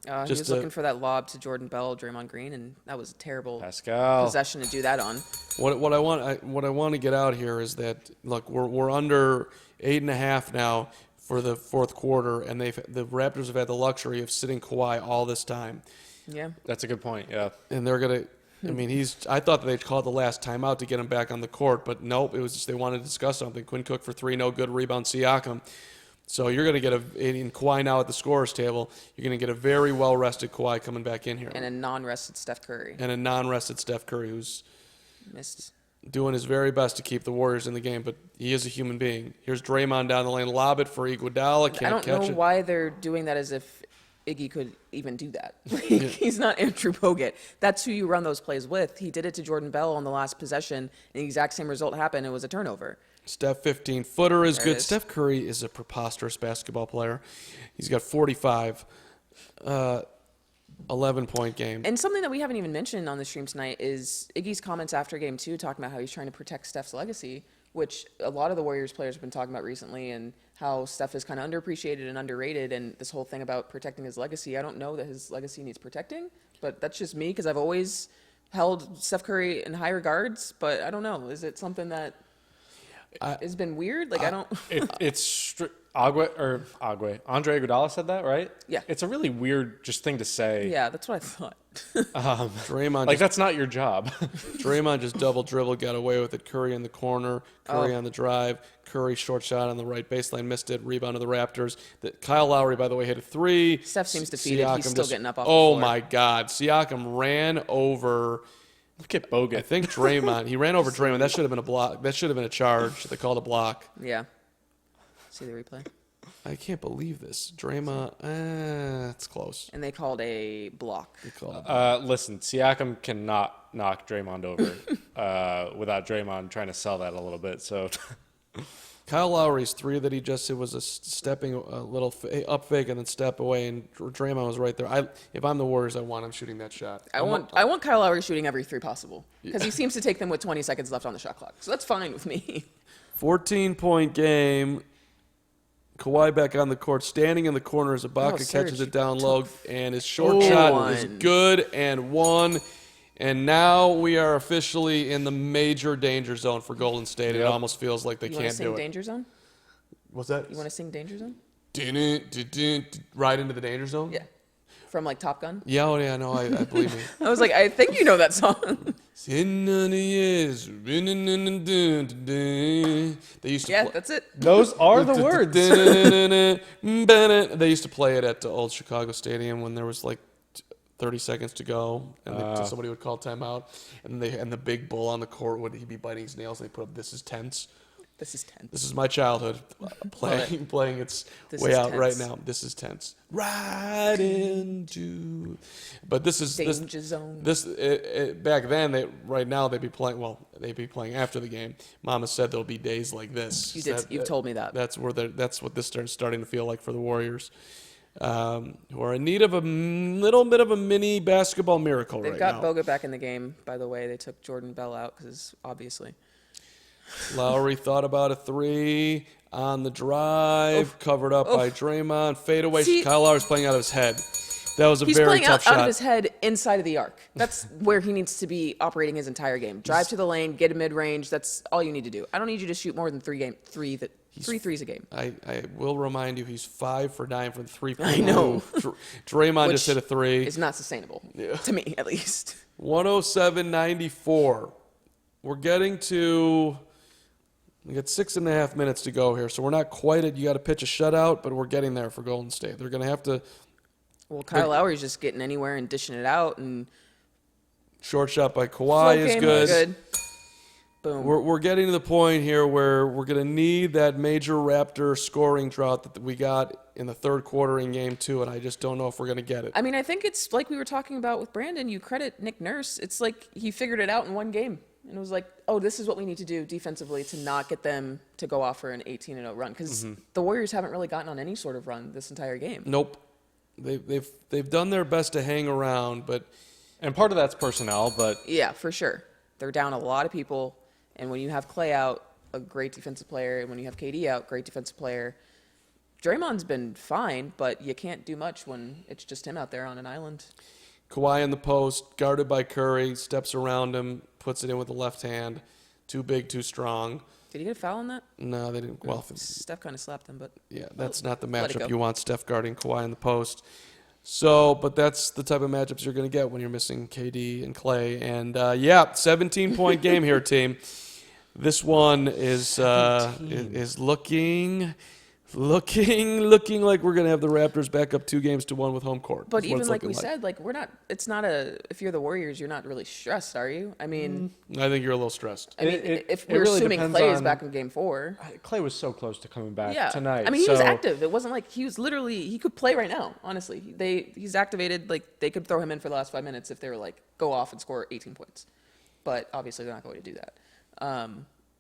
he was looking for that lob to Jordan Bell, Draymond Green, and that was a terrible possession to do that on. What I want to get out here is that look, we're under 8.5 now for the fourth quarter, and the Raptors have had the luxury of sitting Kawhi all this time. Yeah, that's a good point. Yeah, and they're gonna I mean, I thought that they'd called the last timeout to get him back on the court, but nope. It was just they wanted to discuss something. Quinn Cook for 3, no good. Rebound, Siakam. So you're going to get in Kawhi now at the scorer's table. You're going to get a very well-rested Kawhi coming back in here. And a non-rested Steph Curry. Who's Missed. doing his very best to keep the Warriors in the game, but he is a human being. Here's Draymond down the lane, lob it for Iguodala, can't catch it. I don't know why they're doing that as if Iggy could even do that. He's not Andrew Bogut. That's who you run those plays with. He did it to Jordan Bell on the last possession, and the exact same result happened. It was a turnover. Steph 15-footer is There good. it is. Steph Curry is a preposterous basketball player. He's got 45, 11-point game. And something that we haven't even mentioned on the stream tonight is Iggy's comments after game 2 talking about how he's trying to protect Steph's legacy, which a lot of the Warriors players have been talking about recently, and how Steph is kind of underappreciated and underrated, and this whole thing about protecting his legacy. I don't know that his legacy needs protecting, but that's just me because I've always held Steph Curry in high regards, but I don't know. Is it something that has been weird? Like, I don't... Andre Iguodala said that, right? Yeah. It's a really weird just thing to say. Yeah, that's what I thought. Draymond Like, that's not your job. Draymond just double dribbled, got away with it. Curry in the corner, Curry on the drive, Curry short shot on the right baseline, missed it. Rebound to the Raptors. Kyle Lowry, by the way, hit a 3. Steph seems defeated. He's still getting up off the Oh floor. my God, Siakam ran over. Look at Bogut. I think Draymond. He ran over Draymond. That should have been a block. That should have been a charge. They called a block. Yeah. See the replay. I can't believe this. Draymond. It's close. And they called a block. They called a block. Listen, Siakam cannot knock Draymond over without Draymond trying to sell that a little bit. So Kyle Lowry's 3 that he just hit was a stepping a little up fake and then step away, and Draymond was right there. If I'm the Warriors, I want him shooting that shot. I want Kyle Lowry shooting every 3 possible because he seems to take them with 20 seconds left on the shot clock. So that's fine with me. 14-point game. Kawhi back on the court, standing in the corner as Ibaka Serge, catches it down low, and his short Oh, shot is one. good and one. And now we are officially in the major danger zone for Golden State. It almost feels like they You want to can't sing do it. Danger Zone? What's that? You want to sing Danger Zone? Right into the danger zone? Yeah. From like Top Gun? Yeah, oh yeah, no, I believe me. I was like, I think you know that song. Sitting on the years, running in the They used to Yeah, play. that's it. those are the words. They used to play it at the old Chicago Stadium when there was like 30 seconds to go, and somebody would call timeout, and the big bull on the court he'd be biting his nails, and they put up "This is tense." This is tense. This is my childhood playing its This way is out right tense. now. This is tense. Right into, but this is Danger Zone. back then. Right now they'd be playing. Well, they'd be playing after the game. Mama said there'll be days like this. You've told me that. That's what this is starting to feel like for the Warriors, who are in need of a little bit of a mini basketball miracle They've right got now. Bogut back in the game, by the way. They took Jordan Bell out because obviously. Lowry thought about a 3 on the drive, covered up by Draymond. Fade away. See- Kyle Lowry's playing out of his head. That was a He's very playing tough out shot. of his head inside of the arc. That's where he needs to be operating his entire game. Drive to the lane, get a mid-range. That's all you need to do. I don't need you to shoot more than three threes a game. I will remind you, he's 5 for 9 from the 3-point. I know. Draymond Which just hit a 3. It's not sustainable, to me at least. 107-94. We're getting to. We got 6.5 minutes to go here, so we're not quite at. You got to pitch a shutout, but we're getting there for Golden State. They're going to have to. Well, Kyle Lowry's just getting anywhere and dishing it out, and Short shot by flow Kawhi is game, good. Boom. We're getting to the point here where we're going to need that major Raptor scoring drought that we got in the third quarter in Game 2, and I just don't know if we're going to get it. I mean, I think it's like we were talking about with Brandon. You credit Nick Nurse. It's like he figured it out in one game. And it was like, oh, this is what we need to do defensively to not get them to go off for an 18-0 run. Because the Warriors haven't really gotten on any sort of run this entire game. Nope. They've done their best to hang around, but And part of that's personnel, but Yeah, for sure. They're down a lot of people. And when you have Clay out, a great defensive player, and when you have KD out, great defensive player, Draymond's been fine, but you can't do much when it's just him out there on an island. Kawhi in the post, guarded by Curry, steps around him, puts it in with the left hand. Too big, too strong. Did he get a foul on that? No, they didn't. Well, Steph kind of slapped him, but yeah, that's not the Let it matchup go. you want. Steph guarding Kawhi in the post. So, but that's the type of matchups you're going to get when you're missing KD and Clay. And 17-point game here, team. This one is looking like we're going to have the Raptors back up 2-1 with home court. But even like we said, like we're not. It's not if you're the Warriors, you're not really stressed, are you? I mean, I think you're a little stressed. I mean, if we're really assuming depends Clay is on- back in Game 4. Clay was so close to coming back Yeah, tonight. I mean, he was active. It wasn't like he was literally. He could play right now. Honestly, he's activated. Like they could throw him in for the last 5 minutes if they were like go off and score 18 points. But obviously, they're not going to do that.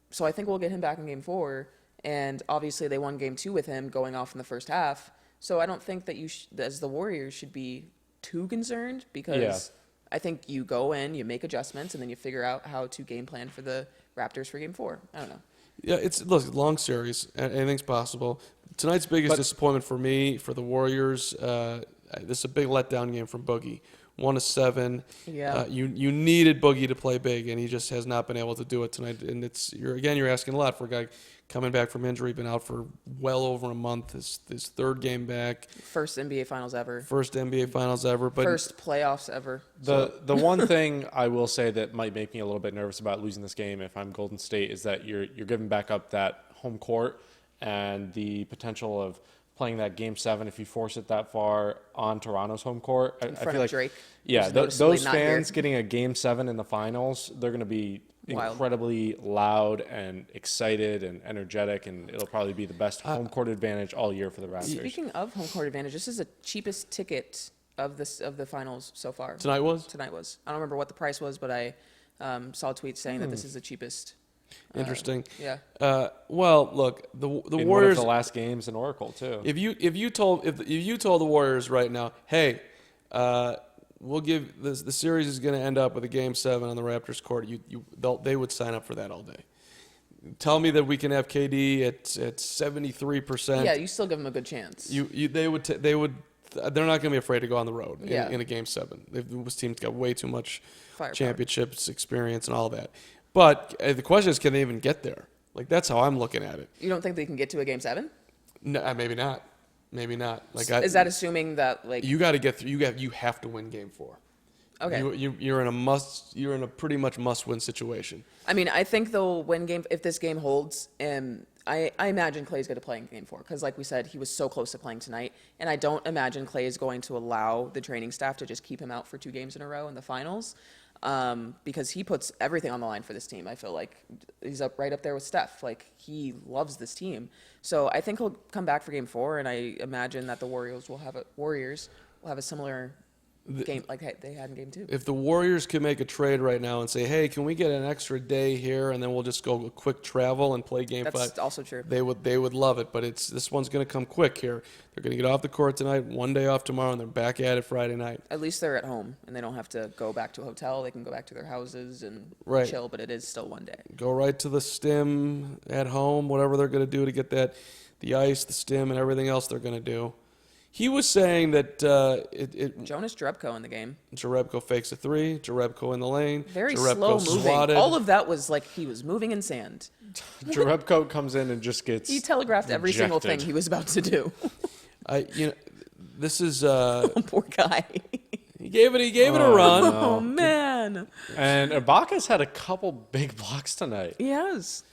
So I think we'll get him back in Game 4. And obviously, they won Game 2 with him going off in the first half. So I don't think that you, as the Warriors, should be too concerned because I think you go in, you make adjustments, and then you figure out how to game plan for the Raptors for Game 4. I don't know. Yeah, it's long series. Anything's possible. Tonight's biggest disappointment for me, for the Warriors, this is a big letdown game from Boogie. 1-7. Yeah. You needed Boogie to play big, and he just has not been able to do it tonight. And you're asking a lot for a guy coming back from injury, been out for well over a month. His third game back. First NBA Finals ever. First NBA Finals ever. But First playoffs ever. The one thing I will say that might make me a little bit nervous about losing this game if I'm Golden State is that you're giving back up that home court and the potential of playing that Game 7 if you force it that far on Toronto's home court. I front feel of like Drake, yeah, who's noticeably those not fans here. getting a Game 7 in the finals, they're going to be Wild. incredibly loud and excited and energetic, and it'll probably be the best home court advantage all year for the Raptors. Speaking of home court advantage, this is the cheapest ticket of the finals so far. Tonight was? Tonight was. I don't remember what the price was, but I saw a tweet saying that this is the cheapest. Interesting. Yeah. Well, look, the in Warriors. one of the last games in Oracle too. If you told the Warriors right now, hey, we'll give the series is going to end up with a Game 7 on the Raptors court, they would sign up for that all day. Tell me that we can have KD at 73%. Yeah, you still give them a good chance. They're not going to be afraid to go on the road in a Game 7. This team's got way too much Firepower. championships experience and all that. But the question is, can they even get there? Like, that's how I'm looking at it. You don't think they can get to a Game 7? No, maybe not. Maybe not. Like, Is that assuming that like you got to get through? You have to win Game 4. Okay. You're in a pretty much must-win situation. I mean, I think they'll win game if this game holds. I imagine Clay's going to play in Game 4 because, like we said, he was so close to playing tonight, and I don't imagine Clay is going to allow the training staff to just keep him out for 2 games in a row in the finals, because he puts everything on the line for this team. I feel like he's right up there with Steph. Like, he loves this team, so I think he'll come back for Game 4, and I imagine that the Warriors will have a similar game like they had in Game 2. If the Warriors could make a trade right now and say, hey, can we get an extra day here and then we'll just go a quick travel and play Game 5? That's also true. They would love it, but this one's going to come quick here. They're going to get off the court tonight, one day off tomorrow, and they're back at it Friday night. At least they're at home, and they don't have to go back to a hotel. They can go back to their houses and chill, but it is still one day. Go right to the stim at home, whatever they're going to do to get the ice, the stim, and everything else they're going to do. He was saying that Jonas Jerebko in the game. Jerebko fakes a 3, Jerebko in the lane. Very Jerebko slow moving. swatted. All of that was like he was moving in sand. Jerebko comes in and just gets He telegraphed every single rejected. thing he was about to do. This is Poor guy. he gave it a run. Oh man. And Ibaka's had a couple big blocks tonight. He has.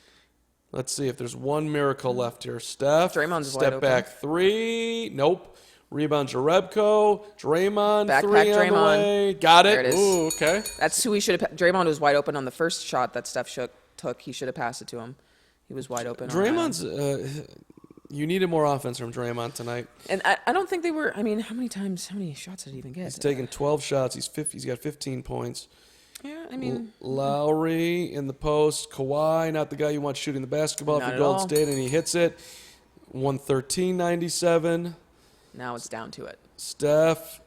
Let's see if there's one miracle left here. Steph, Draymond's wide step open. back 3. Nope. Rebound Jerebko. Draymond, Backpack 3 on the Draymond. way. Got it. There it is. Ooh, okay. That's who he should have. Draymond was wide open on the first shot that Steph took. He should have passed it to him. He was wide open. Draymond's. You needed more offense from Draymond tonight. And I don't think they were. I mean, how many shots did he even get? He's taken 12 shots. He's got 15 points. Yeah, I mean, Lowry in the post. Kawhi, not the guy you want shooting the basketball Not for at Golden all. State, and he hits it. 113-97. now it's down to it. Steph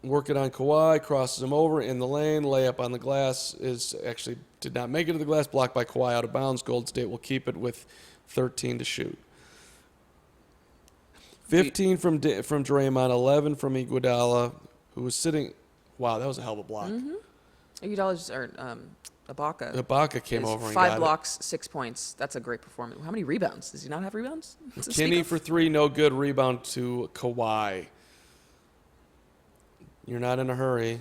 working on Kawhi, crosses him over in the lane. Layup on the glass did not make it to the glass. Blocked by Kawhi out of bounds. Golden State will keep it with 13 to shoot. 15 from Draymond, 11 from Iguodala, who was sitting. Wow, that was a hell of a block. Iguodala's or Ibaka. Ibaka came is over and 5 got blocks, 6 points. That's a great performance. How many rebounds? Does he not have rebounds? it. Kinney for 3, no good. Rebound to Kawhi. You're not in a hurry.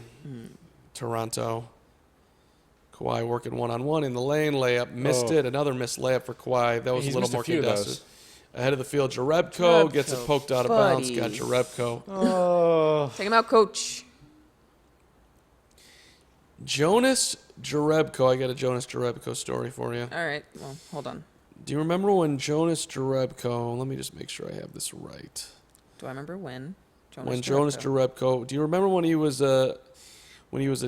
Toronto. Kawhi working one-on-one in the lane. Layup. Missed it. Another missed layup for Kawhi. That was He's a little missed a more few of contested. those. Ahead of the field, Jerebko gets it poked out of bounds. buddy. Got Jerebko. Oh. Take him out, coach. Jonas Jerebko. I got a Jonas Jerebko story for you. All right. Well, hold on. Do you remember when Jonas Jerebko? Let me just make sure I have this right. Do I remember when? Jonas Jerebko. Do you remember when he was a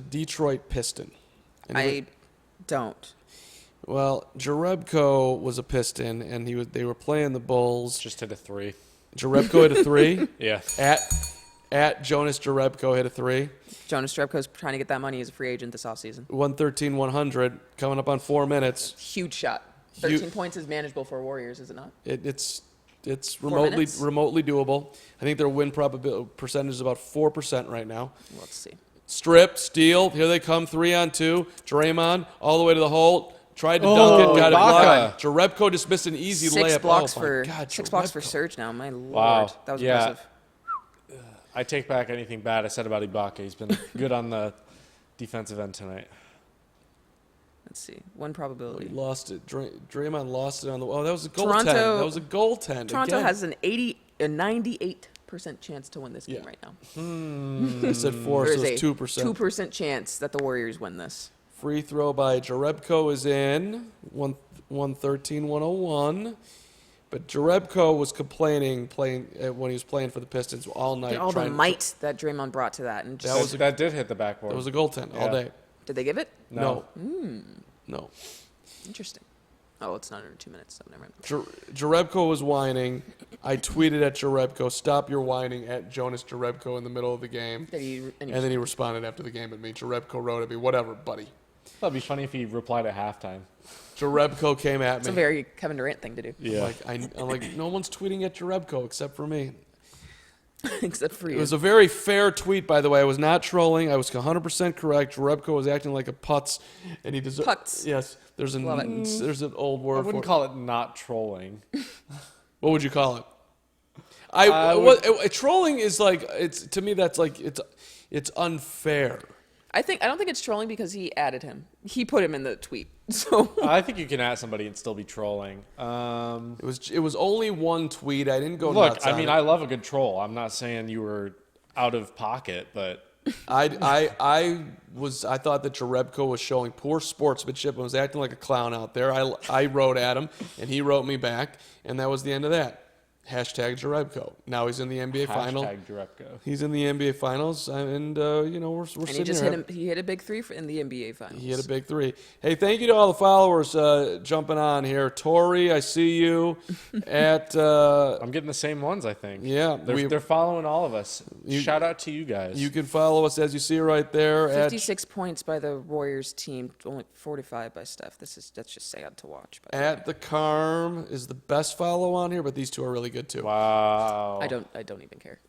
Detroit Piston? And I don't. Well, Jerebko was a Piston, and they were playing the Bulls. Just hit a 3. Jerebko hit a 3. Yeah. At Jonas Jerebko hit a 3. Jonas Jerebko's trying to get that money as a free agent this offseason. 113-100 coming up on 4 minutes. Huge shot. 13 points is manageable for Warriors, is it not? It's 4 remotely minutes? doable. I think their win probability percentage is about 4% right now. Let's see. Strip, steal. Here they come, 3-on-2. Draymond all the way to the hole. Tried to dunk it, got it blocked. Jerebko just missed an easy layup. Blocks oh, for my God, 6 blocks for Jerebko. Serge now. My lord, Wow. that was Yeah. impressive. I take back anything bad I said about Ibaka. He's been good on the defensive end tonight. Let's see. One probability. He lost it. Draymond lost it on the. Oh, that was a goaltend. Toronto- That was a goaltend. Toronto again. has a 98% chance to win this game right now. I said 4, so it's 2%. 2% chance that the Warriors win this. Free throw by Jerebko is in. 113-101. But Jerebko was complaining when he was playing for the Pistons all night. All the might that Draymond brought to that. And just, That did hit the backboard. That was a goaltend all day. did they give it? No. No. Interesting. Oh, it's not under 2 minutes, so never mind. Jerebko was whining. I tweeted at Jerebko, "Stop your whining," at Jonas Jerebko in the middle of the game. And then he responded after the game at me. Jerebko wrote at me, "Whatever, buddy." That'd be funny if he replied at halftime. Jerebko came at It's me. a very Kevin Durant thing to do. Yeah. I'm like, no one's tweeting at Jerebko except for me. Except for you. It was a very fair tweet, by the way. I was not trolling. I was 100% correct. Jerebko was acting like a putz, and he deserved. Putz. Yes, there's an old word I for wouldn't it. call it not trolling. What would you call it? Trolling is like to me. That's like it's unfair. I don't think it's trolling because he added him. He put him in the tweet. So I think you can add somebody and still be trolling. It was only one tweet. I didn't go Look, nuts I on mean, it. I love a good troll. I'm not saying you were out of pocket, but I thought that Jerebko was showing poor sportsmanship and was acting like a clown out there. I wrote at him, and he wrote me back, and that was the end of that. Hashtag Jerebko. Now he's in the NBA final. hashtag Jerebko. He's in the NBA finals, and we're and sitting he just here. he hit a big three in the NBA finals. He hit a big 3. Hey, thank you to all the followers jumping on here. Tori, I see you at. I'm getting the same ones, I think. Yeah, they're following all of us. Shout out to you guys. You can follow us as you see right there. 56 points by the Warriors team, only 45 by Steph. That's just sad to watch. At the Carm is the best follow on here, but these two are really good too. Wow. I don't even care.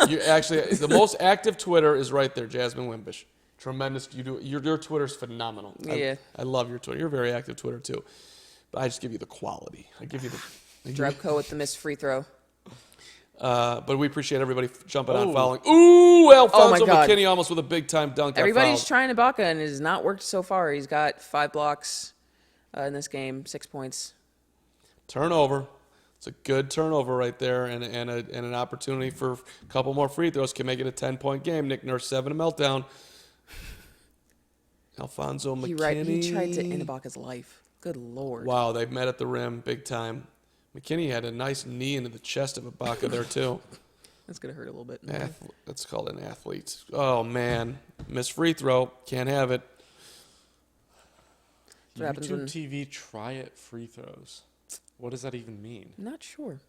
You actually the most active Twitter is right there, Jasmyn Wimbish. Tremendous. Your Twitter's phenomenal. Yeah. I love your Twitter. You're a very active Twitter too. But I just give you the quality. I give you the Jerebko with the missed free throw. but we appreciate everybody jumping on, following. Ooh, Alfonso McKinney almost with a big time dunk. Everybody's trying Ibaka and it has not worked so far. He's got 5 blocks in this game, 6 points. Turnover. It's a good turnover right there, and an opportunity for a couple more free throws can make it a 10-point game. Nick Nurse 7 meltdown. Alfonso McKinney. He tried to end Ibaka's life. Good lord. Wow, they've met at the rim big time. McKinney had a nice knee into the chest of Ibaka there too. That's gonna hurt a little bit. That's called an athlete. Oh man, missed free throw. Can't have it. What happens YouTube when TV try it free throws. What does that even mean? Not sure.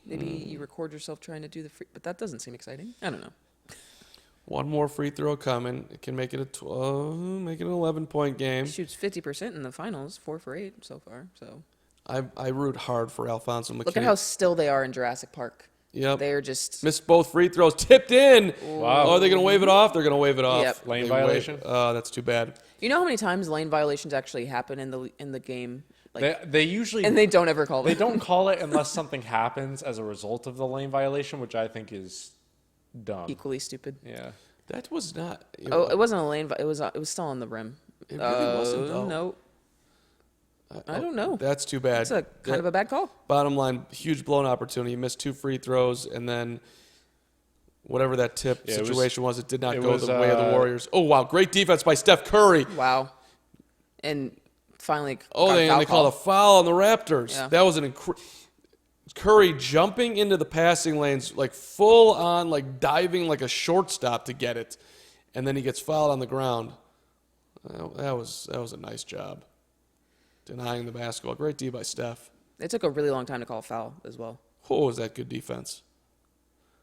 Maybe you record yourself trying to do the free, but that doesn't seem exciting. I don't know. One more free throw coming. It can make it an 11-point game. Shoots 50% in the finals, 4 for 8 so far. So I root hard for Alfonso McKinney. look at how still they are in Jurassic Park. Yep. They're just Missed both free throws. Tipped in. Wow. Oh, are they going to wave it off? They're going to wave it off. Yep. Lane They violation? Oh, that's too bad. You know how many times lane violations actually happen in the game? Like, They usually and they don't ever call them. they don't call it unless something happens as a result of the lane violation, which I think is dumb. equally stupid. Yeah. That was not. Oh, it wasn't a lane, but it was still on the rim. It really wasn't, though. No. I don't know. That's too bad. It's a kind of a bad call. Bottom line, huge blown opportunity. He missed 2 free throws, and then whatever that tip situation was, it did not go the way of the Warriors. Oh, wow. Great defense by Steph Curry. Wow. And finally, They called a foul on the Raptors. Yeah. That was an Curry jumping into the passing lanes, like full on, like diving like a shortstop to get it, and then he gets fouled on the ground. That was a nice job, denying the basketball. Great D by Steph. It took a really long time to call a foul as well. Oh, was that good defense?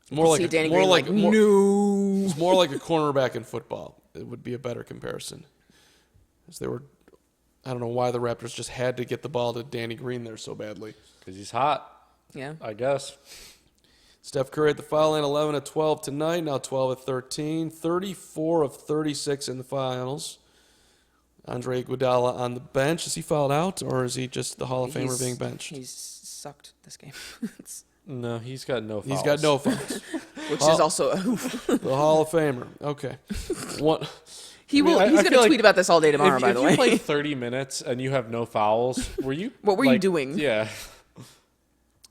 It's more like a cornerback in football. It would be a better comparison. As they were, I don't know why the Raptors just had to get the ball to Danny Green there so badly. Because he's hot. Yeah. I guess. Steph Curry at the foul line, 11 of 12 tonight, now 12 of 13, 34 of 36 in the finals. Andre Iguodala on the bench. Is he fouled out, or is he just the Hall of Famer being benched? He's sucked this game. No, he's got no fouls. He's got no fouls. Which is also a oof. The Hall of Famer. Okay. What? He's going to tweet about this all day tomorrow, by the way. If you play 30 minutes and you have no fouls, were you? What were you doing? Yeah.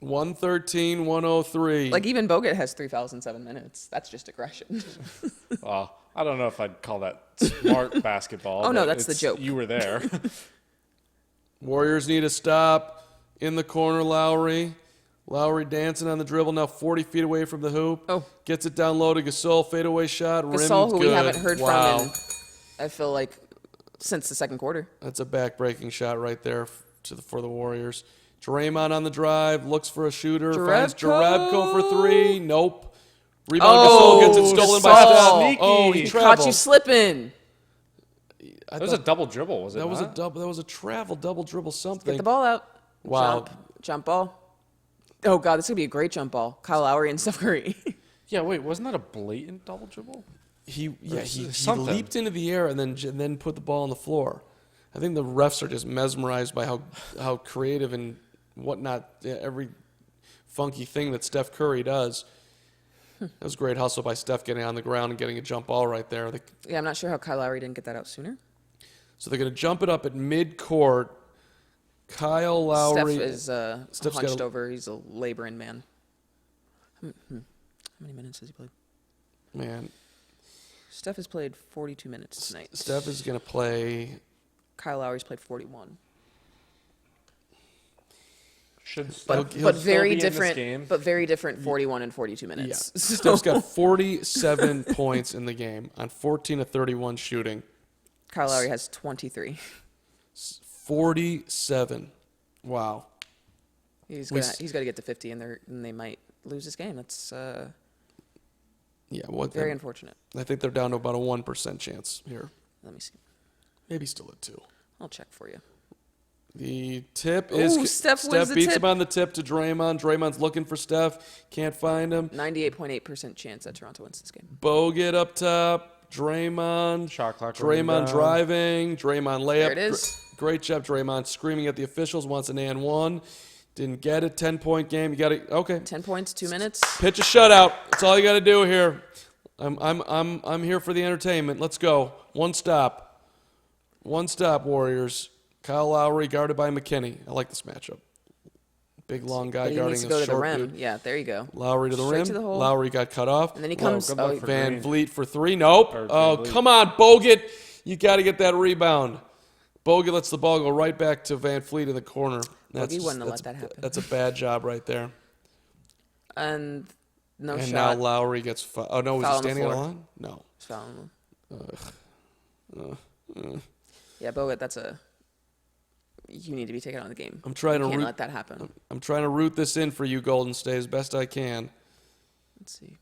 113, 103. Like, even Bogut has 3 fouls in 7 minutes. That's just aggression. Well, I don't know if I'd call that smart basketball. Oh, no, that's the joke. You were there. Warriors need a stop. In the corner, Lowry. Lowry dancing on the dribble, now 40 feet away from the hoop. Oh. Gets it down low to Gasol, fadeaway shot, Gasol, who good. we haven't heard Wow. from in, I feel like, since the second quarter. That's a back-breaking shot right there for the Warriors. Draymond on the drive, looks for a shooter, finds Jerebko for 3. Nope. Rebound, Gasol gets it stolen by Steph. Oh, he traveled. Caught you slipping. That was a double dribble, was it That not? was a double. That was a travel, double dribble, something. Get the ball out. Wow. Jump ball. Oh, God, this is going to be a great jump ball. Kyle Lowry and Steph Curry. Yeah, wait, wasn't that a blatant double dribble? He something. leaped into the air and then put the ball on the floor. I think the refs are just mesmerized by how creative and whatnot, every funky thing that Steph Curry does. That was great hustle by Steph getting on the ground and getting a jump ball right there. Yeah, I'm not sure how Kyle Lowry didn't get that out sooner. So they're going to jump it up at midcourt. Kyle Lowry. Steph is hunched over. He's a laboring man. How many minutes has he played? Man. Steph has played 42 minutes tonight. Steph is going to play. Kyle Lowry's played 41. But very different. But very different. 41 and 42 minutes. Yeah. Steph's got 47 points in the game on 14 of 31 shooting. Kyle Lowry has 23. 47. Wow. He's got to get to 50, and they might lose this game. That's very unfortunate. I think they're down to about a 1% chance here. Let me see. Maybe still at 2. I'll check for you. The tip is Steph wins the beats tip. him on the tip to Draymond. Draymond's looking for Steph. Can't find him. 98.8% chance that Toronto wins this game. Bogut up top. Draymond. Shot clock. Draymond driving. Draymond layup. There it is. Great job, Draymond. Screaming at the officials. Wants an and 1. Didn't get it. 10-point game. You got it. Okay. 10 points, 2 minutes. Pitch a shutout. That's all you got to do here. I'm here for the entertainment. Let's go. One stop, Warriors. Kyle Lowry guarded by McKinney. I like this matchup. Big long guy He guarding needs to a go to the short rim. dude. Yeah, there you go. Lowry to the Straight rim. to the hole. Lowry got cut off. And then he comes. good luck for Van Green. Vliet for 3. Nope. Oh, Van Vliet. come on, Bogut. You got to get that rebound. Bogut lets the ball go right back to Van Vliet in the corner. Boogie wouldn't have let that happen. That's a bad job right there. And no And shot. now Lowry gets fouled. Oh, no, was he Foul on the standing on the floor. line? No. He's fouling him. Yeah, Bogut, that's a... You need to be taken out of the game. I'm trying to You can't root. let that happen. I'm trying to root this in for you, Golden State, as best I can. Let's see.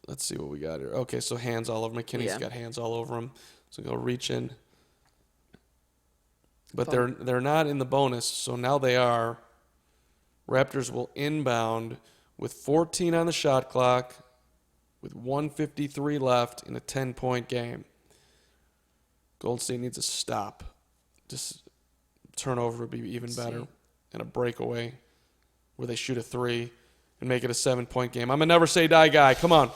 Let's see what we got here. Okay, so hands all over. McKinney's got hands all over him. So go reach in. But they're not in the bonus, so now they are. Raptors will inbound with 14 on the shot clock, with 1:53 left in a 10-point game. Golden State needs a stop. Just turnover would be even better. And a breakaway where they shoot a 3 and make it a 7-point game. I'm a never say die guy. Come on.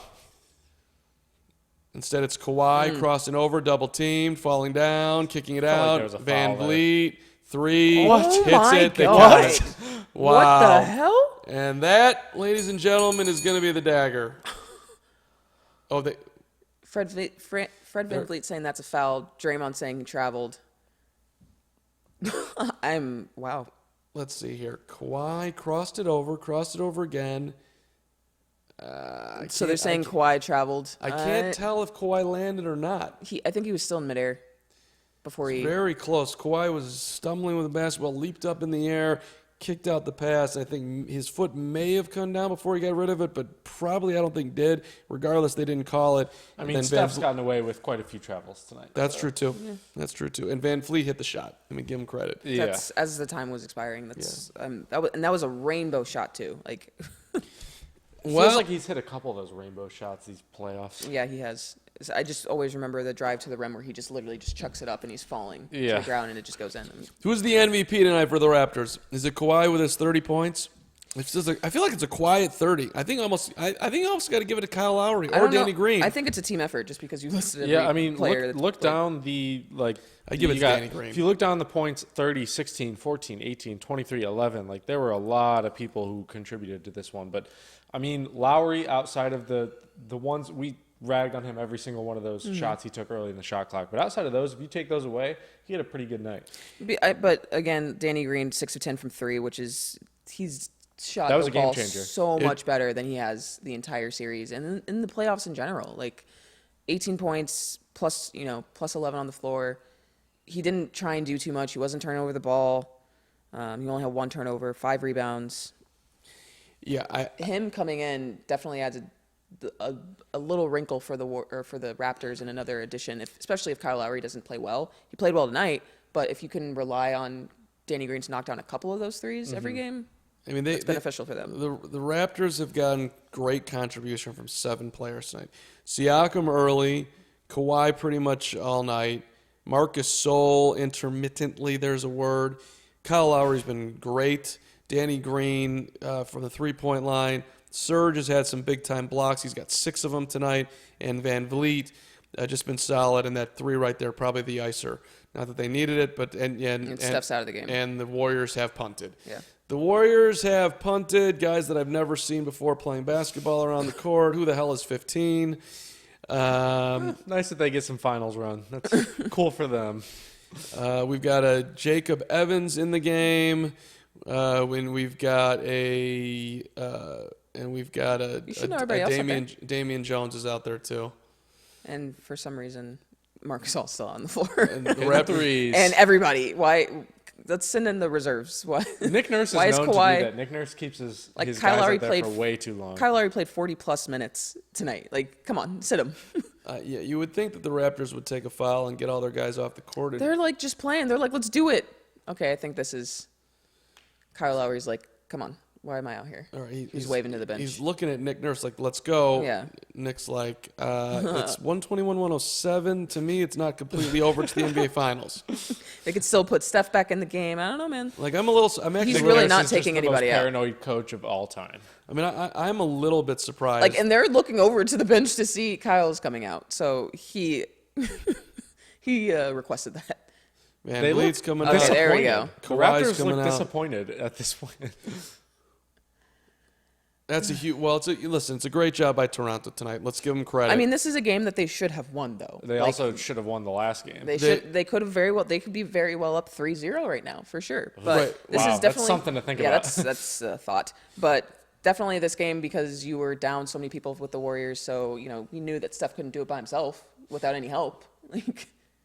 Instead, it's Kawhi crossing over, double teamed, falling down, kicking it out. there was a foul VanVleet, three, What? hits Oh my it. They God. count it. Wow. What the hell? And that, ladies and gentlemen, is going to be the dagger. Oh, they. Fred VanVleet saying that's a foul. Draymond saying he traveled. Wow. Let's see here. Kawhi crossed it over again. So they're saying Kawhi traveled. I can't tell if Kawhi landed or not. I think he was still in midair before he. Very close. Kawhi was stumbling with the basketball, leaped up in the air, kicked out the pass. I think his foot may have come down before he got rid of it, but probably I don't think did. Regardless, they didn't call it. I mean, Steph's gotten away with quite a few travels tonight. That's true too. Yeah. That's true too. And VanVleet hit the shot. I mean, give him credit. Yeah. That's as the time was expiring. That was a rainbow shot too. Like. Feels like he's hit a couple of those rainbow shots these playoffs. Yeah, he has. I just always remember the drive to the rim where he just literally just chucks it up and he's falling to the ground and it just goes in. Who's the MVP tonight for the Raptors? Is it Kawhi with his 30 points? It's just I feel like it's a quiet 30. I think I almost got to give it to Kyle Lowry or Danny Green. I think it's a team effort just because you listed every Yeah, I mean, player. look down the I give it to Danny Green. If you look down the points, 30, 16, 14, 18, 23, 11, like there were a lot of people who contributed to this one. But, I mean, Lowry, outside of the ones we ragged on him every single one of those shots he took early in the shot clock. But outside of those, if you take those away, he had a pretty good night. But again, Danny Green, 6 of 10 from 3, which is he's shot that was the a game ball changer. So much better than he has the entire series and in the playoffs in general. Like 18 points plus 11 on the floor. He didn't try and do too much. He wasn't turning over the ball. He only had 1 turnover, 5 rebounds. Yeah, him coming in definitely adds a little wrinkle for the Raptors and another addition, especially if Kyle Lowry doesn't play well. He played well tonight, but if you can rely on Danny Green to knock down a couple of those threes every game, I mean, it's beneficial for them. The Raptors have gotten great contribution from 7 players tonight. Siakam early, Kawhi pretty much all night, Marcus Gasol intermittently, there's a word. Kyle Lowry's been great. Danny Green from the three-point line. Serge has had some big-time blocks. He's got 6 of them tonight. And VanVleet just been solid. And that 3 right there, probably the icer. Not that they needed it, but and Steph's out of the game. And the Warriors have punted. Yeah. The Warriors have punted guys that I've never seen before playing basketball around the court. Who the hell is 15? Nice that they get some finals run. That's cool for them. We've got a Jacob Evans in the game. We've got a Damian Jones is out there too. And for some reason, Marc Gasol's still on the floor. And the Raptors and everybody. Why? Let's send in the reserves. Why? Nick Nurse is known to do that. Nick Nurse keeps his guys out there for way too long. Kyle Lowry played 40-plus minutes tonight. Like, come on, sit him. Yeah, you would think that the Raptors would take a foul and get all their guys off the court. They're like just playing. They're like, let's do it. Okay, I think this is Kyle Lowry's like, come on, why am I out here? All right, he's waving to the bench. He's looking at Nick Nurse like, let's go. Yeah. Nick's like, it's 121-107. To me, it's not completely over to the NBA Finals. They could still put Steph back in the game. I don't know, man. Like, I'm actually. He's really not taking anybody out. Paranoid coach of all time. I mean, I'm a little bit surprised. Like, and they're looking over to the bench to see Kyle's coming out. So he requested that. VanVleet's coming out. Okay, there we go. The Raptors look disappointed at this point. That's a huge. Well, listen. It's a great job by Toronto tonight. Let's give them credit. I mean, this is a game that they should have won, though. They also should have won the last game. They could have very well. They could be very well up 3-0 right now for sure. But this is definitely that's something to think about. Yeah, that's a thought. But definitely this game because you were down so many people with the Warriors. So we knew that Steph couldn't do it by himself without any help.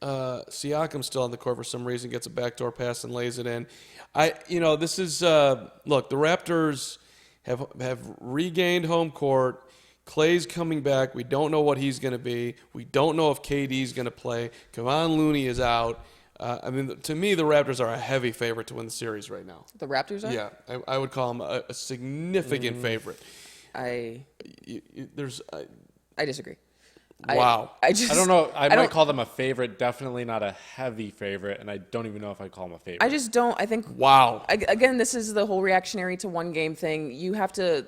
Siakam's still on the court for some reason. Gets a backdoor pass and lays it in. This is look. The Raptors have regained home court. Clay's coming back. We don't know what he's going to be. We don't know if KD's going to play. Kevon Looney is out. I mean, to me, the Raptors are a heavy favorite to win the series right now. The Raptors are? Yeah, I would call them a significant favorite. I disagree. Wow. I don't know. I might call them a favorite. Definitely not a heavy favorite, and I don't even know if I call them a favorite. I just don't. I think. Wow. Again, this is the whole reactionary to one game thing. You have to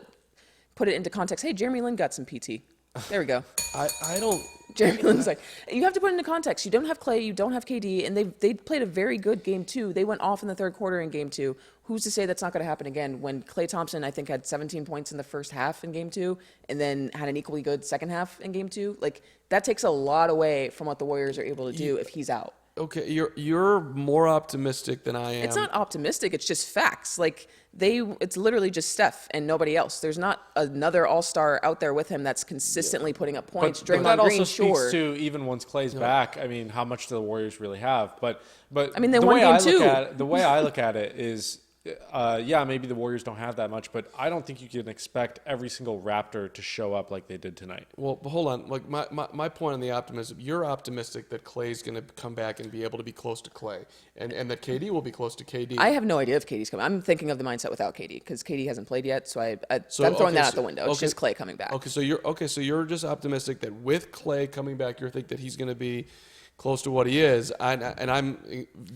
put it into context. Hey, Jeremy Lin got some PT. There we go. I don't. Jeremy Lin's like, you have to put it into context. You don't have Clay, you don't have KD, and they played a very good game 2. They went off in the third quarter in game 2. Who's to say that's not going to happen again when Klay Thompson, I think, had 17 points in the first half in game 2 and then had an equally good second half in game 2? Like, that takes a lot away from what the Warriors are able to do if he's out. Okay, you're more optimistic than I am. It's not optimistic. It's just facts. Like it's literally just Steph and nobody else. There's not another all-star out there with him that's consistently putting up points. But Draymond that Green, also sure. speaks to even once Clay's back. I mean, how much do the Warriors really have? But I mean, they won game 2. The way I look at it is, yeah, maybe the Warriors don't have that much, but I don't think you can expect every single Raptor to show up like they did tonight. Well, hold on. Like my point on the optimism, you're optimistic that Clay's going to come back and be able to be close to Clay, and that KD will be close to KD. I have no idea if KD's coming. I'm thinking of the mindset without KD because KD hasn't played yet, so I'm throwing that out the window. It's just Clay coming back. So you're just optimistic that with Clay coming back, you think that he's going to be close to what he is, and I'm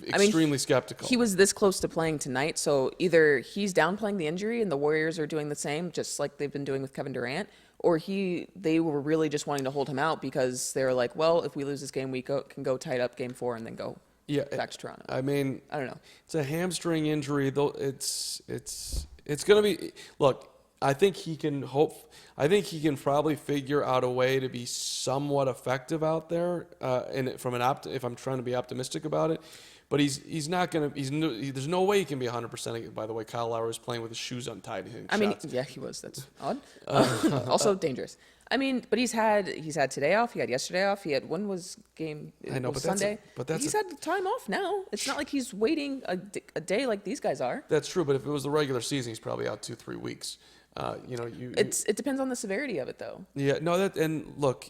extremely skeptical. He was this close to playing tonight, so either he's downplaying the injury and the Warriors are doing the same, just like they've been doing with Kevin Durant, or they were really just wanting to hold him out because they were like, well, if we lose this game, we can go tight up game 4 and then go back to Toronto. I mean, I don't know. It's a hamstring injury, though. It's going to be. Look, I think he can probably figure out a way to be somewhat effective out there. And if I'm trying to be optimistic about it, but he's not going to. There's no way he can be 100%. By the way, Kyle Lowry was playing with his shoes untied and hitting shots. Yeah, he was. That's odd. Also dangerous. I mean, but he's had today off. He had yesterday off. When was game? I know, was but Sunday. He's had time off now. It's not like he's waiting a day like these guys are. That's true, but if it was the regular season, he's probably out 2-3 weeks. It depends on the severity of it, though. Yeah, no, look,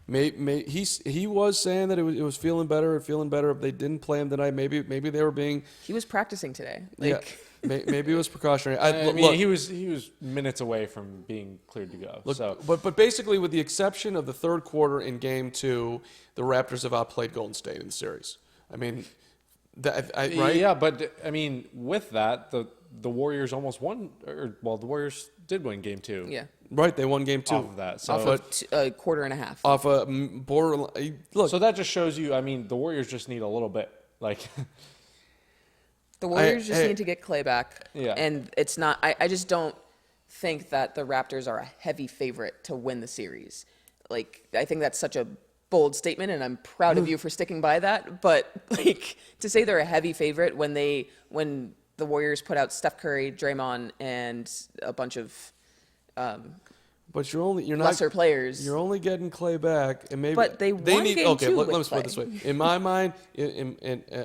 he was saying that it was feeling better. If they didn't play him tonight, maybe they were being. He was practicing today. Maybe it was precautionary. I mean, he was minutes away from being cleared to go. But basically, with the exception of the third quarter in Game 2, the Raptors have outplayed Golden State in the series. I mean, right? Yeah, but I mean, with that, the Warriors almost won. The Warriors did win Game 2. Yeah. Right, they won Game 2 off of that. So off of a quarter and a half. Off a borderline. Look, so that just shows you. I mean, the Warriors just need a little bit. Like the Warriors just need to get Clay back. Yeah. And it's not. I just don't think that the Raptors are a heavy favorite to win the series. Like, I think that's such a bold statement, and I'm proud of you for sticking by that. But like, to say they're a heavy favorite when the Warriors put out Steph Curry, Draymond, and a bunch of but you're lesser players. You're only getting Clay back, and maybe but they need. Game okay, 2 let me put it this way. In my mind,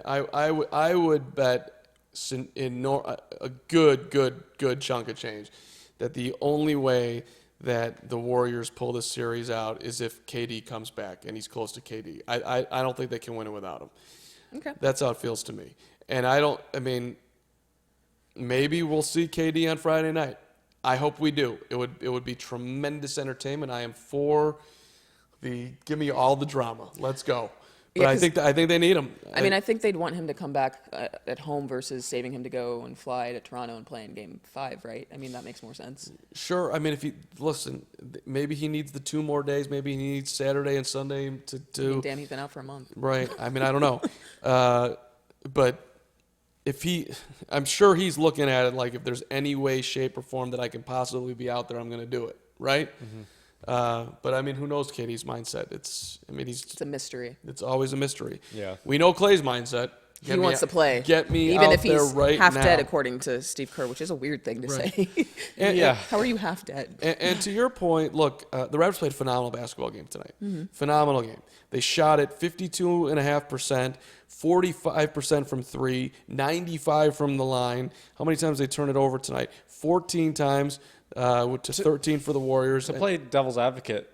I would bet a good chunk of change that the only way that the Warriors pull this series out is if KD comes back and he's close to KD. I don't think they can win it without him. Okay. That's how it feels to me. And I mean, maybe we'll see KD on Friday night. I hope we do. It would be tremendous entertainment. I am for give me all the drama. Let's go. But yeah, I think they need him. I mean, I think they'd want him to come back at home versus saving him to go and fly to Toronto and play in Game 5, right? I mean, that makes more sense. Sure. I mean, maybe he needs the 2 more days. Maybe he needs Saturday and Sunday to. I mean, damn, he's been out for a month. Right. I mean, I don't know. But I'm sure he's looking at it like, if there's any way, shape, or form that I can possibly be out there, I'm going to do it. Right. Mm-hmm. But I mean, who knows KD's mindset? It's a mystery. It's always a mystery. Yeah. We know Clay's mindset. He wants to play. Get me even out if he's there right half now. dead, according to Steve Kerr, which is a weird thing to say. Yeah. How are you half dead? And to your point, look, the Raptors played a phenomenal basketball game tonight. Mm-hmm. Phenomenal game. They shot it 52.5%, 45% from 3, 95 from the line. How many times they turn it over tonight? 14 times. To 13 for the Warriors. To play devil's advocate,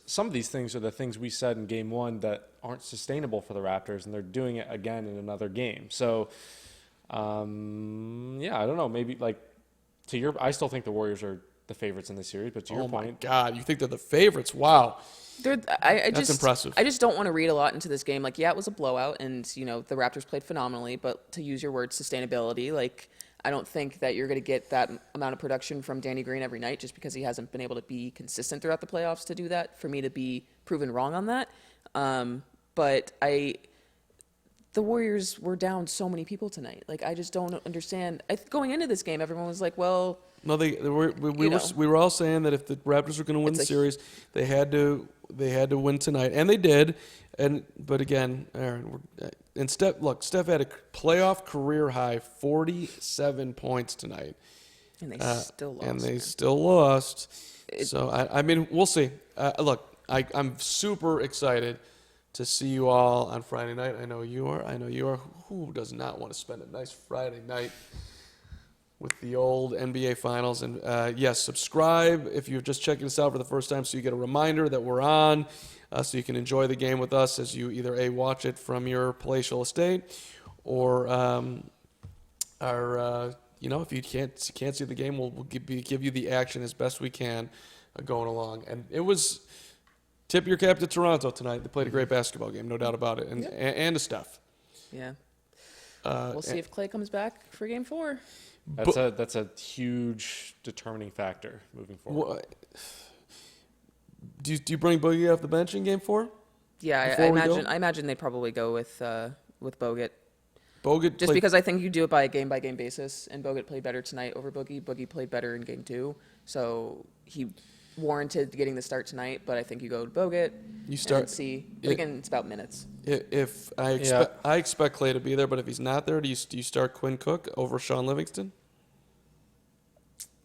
some of these things are the things we said in Game 1 that aren't sustainable for the Raptors, and they're doing it again in another game. So, I don't know. Maybe I still think the Warriors are the favorites in the series. But to your point, my God, you think they're the favorites? Wow. That's impressive. I just don't want to read a lot into this game. Like, yeah, it was a blowout, and the Raptors played phenomenally. But to use your word, sustainability, I don't think that you're going to get that amount of production from Danny Green every night just because he hasn't been able to be consistent throughout the playoffs to do that, for me to be proven wrong on that. But the Warriors were down so many people tonight. Like, I just don't understand. Going into this game, everyone was like, well... No, we were all saying that if the Raptors were going to win the series, they had to win tonight, and they did. But again, Aaron, Steph had a playoff career high 47 points tonight, and they still lost. So I mean, we'll see. Look, I'm super excited to see you all on Friday night. I know you are. Who does not want to spend a nice Friday night with the old NBA Finals? And yes, subscribe if you're just checking us out for the first time so you get a reminder that we're on, so you can enjoy the game with us as you either watch it from your palatial estate or if you can't see the game, we'll give you the action as best we can going along. And it was tip your cap to Toronto tonight. They played a great basketball game, no doubt about it, and to Steph. Yeah. We'll see if Clay comes back for Game 4. That's a huge determining factor moving forward. Do you bring Boogie off the bench in Game 4? Yeah, I imagine they'd probably go with Bogut. Bogut because I think you do it by a game basis, and Bogut played better tonight over Boogie. Boogie played better in Game 2, so he warranted getting the start tonight. But I think you go to Bogut. You start and see. But again, it's about minutes. I expect Clay to be there, but if he's not there, do you start Quinn Cook over Sean Livingston?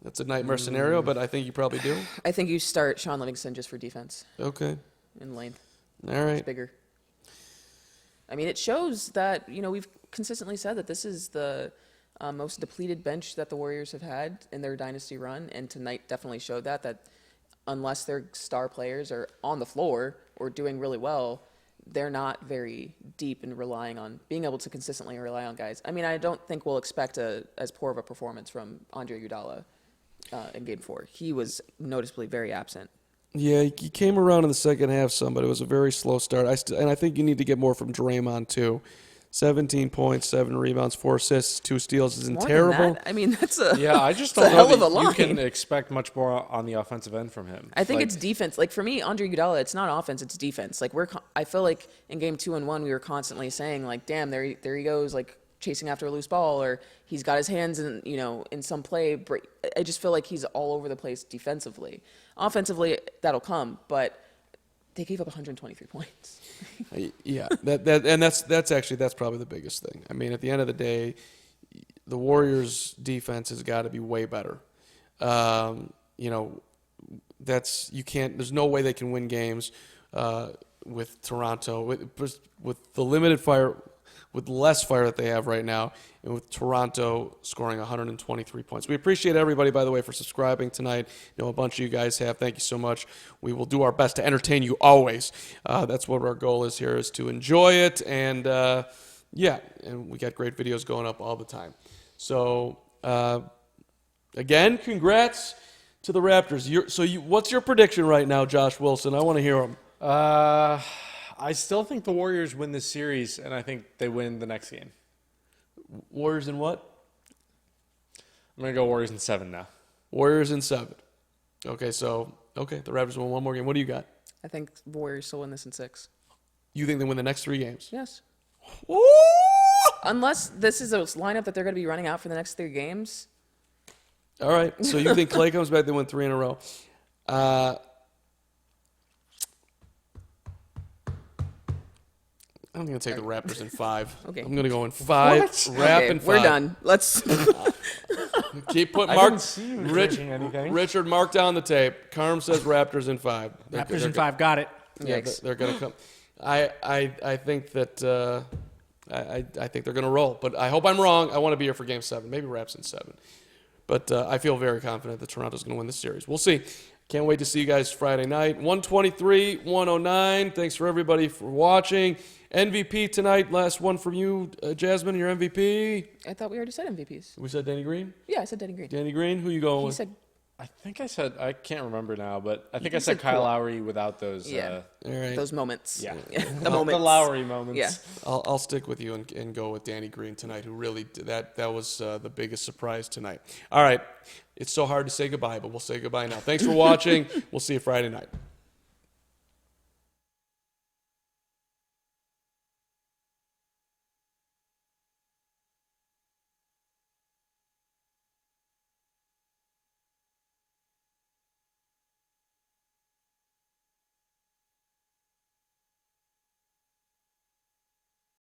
That's a nightmare scenario, but I think you probably do. I think you start Sean Livingston just for defense. Okay. In length. All right. It's bigger. I mean, it shows that, we've consistently said that this is the most depleted bench that the Warriors have had in their dynasty run, and tonight definitely showed that unless their star players are on the floor or doing really well, they're not very deep in relying on being able to consistently rely on guys. I mean, I don't think we'll expect as poor of a performance from Andre Iguodala in Game 4. He was noticeably very absent. Yeah, he came around in the second half some, but it was a very slow start. And I think you need to get more from Draymond too. 17 points, 7 rebounds, 4 assists, 2 steals isn't terrible. I mean, that's a I just don't know hell of a line. You can expect much more on the offensive end from him. I think it's defense. Like for me, Andre Iguodala, it's not offense, it's defense. Like I feel like in Game 2 and 1, we were constantly saying like, damn, there he goes, like chasing after a loose ball, or he's got his hands in some play. I just feel like he's all over the place defensively. Offensively, that'll come, but they gave up 123 points. Yeah, that's probably the biggest thing. I mean, at the end of the day, the Warriors' defense has got to be way better. There's no way they can win games with Toronto with the limited fire, with less fire that they have right now, and with Toronto scoring 123 points. We appreciate everybody, by the way, for subscribing tonight. A bunch of you guys have. Thank you so much. We will do our best to entertain you always. That's what our goal is here, is to enjoy it. And, and we got great videos going up all the time. So, again, congrats to the Raptors. What's your prediction right now, Josh Wilson? I want to hear them. I still think the Warriors win this series, and I think they win the next game. Warriors in what? I'm going to go Warriors in 7 now. Warriors in 7. Okay, the Raptors win one more game. What do you got? I think the Warriors will win this in 6. You think they win the next 3 games? Yes. Ooh! Unless this is a lineup that they're going to be running out for the next 3 games. All right, so you think Clay comes back, they win 3 in a row. I'm going to take the Raptors in 5. Okay. I'm going to go in 5. In 5. We're done. Let's keep putting Richard, mark down the tape. Carm says Raptors in 5. Raptors in 5. Got it. Yeah, they're going to come. I think that I think they're going to roll, but I hope I'm wrong. I want to be here for Game 7. Maybe Raps in 7. But I feel very confident that Toronto's going to win this series. We'll see. Can't wait to see you guys Friday night. 123-109. Thanks for everybody for watching. MVP tonight. Last one from you, Jasmyn, your MVP. I thought we already said MVPs. We said Danny Green? Yeah, I said Danny Green. Danny Green? Who you going with? He said I think I said, I can't remember now, but I think I You said said Kyle Kawhi. Lowry without those. Yeah. All right. Those moments. Yeah. The moments. The Lowry moments. Yeah. I'll stick with you and go with Danny Green tonight, who really did that was the biggest surprise tonight. All right. It's so hard to say goodbye, but we'll say goodbye now. Thanks for watching. We'll see you Friday night.